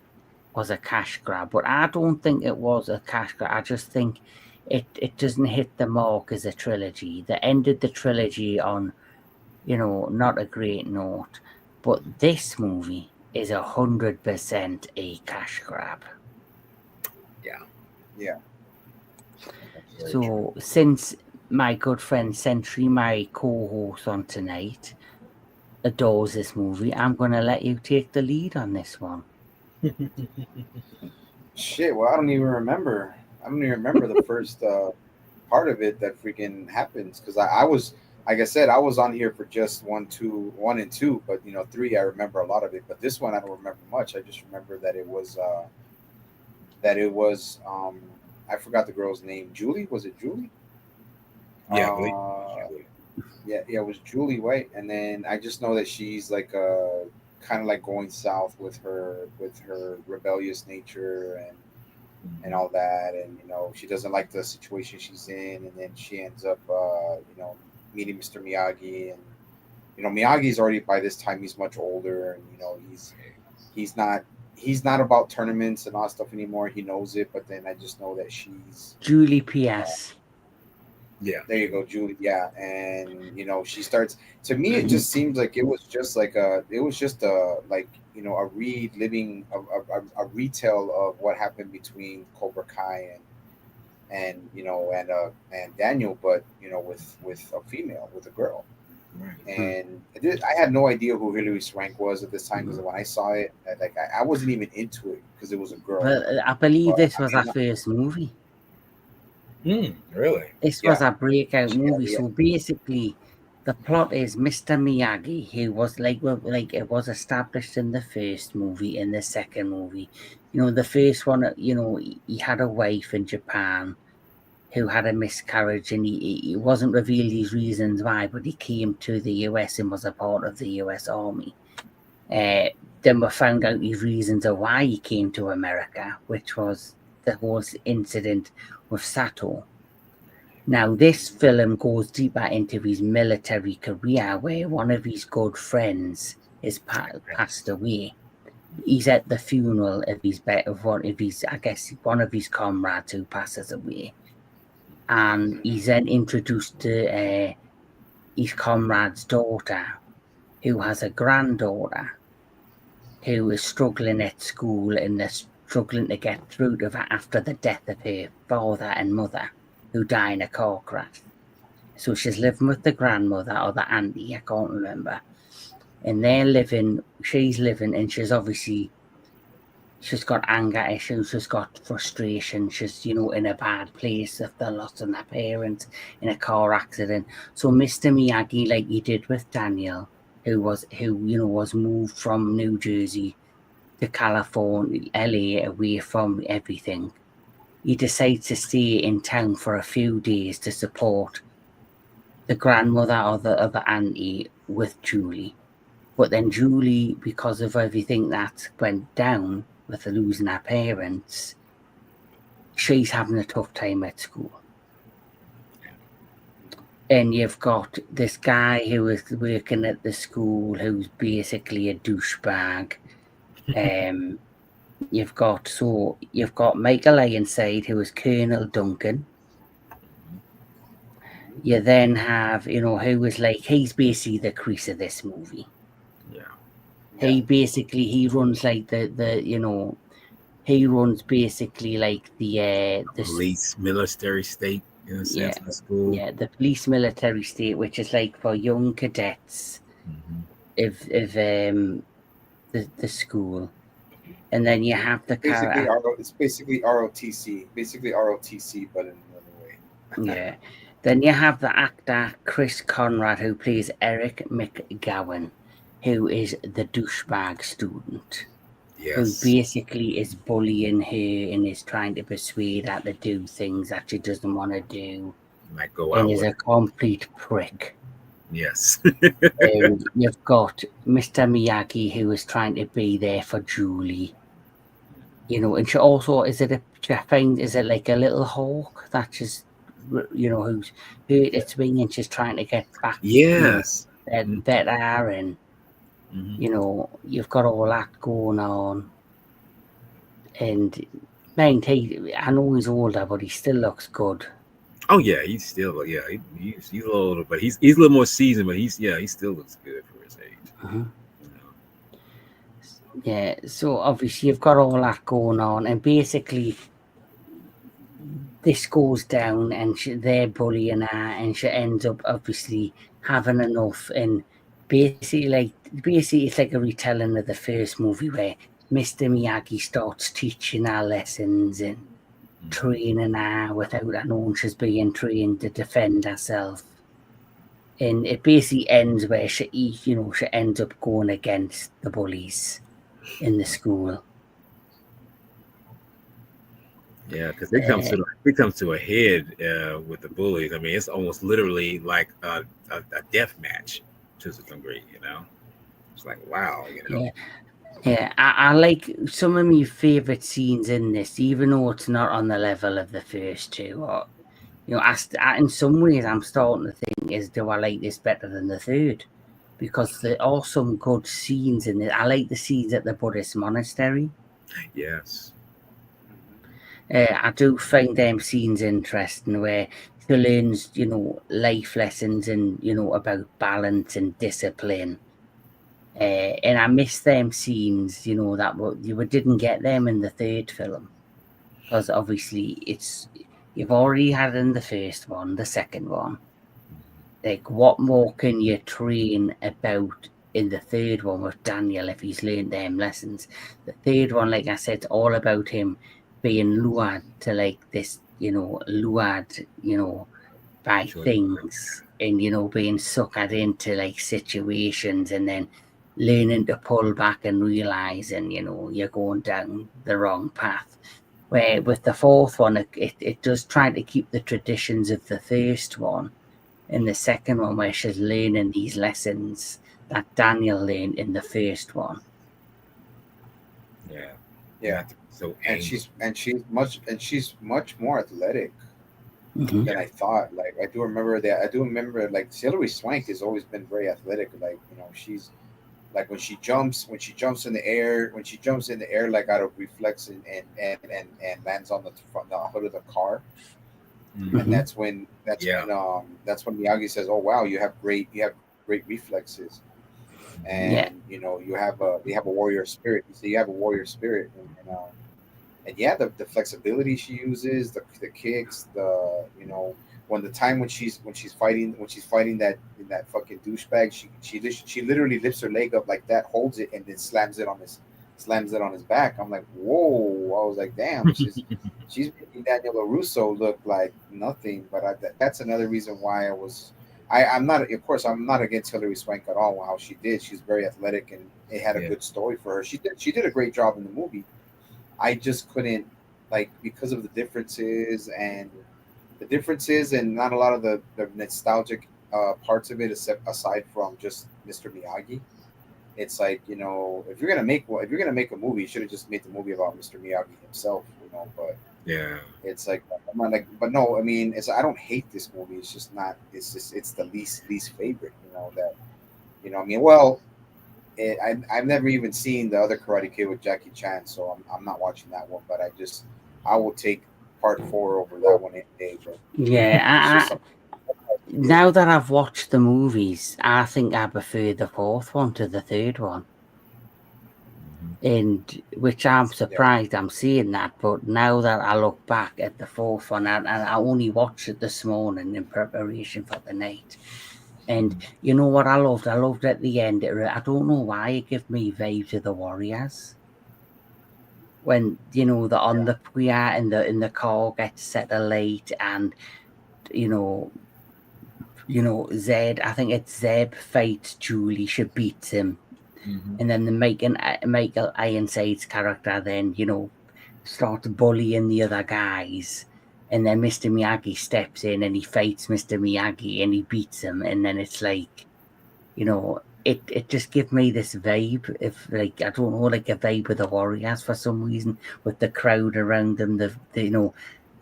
was a cash grab, but I don't think it was a cash grab. I just think it doesn't hit the mark as a trilogy. They ended the trilogy on, not a great note. But this movie is 100% a cash grab. Yeah. So since my good friend Sentry, my co-host on tonight, adores this movie, I'm going to let you take the lead on this one. Shit, well, I don't even remember the first part of it that freaking happens, because I was, like I said, I was on here for just 1 and 2, but 3 I remember a lot of it, but this one I don't remember much. I just remember that it was I forgot the girl's name. Julie? Was it Julie? Yeah, it was Julie White. And then I just know that she's like kind of like going south with her rebellious nature and all that, and she doesn't like the situation she's in, and then she ends up meeting Mr. Miyagi, and Miyagi's already, by this time, he's much older, and he's not about tournaments and all that stuff anymore. He knows it, but then I just know that she's Julie P.S. Yeah, there you go, Julie. Yeah, and she starts. To me, it just seems like it was just a retell of what happened between Cobra Kai and and Daniel, but with a female, with a girl. Right. And I had no idea who Hilary Swank was at this time because when I saw it, I wasn't even into it because it was a girl. Well, I believe But this was I our mean, first movie. Really? This was yeah, a breakout movie. yeah, So basically, the plot is Mr. Miyagi, who was like it was established in the first movie, in the second movie. The first one, he had a wife in Japan who had a miscarriage, and he wasn't revealed his reasons why, but he came to the US and was a part of the US Army. Then we found out his reasons of why he came to America, which was the whole incident with Sato. Now, this film goes deeper into his military career, where one of his good friends is passed away. He's at the funeral of one of his comrades who passes away, and he's then introduced to his comrade's daughter, who has a granddaughter who is struggling at school and they're struggling to get through to her after the death of her father and mother, who died in a car crash. So she's living with the grandmother or the auntie, I can't remember. And she's living, and she's got anger issues, she's got frustration, she's, in a bad place after losing her parents in a car accident. So Mr. Miyagi, like he did with Daniel, who was moved from New Jersey to California, LA, away from everything, he decides to stay in town for a few days to support the grandmother or the other auntie with Julie. But then Julie, because of everything that went down with losing her parents, she's having a tough time at school. And you've got this guy who is working at the school who's basically a douchebag. You've got Michael Ironside, who is Colonel Duncan. You then have, who is he's basically the crease of this movie. Yeah. He runs like he runs basically like the police military state in a sense of the school. Yeah, the police military state, which is like for young cadets of the school. And then you have the character. It's basically ROTC, but in another way. Yeah. Then you have the actor Chris Conrad, who plays Eric McGowan, who is the douchebag student. Yes. Who basically is bullying her and is trying to persuade her to do things that she doesn't want to do. Might go out and is a complete prick. Yes. You've got Mr. Miyagi, who is trying to be there for Julie. And she also is it like a little hawk that she's who's hurt its wing and she's trying to get back. Yes. Better and you've got all that going on. And I know he's older, but he still looks good. Oh yeah, he's still he's a little older, but he's a little more seasoned, but he still looks good for his age. Yeah, so obviously you've got all that going on, and basically this goes down, and they're bullying her, and she ends up obviously having enough, and basically it's like a retelling of the first movie where Mr. Miyagi starts teaching her lessons and training her without her knowing she's being trained to defend herself. And it basically ends where she ends up going against the bullies in the school. Yeah, because it comes to a head with the bullies. I mean, it's almost literally like a death match to some degree. It's like wow. Yeah, I like some of my favorite scenes in this, even though it's not on the level of the first two. Or in some ways, I'm starting to think do I like this better than the third? Because there are some good scenes in it. I like the scenes at the Buddhist monastery. Yes. I do find them scenes interesting where she learns, life lessons and, about balance and discipline. And I miss them scenes, that you didn't get them in the third film. Because obviously You've already had in the first one, the second one. Like, what more can you train about in the third one with Daniel if he's learned them lessons? The third one, like I said, it's all about him being lured to like this, lured, by Sure. things, and being suckered into like situations, and then learning to pull back and realizing you're going down the wrong path. Where with the fourth one, it does try to keep the traditions of the first one. In the second one, where she's learning these lessons that Daniel learned in the first one. Yeah. Yeah. So And she's much more athletic Mhm. than I thought. Like I do remember like Hilary Swank has always been very athletic. Like, she's like when she jumps in the air, like out of reflex and lands on the hood of the car. And Mhm. that's when Miyagi says, "Oh wow, you have great reflexes, and Yeah, you have a warrior spirit. You see, you have a warrior spirit, and yeah, the flexibility she uses, the kicks, when the time when she's fighting that fucking douchebag, she literally lifts her leg up like that, holds it, and then slams it on his back. I'm like, whoa! I was like, damn, she's making Daniel LaRusso look like nothing. But that's another reason why I'm not, of course, I'm not against Hilary Swank at all. How she did, she's very athletic, and it had a Yeah. good story for her. She did a great job in the movie. I just couldn't, like, because of the differences and not a lot of the nostalgic parts of it, aside from just Mr. Miyagi. It's like, if you're gonna make a movie, you should have just made the movie about Mr. Miyagi himself. But Yeah. it's like, I'm not like, but no, I mean, I don't hate this movie. It's just not. It's the least favorite. I mean, well, I've never even seen the other Karate Kid with Jackie Chan, so I'm not watching that one. But I will take part four over that one any day. But it's just yeah. something. Now that I've watched the movies, I think I prefer the fourth one to the third one. And which I'm surprised I'm seeing that, but now that I look back at the fourth one, and I only watched it this morning in preparation for the night. And you know what I loved? I loved at the end. I don't know why it gave me vibes of the Warriors. When they're on the pier and the car gets set alight, and you know, Zed. I think it's Zeb fights Julie. She beats him, and then Michael Ironside's character then starts bullying the other guys, and then Mr. Miyagi steps in and he fights Mr. Miyagi and he beats him, and then it's like, it just gives me this vibe of, like, I don't know, like a vibe with the Warriors for some reason, with the crowd around them, the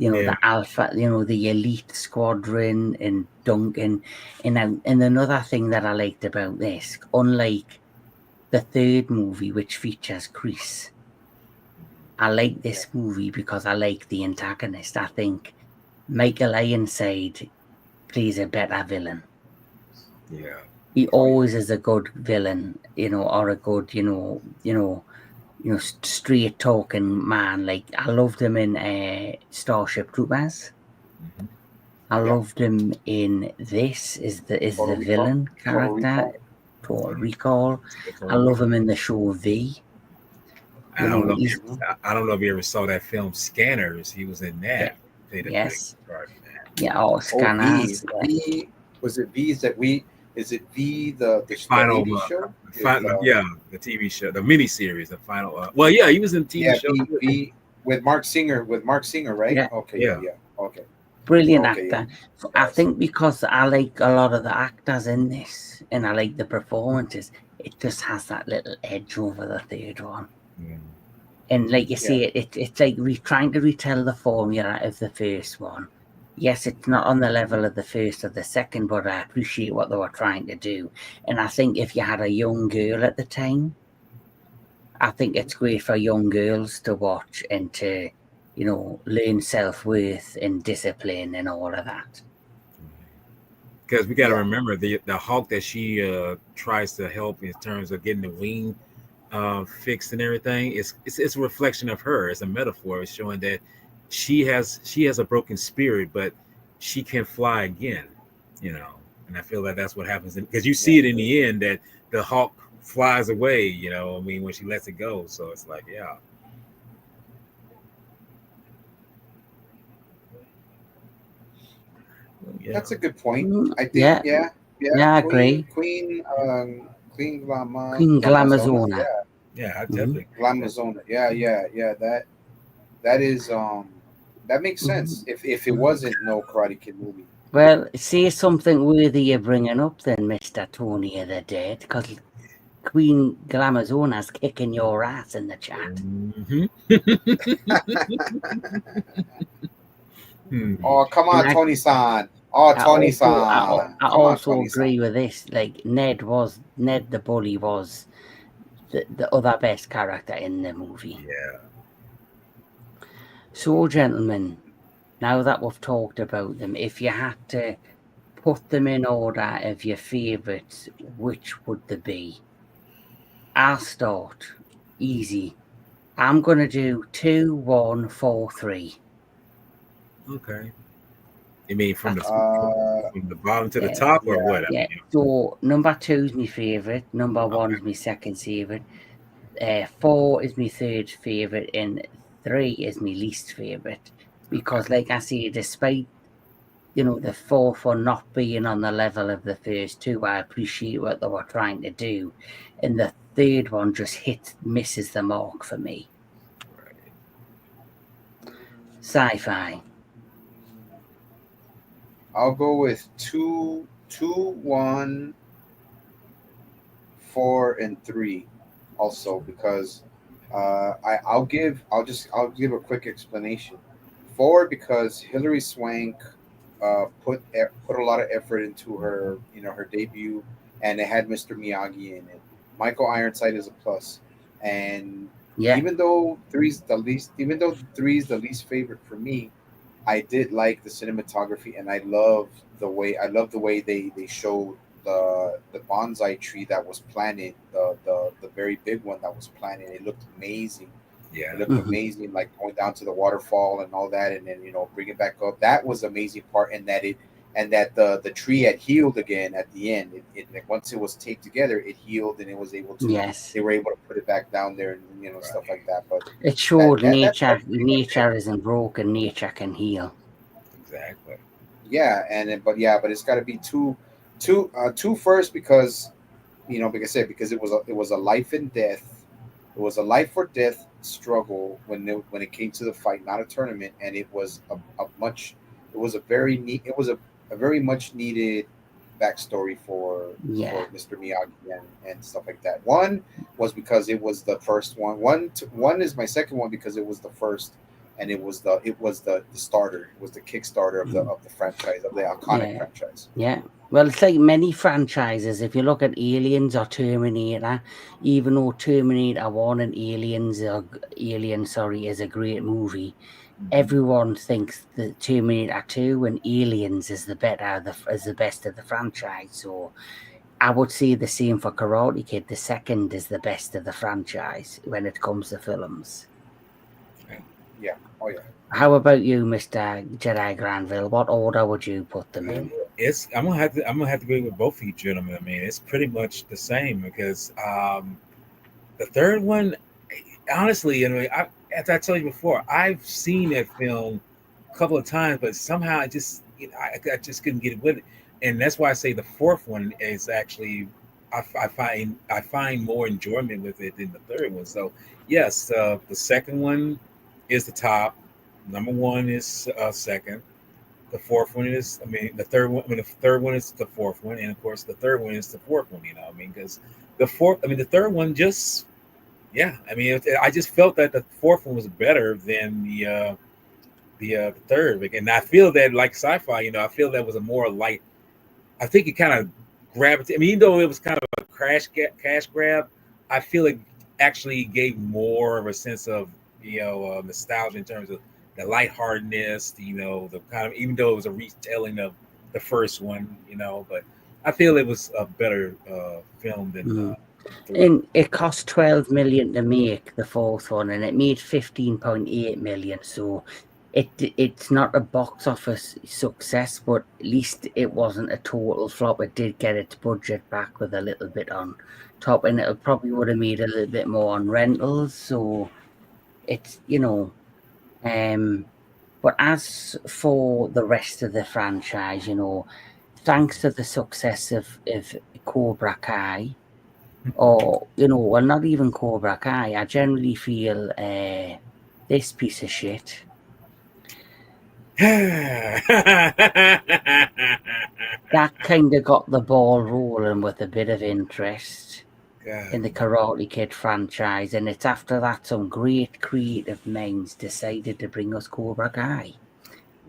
Yeah. the alpha, the elite squadron and Duncan. And another thing that I liked about this, unlike the third movie, which features Chris, I like this movie because I like the antagonist. I think Michael Ironside plays a better villain. Yeah. He always is a good villain, or a good, straight talking man. Like, I loved him in Starship Troopers. I loved him in this. Is the Total Recall. villain Total character, Recall. Total Recall. I love him in the show V. I don't know. I don't know if you ever saw that film Scanners. He was in that. Yes. Part in that. Yeah. Oh, Scanners. V. Was it V? Is it V? The final TV show? The TV show, the miniseries, the final. Well, yeah, he was in TV show. V with Mark Singer, right? Yeah. Okay. Yeah. Okay. Brilliant Okay, actor. So I think because I like a lot of the actors in this and I like the performances, it just has that little edge over the third one. And like you say, it's like trying to retell the formula of the first one. Yes, it's not on the level of the first or the second, but I appreciate what they were trying to do. And I think if you had a young girl at the time, I think it's great for young girls to watch and to, learn self-worth and discipline and all of that. Because we got to remember the Hulk that she tries to help in terms of getting the wing fixed and everything. It's a reflection of her. It's a metaphor. It's showing that she has a broken spirit, but she can fly again, you know. And I feel that that's what happens because you see it in the end that the Hulk flies away, you know. I mean, when she lets it go, so it's like, yeah. Yeah. That's a good point. I think, Yeah, I agree. Queen Glamazona. Yeah, I definitely. Glamazona. Yeah. That is that makes sense. If it wasn't no Karate Kid movie. Well, say something worthy of bringing up then, Mr. Tony of the Dead, because Queen Glamazona's kicking your ass in the chat. Oh, come on, Tony-san. Oh, Tony-san. I also agree with this. Like, Ned the bully was the other best character in the movie. Yeah. So, gentlemen, now that we've talked about them, if you had to put them in order of your favourites, which would they be? I'll start. Easy. I'm going to do 2, 1, 4, 3. Okay. You mean from the bottom to the top, or what? Yeah. So number 2 is my favourite. Number 1 is my second favourite. 4 is my third favourite, and 3 is my least favourite. Because, like I say, despite the fourth one not being on the level of the first 2, I appreciate what they were trying to do, and the third one just misses the mark for me. Right. Sci-fi. I'll go with 2, 1, 4, and 3, also because I'll give a quick explanation. 4 because Hilary Swank put a lot of effort into her her debut, and it had Mr. Miyagi in it. Michael Ironside is a plus, and even though 3 is the least favorite for me, I did like the cinematography, and I love the way they showed the bonsai tree that was planted, the very big one that was planted. It looked amazing. Yeah, it looked amazing, like going down to the waterfall and all that, and then bring it back up. That was the amazing part, and that the tree had healed again at the end. Once it was taped together, it healed, and it was able to. Yes, they were able to put it back down there, and stuff like that. But it showed nature isn't broken. Nature can heal. Exactly. Yeah, but it's got to be two first because like I said, because it was a life and death. It was a life or death struggle when it came to the fight, not a tournament, and it was a very much needed backstory for Mr. Miyagi and stuff like that. 1 was because it was the first one. 1 is my second one because it was the first, and it was the starter. It was the Kickstarter of the franchise, of the iconic franchise. Yeah. Well, it's like many franchises. If you look at Aliens or Terminator, even though Terminator 1 and Alien is a great movie, everyone thinks that Terminator 2 and Aliens is the best of the franchise. So I would say the same for Karate Kid. The second is the best of the franchise when it comes to films. Yeah. Oh yeah. How about you, Mr. Jedi Granville? What order would you put them in? I'm gonna have to agree with both of you gentlemen. I mean, it's pretty much the same because the third one, honestly, as I told you before, I've seen that film a couple of times, but somehow I just couldn't get it with it, and that's why I say the fourth one is actually I find more enjoyment with it than the third one. So yes, the second one is the top. Number 1 is second. The fourth one is, the third one. The third one is the fourth one, and of course, the third one is the fourth one. Because the third one just, I just felt that the fourth one was better than the third. And I feel that, like sci-fi, I feel that was a more light. I think it kind of gravitated. Even though it was kind of a cash grab, I feel it actually gave more of a sense of nostalgia in terms of the lightheartedness, the kind of, even though it was a retelling of the first one, but I feel it was a better film than. And it cost $12 million to make the fourth one, and it made $15.8 million. So it's not a box office success, but at least it wasn't a total flop. It did get its budget back with a little bit on top, and it probably would have made a little bit more on rentals. So it's but as for the rest of the franchise, thanks to the success of Cobra Kai, or well, not even Cobra Kai, I generally feel this piece of shit. That kind of got the ball rolling with a bit of interest in the Karate Kid franchise, and it's after that some great creative minds decided to bring us Cobra Kai.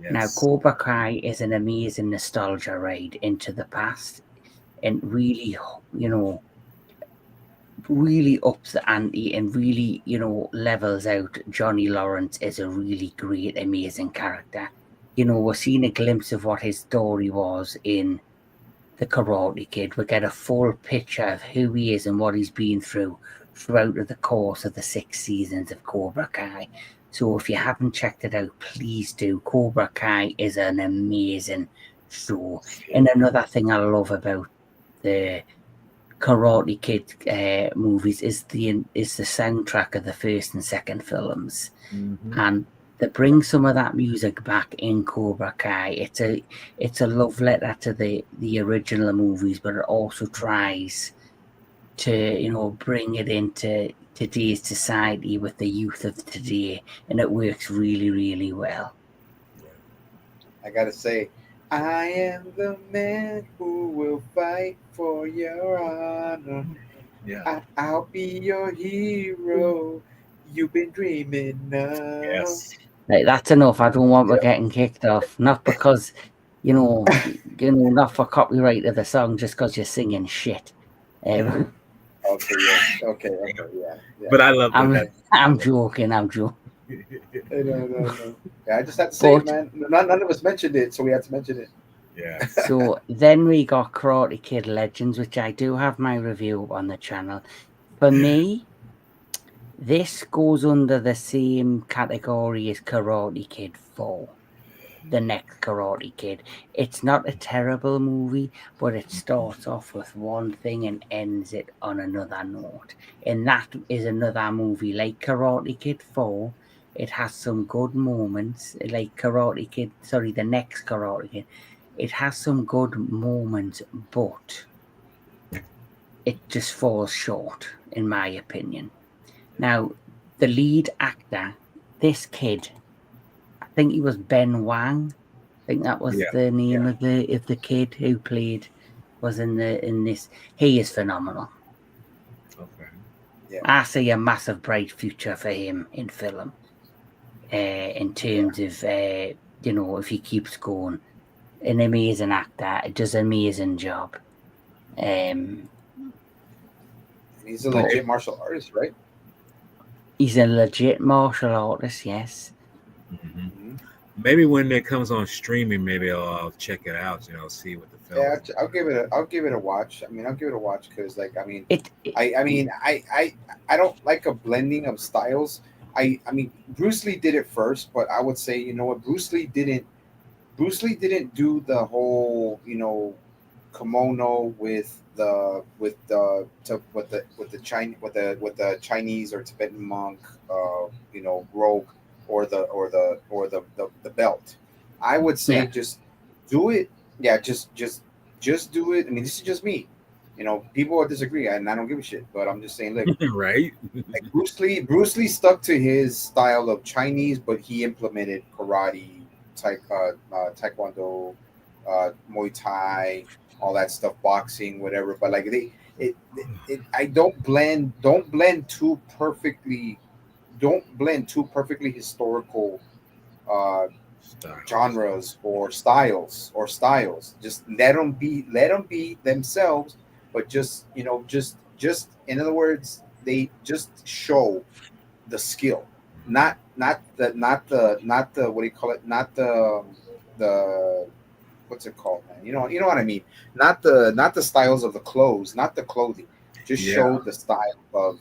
Yes. Now, Cobra Kai is an amazing nostalgia ride into the past, and really, really ups the ante and really, levels out Johnny Lawrence as a really great, amazing character. We're seeing a glimpse of what his story was in the Karate Kid. We get a full picture of who he is and what he's been through throughout the course of the 6 seasons of Cobra Kai. So if you haven't checked it out, please do. Cobra Kai is an amazing show. And another thing I love about the Karate Kid movies is the soundtrack of the first and second films. Mm-hmm. And they bring some of that music back in Cobra Kai. It's a love letter to the original movies, but it also tries to bring it into today's society with the youth of today, and it works really, really well. I gotta say, I am the man who will fight for your honor. Yeah. I'll be your hero. You've been dreaming of. Yes. Like, that's enough. I don't want we're getting kicked off. Not because, not for copyright of the song, just because you're singing shit. Okay, yeah. But I love that. I'm joking. No. Yeah, I just had to say it, man. None of us mentioned it, so we had to mention it. Yeah. So then we got Karate Kid Legends, which I do have my review on the channel. For me, this goes under the same category as Karate Kid 4, the next Karate Kid. It's not a terrible movie, but it starts off with one thing and ends it on another note. And that is another movie like Karate Kid 4. It has some good moments, like the next Karate Kid. It has some good moments, but it just falls short, in my opinion. Now, the lead actor, this kid, I think he was Ben Wang. I think that was the name of the kid who was in this. He is phenomenal. Okay. Yeah. I see a massive bright future for him in film. In terms of if he keeps going, an amazing actor, does an amazing job. He's a legit martial artist, right? He's a legit martial artist, yes. Mm-hmm. Maybe when it comes on streaming, maybe I'll check it out. See what the film. Yeah, I'll give it a watch. I mean, I'll give it a watch because, I don't like a blending of styles. I mean, Bruce Lee did it first, but I would say, Bruce Lee didn't do the whole, kimono with the Chinese or Tibetan monk, robe or the belt. I would say just do it. Yeah, just do it. I mean, this is just me. People will disagree, and I don't give a shit. But I'm just saying, look, right? Like Bruce Lee stuck to his style of Chinese, but he implemented karate, taekwondo, Muay Thai, all that stuff, boxing, whatever. But I don't blend too perfectly historical genres or styles. Just let them be themselves. But just in other words, they just show the skill, not the what do you call it? Not the what's it called, man? You know what I mean? Not the styles of the clothes, not the clothing. Just show the style of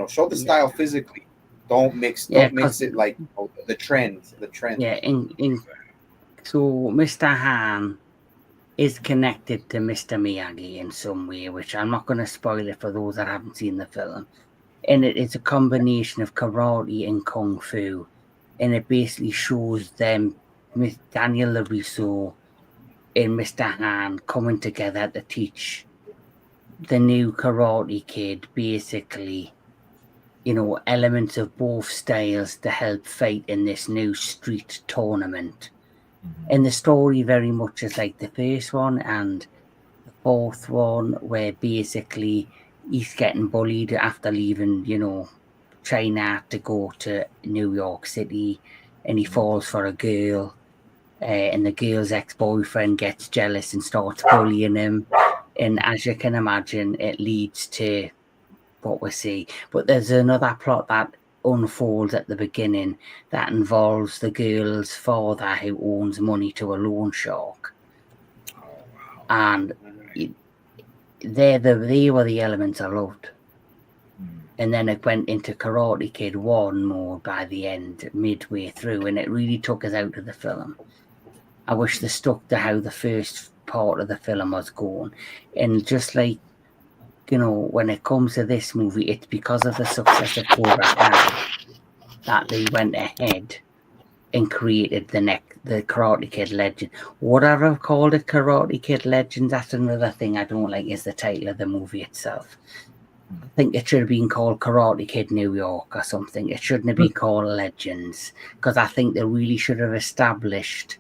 show the style physically, Don't mix it like the trends. Yeah, so Mr. Han is connected to Mr. Miyagi in some way, which I'm not going to spoil it for those that haven't seen the film. And it's a combination of karate and kung fu, and it basically shows them, Daniel LaRusso and Mr. Han coming together to teach the new Karate Kid basically, elements of both styles to help fight in this new street tournament. And the story very much is like the first one and the fourth one, where basically he's getting bullied after leaving, China to go to New York City, and he falls for a girl, and the girl's ex-boyfriend gets jealous and starts bullying him. And as you can imagine, it leads to what we see. But there's another plot that unfolds at the beginning that involves the girl's father, who owns money to a loan shark. Oh, wow. And they were the elements I loved. And then it went into Karate Kid 1 mode by the end, midway through, and it really took us out of the film. I wish they stuck to how the first part of the film was going. And just like, when it comes to this movie, it's because of the success of Cobra Kai that they went ahead and created the Karate Kid Legend. Would I have called it Karate Kid Legends? That's another thing I don't like, is the title of the movie itself. I think it should have been called Karate Kid New York or something. It shouldn't have been called Legends, because I think they really should have established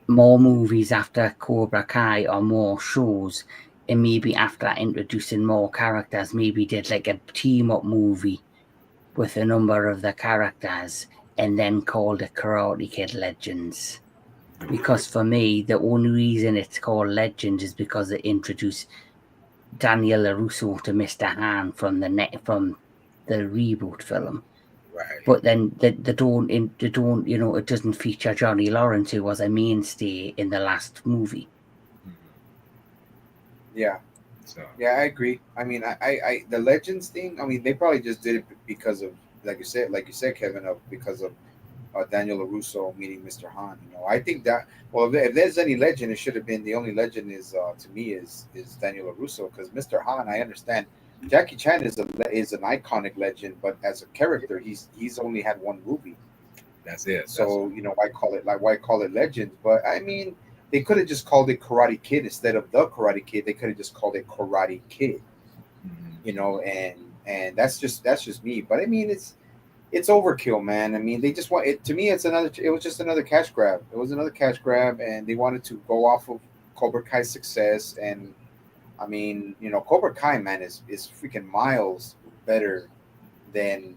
more movies after Cobra Kai, or more shows, and maybe after introducing more characters, maybe did like a team-up movie with a number of the characters and then called it Karate Kid Legends. Because for me, the only reason it's called Legends is because it introduced Daniel LaRusso to Mr. Han from the reboot film. Right. But then they don't, it doesn't feature Johnny Lawrence, who was a mainstay in the last movie. Yeah. So. Yeah, I agree. I mean, I the Legends thing, I mean, they probably just did it because of, like you said, Kevin, because of Daniel LaRusso meeting Mr. Han. I think that, well, if there's any legend, it should have been, the only legend is, to me, is Daniel LaRusso, because Mr. Han, I understand Jackie Chan is an iconic legend, but as a character, he's only had one movie. That's it. So why call it Legend? But I mean, they could have just called it Karate Kid instead of the Karate Kid. They could have just called it Karate Kid. And that's just me. But I mean, it's overkill, man. I mean, they just want it. To me, it was just another cash grab. It was another cash grab, and they wanted to go off of Cobra Kai's success. And I mean, Cobra Kai, man, is freaking miles better than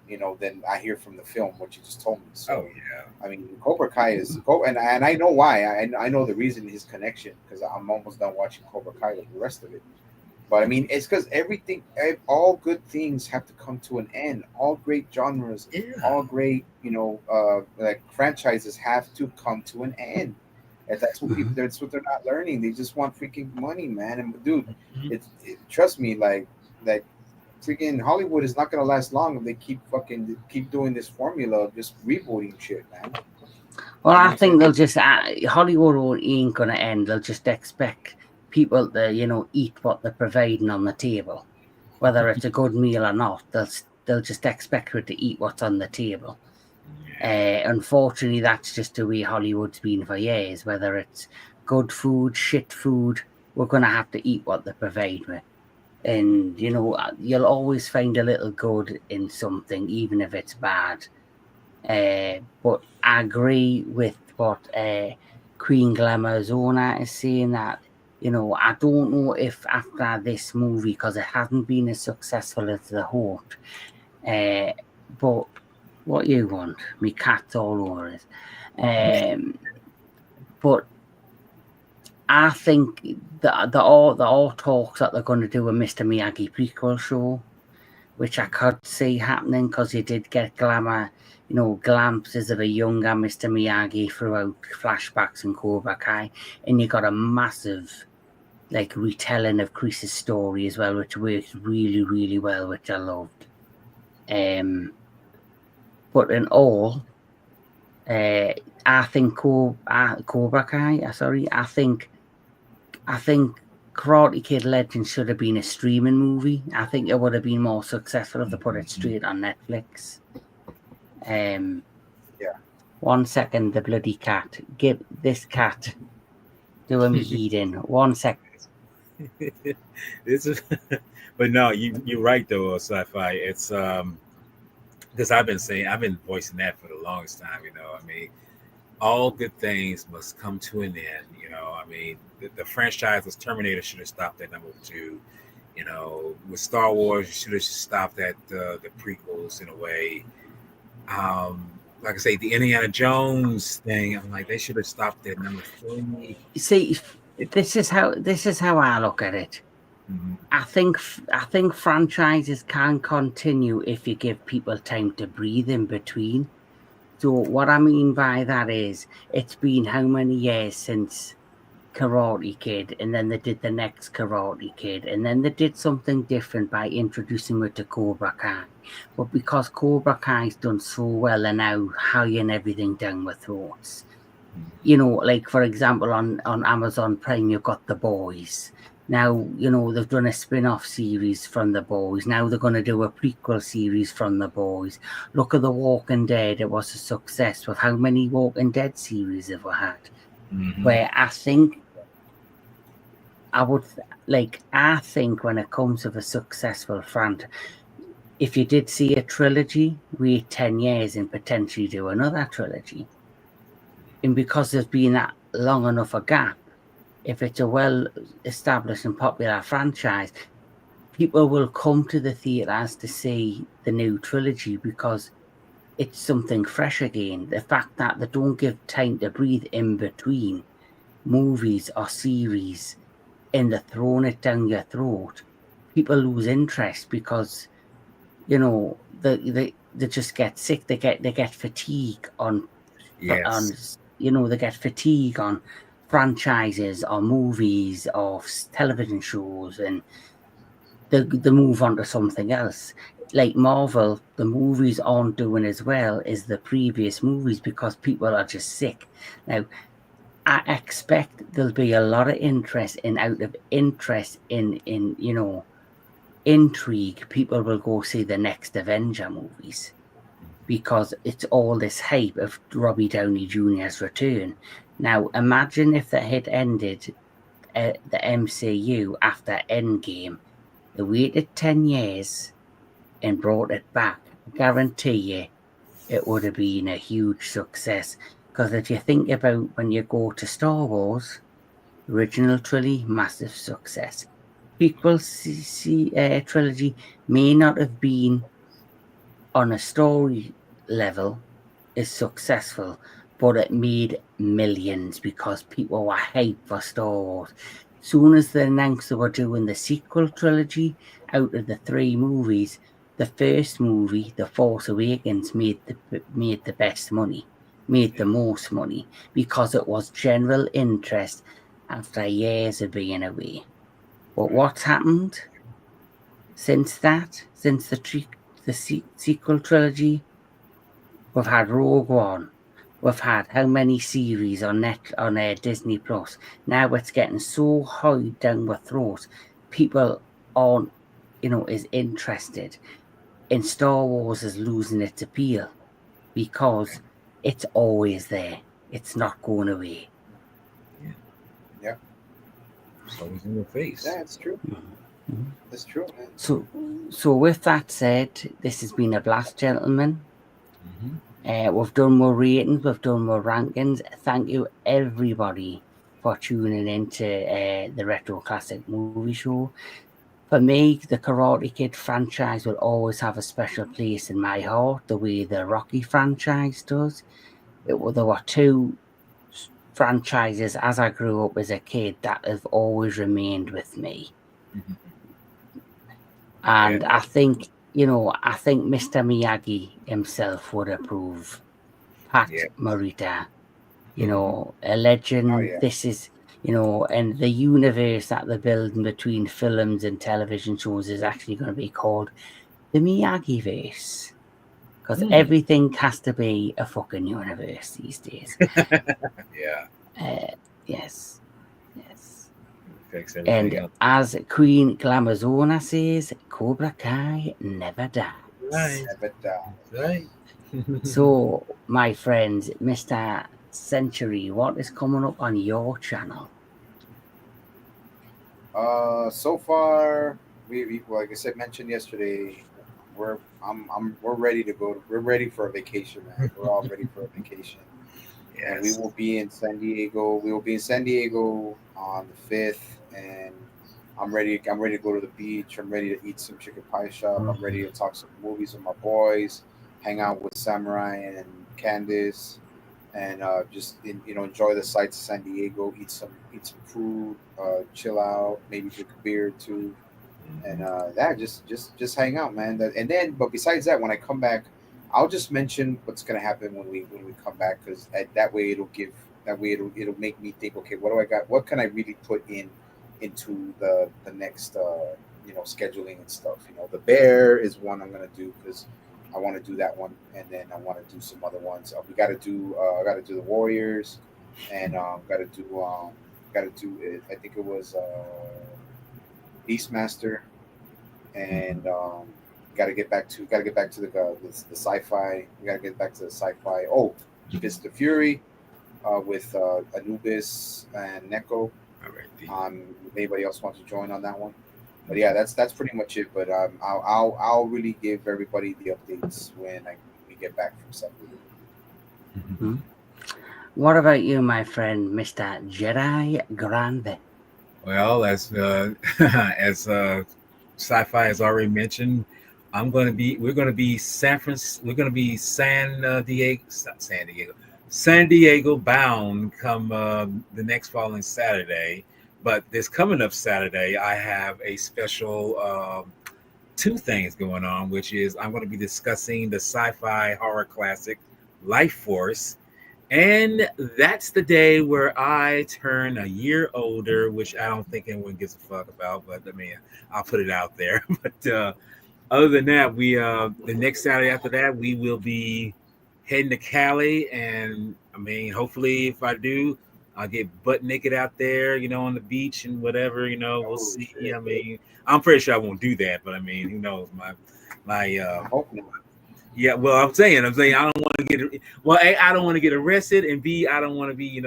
I hear from the film, what you just told me. So, yeah. I mean, Cobra Kai is and I know why. I know the reason, his connection, because I'm almost done watching Cobra Kai with the rest of it. But I mean, it's because all good things have to come to an end. All great genres, all great, like franchises have to come to an end. And that's what that's what they're not learning. They just want freaking money, man. And dude, trust me, like freaking Hollywood is not gonna last long if they keep doing this formula of just rebooting shit, man. Well, I think they'll just Hollywood ain't gonna end. They'll just expect people to eat what they're providing on the table, whether it's a good meal or not. They'll just expect her to eat what's on the table. Unfortunately, that's just the way Hollywood's been for years. Whether it's good food, shit food, we're gonna have to eat what they provide with. And you'll always find a little good in something, even if it's bad. But I agree with what Queen Glamour's owner is saying, that I don't know if after this movie, because it hasn't been as successful as they hoped, but what you want, me cat's all over it. But I think that the all talks that they're going to do a Mr. Miyagi prequel show, which I could see happening, because you did get glimpses of a younger Mr. Miyagi throughout flashbacks in Cobra Kai, and you got a massive retelling of Kreese's story as well, which works really, really well, which I loved. But in all, I think Cobra Kai. Sorry, I think Karate Kid Legends should have been a streaming movie. I think it would have been more successful if they put it straight on Netflix. Yeah. 1 second, the bloody cat. Give this cat doing me eating. 1 second. This is, but no, you're right though, sci-fi. It's because I've been voicing that for the longest time. I mean, all good things must come to an end. I mean, the franchise was Terminator should have stopped at number 2. With Star Wars, you should have stopped at the prequels in a way. Like I say, the Indiana Jones thing, I'm like, they should have stopped at number 3. See, this is how I look at it. Mm-hmm. I think franchises can continue if you give people time to breathe in between. So what I mean by that is, it's been how many years since Karate Kid, and then they did the next Karate Kid, and then they did something different by introducing it to Cobra Kai. But because Cobra Kai's done so well, and now hurrying everything down with throats. Like for example, on Amazon Prime, you've got The Boys. Now, they've done a spin-off series from The Boys. Now they're going to do a prequel series from The Boys. Look at The Walking Dead. It was a success. With how many Walking Dead series have we had? Mm-hmm. Where I think when it comes to a successful franchise, if you did see a trilogy, wait 10 years and potentially do another trilogy. And because there's been that long enough a gap, if it's a well-established and popular franchise, people will come to the theatres to see the new trilogy because it's something fresh again. The fact that they don't give time to breathe in between movies or series and they're throwing it down your throat, people lose interest because, they just get sick. They get fatigue on, Yes. they get fatigue on franchises or movies or television shows, and they move on to something else. Like Marvel, the movies aren't doing as well as the previous movies because people are just sick. Now, I expect there'll be a lot of interest, and out of interest in intrigue, people will go see the next Avenger movies because it's all this hype of Robbie Downey Jr.'s return. Now, imagine if they had ended the MCU after Endgame. They waited 10 years and brought it back. I guarantee you it would have been a huge success. Because if you think about when you go to Star Wars, original trilogy, massive success. Prequel trilogy may not have been on a story level as successful, but it made millions because people were hyped for Star Wars. Soon as they announced they were doing the sequel trilogy, out of the 3 movies, the first movie, The Force Awakens, made the best money, made the most money, because it was general interest after years of being away. But what's happened since that? Since the sequel trilogy, we've had Rogue One. We've had how many series on Disney Plus? Now it's getting so high down with throats. People aren't, is interested. And Star Wars is losing its appeal because it's always there. It's not going away. Yeah. It's always in your face. Yeah, it's true. Mm-hmm. It's true, man. So with that said, this has been a blast, gentlemen. Mm-hmm. We've done more ratings, we've done more rankings. Thank you, everybody, for tuning into the Retro Classic Movie Show. For me, the Karate Kid franchise will always have a special place in my heart, the way the Rocky franchise does. There were 2 franchises as I grew up as a kid that have always remained with me. Mm-hmm. And I think Mr. Miyagi himself would approve. Pat Morita, a legend. Oh, yeah. This is, and the universe that they're building between films and television shows is actually going to be called the Miyagi-verse. because everything has to be a fucking universe these days. Yeah. Yes. Fix everything And up. as Queen Glamazona says, Cobra Kai never dies. Right. Never die. Right. So, my friends, Mr. Century, what is coming up on your channel? So far, we like I said mentioned yesterday, we're ready to go. We're ready for a vacation, man. We're all ready for a vacation, and we Yes. will be in San Diego. We will be in San Diego on the 5th, and I'm ready. I'm ready to go to the beach. I'm ready to eat some chicken pie shop. I'm ready to talk some movies with my boys, hang out with Samurai and Candice, and enjoy the sights of San Diego. Eat some food. Chill out. Maybe drink a beer or two, and that just hang out, man. But besides that, when I come back, I'll just mention what's gonna happen when we come back, because that way it'll make me think, okay, what do I got? What can I really put into the next scheduling and stuff. The bear is one I'm gonna do because I want to do that one, and then I want to do some other ones. We got to do I got to do the Warriors, and got to do it. I think it was Beastmaster, and got to get back to the sci-fi. We got to get back to the sci-fi. Oh, Fist of Fury with Anubis and Neko. If anybody else wants to join on that one, but yeah, that's pretty much it. But I'll really give everybody the updates when we get back from San Diego. Mm-hmm. What about you, my friend, Mr. Jedi Granville? Well, as sci-fi has already mentioned, we're going to be San Diego bound come the next following Saturday. But this coming up Saturday, I have a special two things going on, which is I'm going to be discussing the sci-fi horror classic Life Force. And that's the day where I turn a year older, which I don't think anyone gives a fuck about, but I mean, I'll put it out there. But other than that, we the next Saturday after that, we will be heading to Cali, and I mean, hopefully, if I do, I'll get butt naked out there, on the beach and whatever. We'll see. Shit. I mean, I'm pretty sure I won't do that, but I mean, who knows? My yeah, well, I'm saying I don't want to get A, I don't want to get arrested, and B, I don't want to be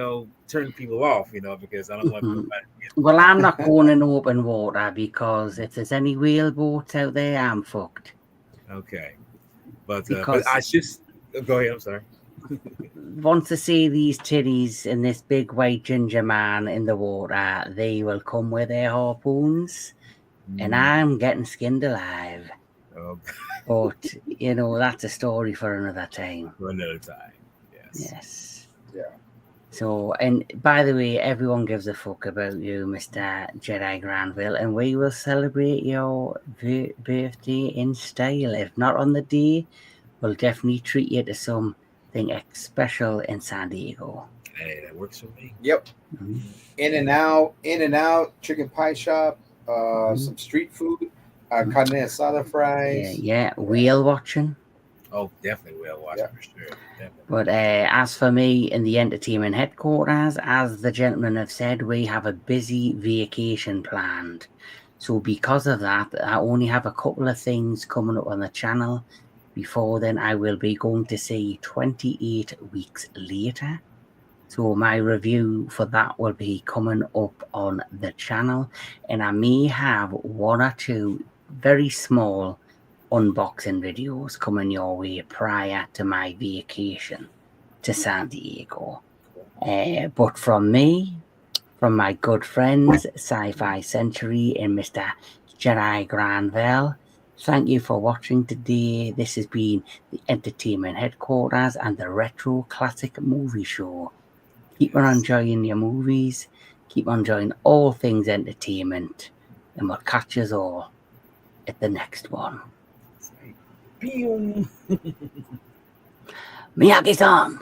turning people off, because I don't want nobody to get... Well, I'm not going in open water, because if there's any whaleboats out there, I'm fucked. Okay, but I just go ahead. I'm sorry. Once I see these titties and this big white ginger man in the water, they will come with their harpoons, and I'm getting skinned alive. Okay. But that's a story for another time. For another time. Yes. Yeah. So, and by the way, everyone gives a fuck about you, Mr. Jedi Granville, and we will celebrate your birthday in style. If not on the day, we'll definitely treat you to something special in San Diego. Hey, that works for me. Yep. Mm-hmm. In and out, chicken pie shop, some street food. Carne asada fries. Yeah, whale watching. Oh, definitely whale watching for sure. Definitely. But as for me in the entertainment headquarters, as the gentlemen have said, we have a busy vacation planned. So because of that, I only have a couple of things coming up on the channel. Before then, I will be going to see 28 Weeks Later. So my review for that will be coming up on the channel. And I may have one or two very small unboxing videos coming your way prior to my vacation to San Diego. But from me, from my good friends, Sci-Fi Century and Mr. Jedi Granville, thank you for watching today. This has been the Entertainment Headquarters and the Retro Classic Movie Show. Keep on enjoying your movies. Keep on enjoying all things entertainment. And we'll catch us all at the next one. Miyagi-san!